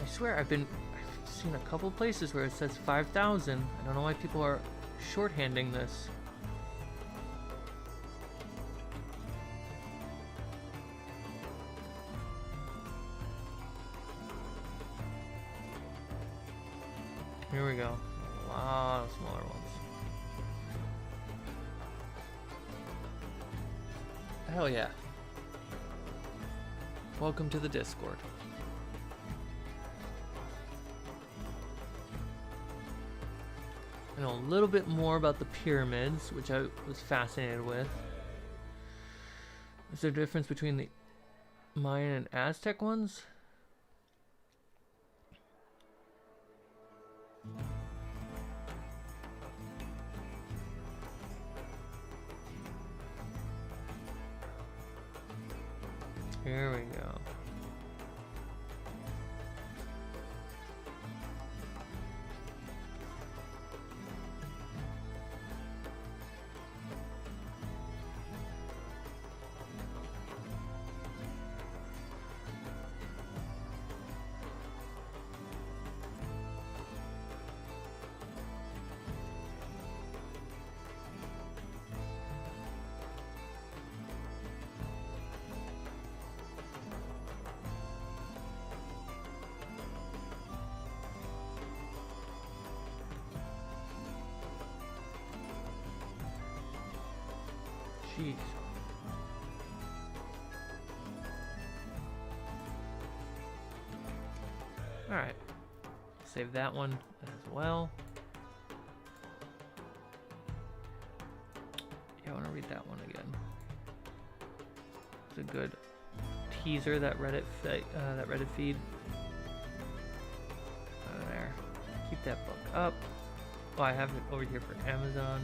I swear I've seen a couple places where it says 5,000. I don't know why people are shorthanding this. Here we go. A lot of smaller ones. Hell yeah. Welcome to the Discord. I know a little bit more about the pyramids, which I was fascinated with. Is there a difference between the Mayan and Aztec ones? Here we go. Jeez. Alright. Save that one as well. Yeah, I want to read that one again. It's a good teaser, that Reddit feed. There. Keep that book up. Oh, I have it over here for Amazon.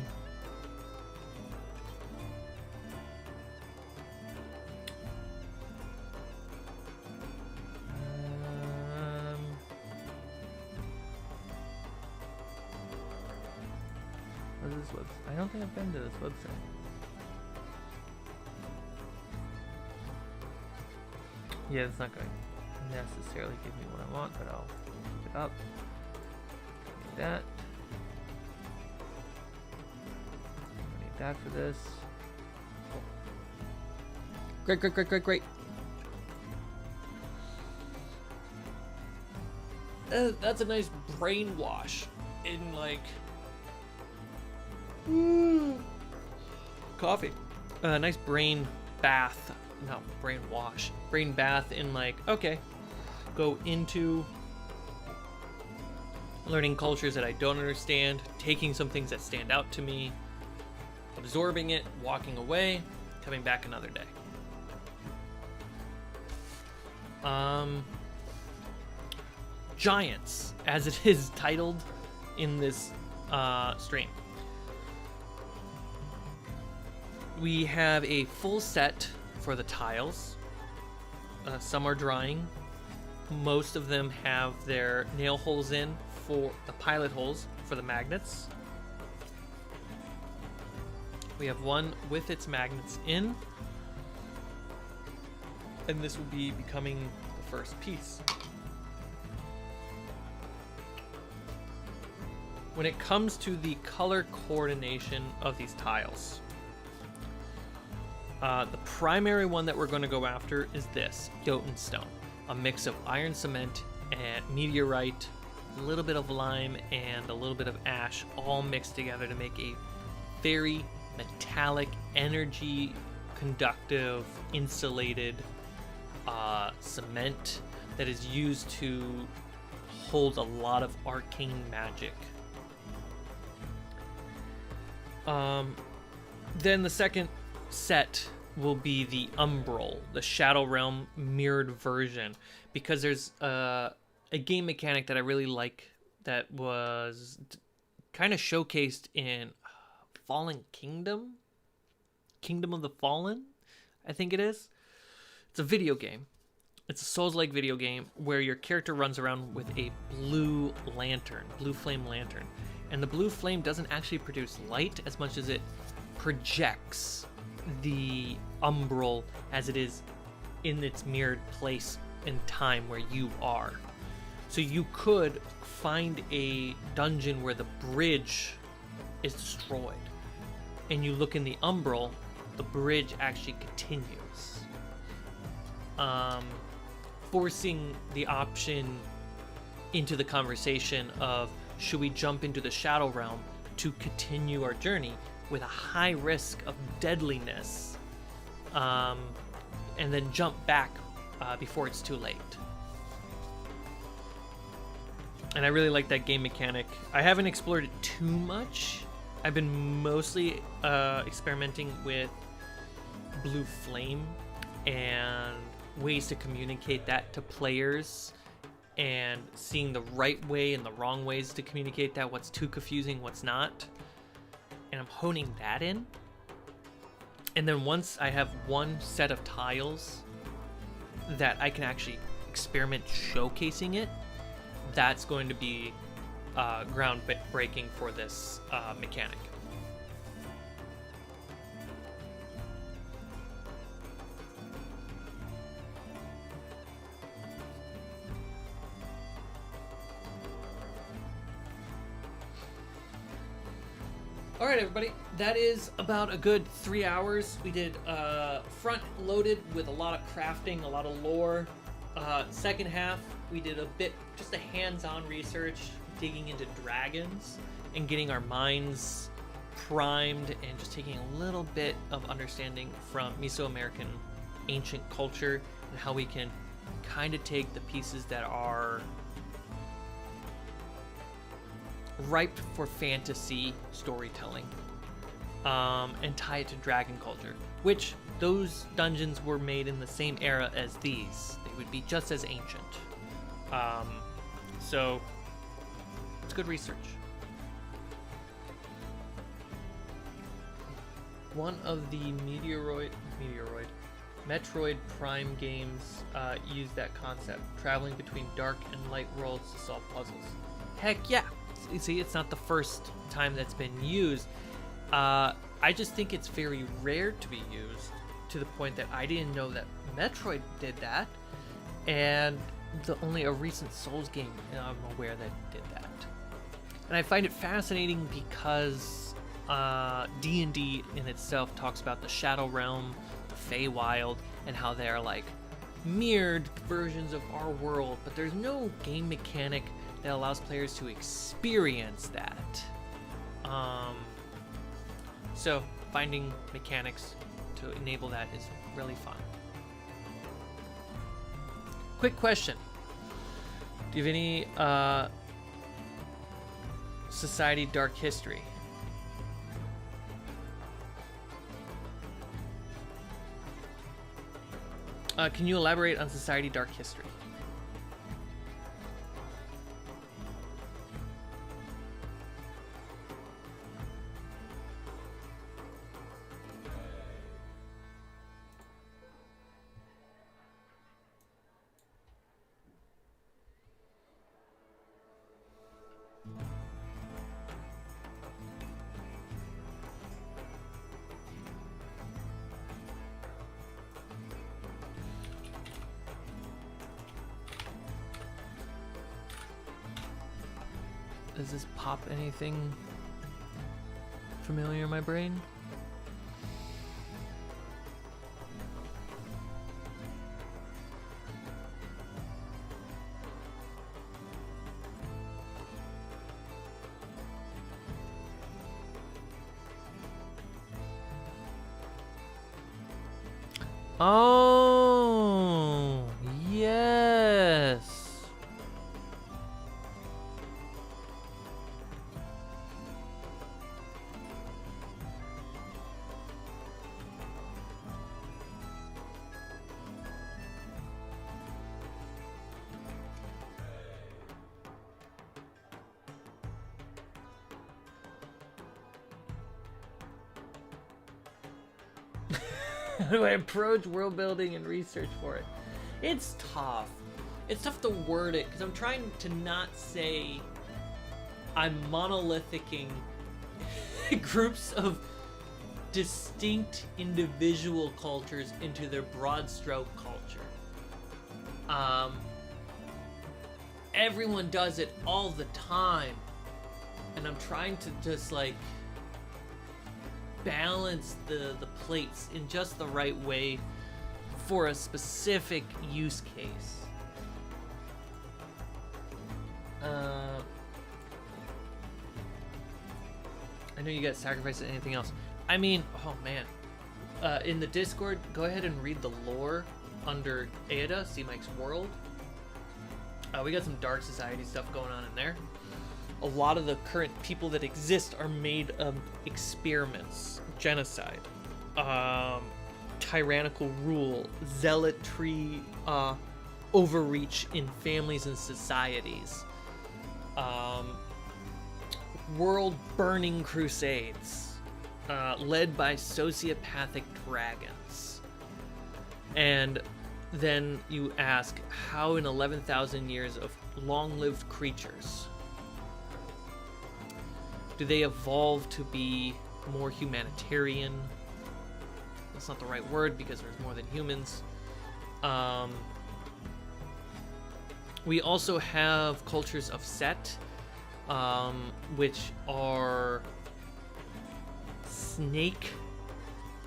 this website? I don't think I've been to this website. Yeah, it's not going to necessarily give me what I want, but I'll pick it up. Need that. I need that for this. Great, great, great, great, great. That's a nice brainwash in like coffee. Nice brain bath, not brain wash. Brain bath in like, okay, go into learning cultures that I don't understand, taking some things that stand out to me, absorbing it, walking away, coming back another day. Giants, as it is titled in this stream. We have a full set for the tiles. Some are drying. Most of them have their nail holes in for the pilot holes for the magnets. We have one with its magnets in. And this will be becoming the first piece. When it comes to the color coordination of these tiles, the primary one that we're going to go after is this, Jotun stone. A mix of iron cement and meteorite, a little bit of lime, and a little bit of ash, all mixed together to make a very metallic, energy conductive, insulated cement that is used to hold a lot of arcane magic. Then the second set will be the UMBRAL, the Shadow Realm mirrored version, because there's a game mechanic that I really like that was kind of showcased in Fallen Kingdom of the Fallen, I think it is. It's a video game. It's a Souls-like video game where your character runs around with a blue flame lantern. And the blue flame doesn't actually produce light as much as it projects the UMBRAL as it is in its mirrored place in time where you are. So you could find a dungeon where the bridge is destroyed, and you look in the UMBRAL, the bridge actually continues, forcing the option into the conversation of, should we jump into the Shadow Realm to continue our journey with a high risk of deadliness, and then jump back before it's too late. And I really like that game mechanic. I haven't explored it too much. I've been mostly experimenting with blue flame and ways to communicate that to players, and seeing the right way and the wrong ways to communicate that, what's too confusing, what's not. And I'm honing that in. And then once I have one set of tiles that I can actually experiment showcasing it, that's going to be groundbreaking for this mechanic. All right, everybody, that is about a good 3 hours. We did front loaded with a lot of crafting, a lot of lore. Second half, we did a bit, just a hands-on research, digging into dragons and getting our minds primed and just taking a little bit of understanding from Mesoamerican ancient culture and how we can kind of take the pieces that are ripe for fantasy storytelling and tie it to dragon culture, which those dungeons were made in the same era as these. They would be just as ancient. So it's good research. One of the Metroid Prime games used that concept, traveling between dark and light worlds to solve puzzles. Heck yeah! See, it's not the first time that's been used. I just think it's very rare to be used, to the point that I didn't know that Metroid did that, and only a recent Souls game I'm aware that did that. And I find it fascinating because D&D in itself talks about the Shadow Realm, the Feywild, and how they're like mirrored versions of our world, but there's no game mechanic that allows players to experience that. So finding mechanics to enable that is really fun. Quick question. Do you have any Society Dark History? Can you elaborate on Society Dark History? Does this pop anything familiar in my brain? Oh, yes. How do I approach world building and research for it? It's tough. It's tough to word it because I'm trying to not say I'm monolithicing groups of distinct individual cultures into their broad stroke culture. Everyone does it all the time, and I'm trying to just like balance the plates in just the right way for a specific use case. I know you got sacrificed to anything else. I mean, oh man. In the Discord, go ahead and read the lore under Ada, C-Mike's World. We got some Dark Society stuff going on in there. A lot of the current people that exist are made of experiments, genocide, tyrannical rule, zealotry, overreach in families and societies, world-burning crusades, led by sociopathic dragons. And then you ask, how in 11,000 years of long-lived creatures do they evolve to be more humanitarian? That's not the right word because there's more than humans. We also have cultures of Set, which are snake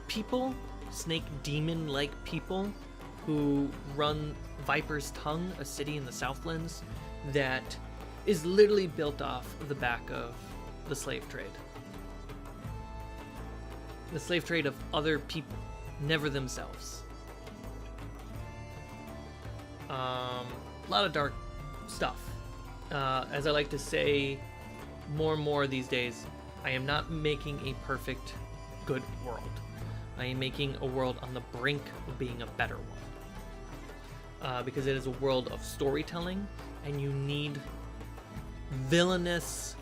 people, snake demon-like people who run Viper's Tongue, a city in the Southlands that is literally built off the back of the slave trade. The slave trade of other people, never themselves. A lot of dark stuff. As I like to say more and more these days, I am not making a perfect, good world. I am making a world on the brink of being a better one. Because it is a world of storytelling, and you need villainous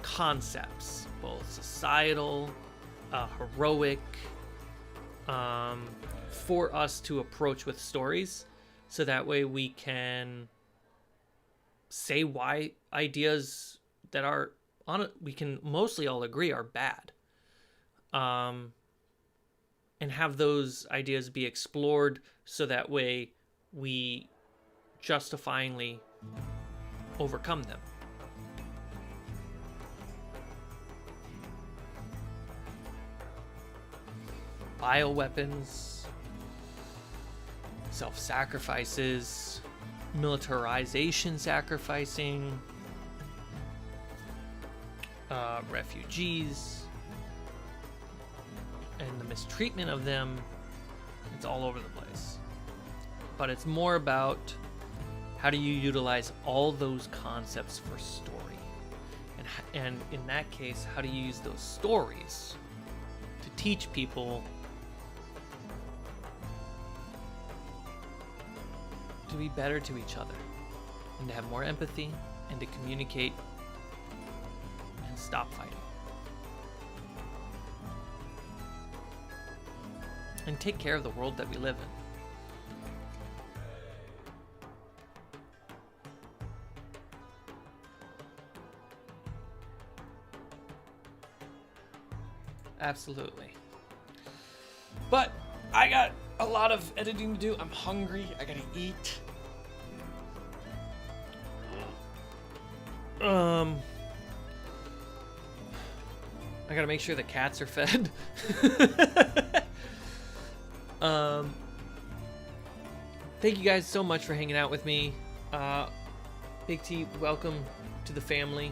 concepts, both societal, heroic, for us to approach with stories, so that way we can say why ideas that are on it, we can mostly all agree are bad. and have those ideas be explored so that way we justifyingly overcome them. Bioweapons, self-sacrifices, militarization sacrificing, refugees, and the mistreatment of them. It's all over the place. But it's more about how do you utilize all those concepts for story. And in that case, how do you use those stories to teach people to be better to each other, and to have more empathy, and to communicate and stop fighting. And take care of the world that we live in. Absolutely. But I got a lot of editing to do. I'm hungry. I gotta eat. I gotta make sure the cats are fed. Thank you guys so much for hanging out with me. Big T, welcome to the family.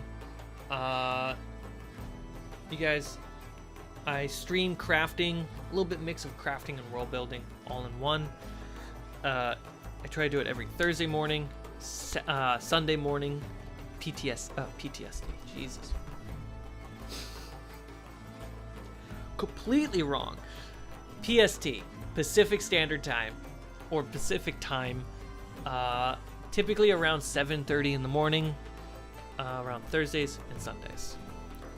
You guys, I stream crafting, a little bit mix of crafting and world building all in one. I try to do it every Thursday morning, Sunday morning, PTSD, Jesus. Completely wrong. PST, Pacific Standard Time, or Pacific Time, typically around 7:30 in the morning, around Thursdays and Sundays.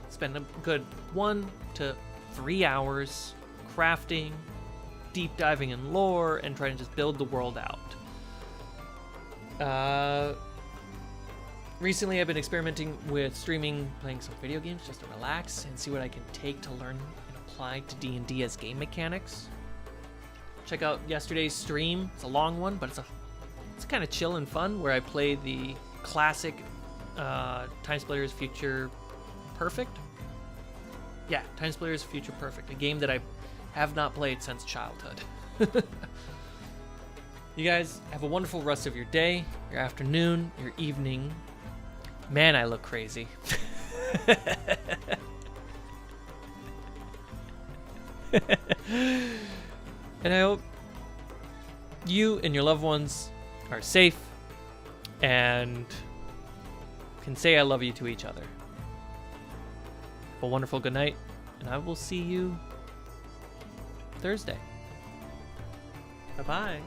Spend a good 1 to 3 hours crafting, deep diving in lore, and trying to just build the world out. Recently I've been experimenting with streaming, playing some video games just to relax and see what I can take to learn and apply to D&D as game mechanics. Check out yesterday's stream. It's a long one, but it's kind of chill and fun, where I play the classic Time Splitters Future Perfect. Yeah, Time Splitters Future Perfect, a game that I have not played since childhood. You guys have a wonderful rest of your day, your afternoon, your evening. Man, I look crazy. And I hope you and your loved ones are safe and can say I love you to each other. Have a wonderful good night, and I will see you Thursday. Bye-bye.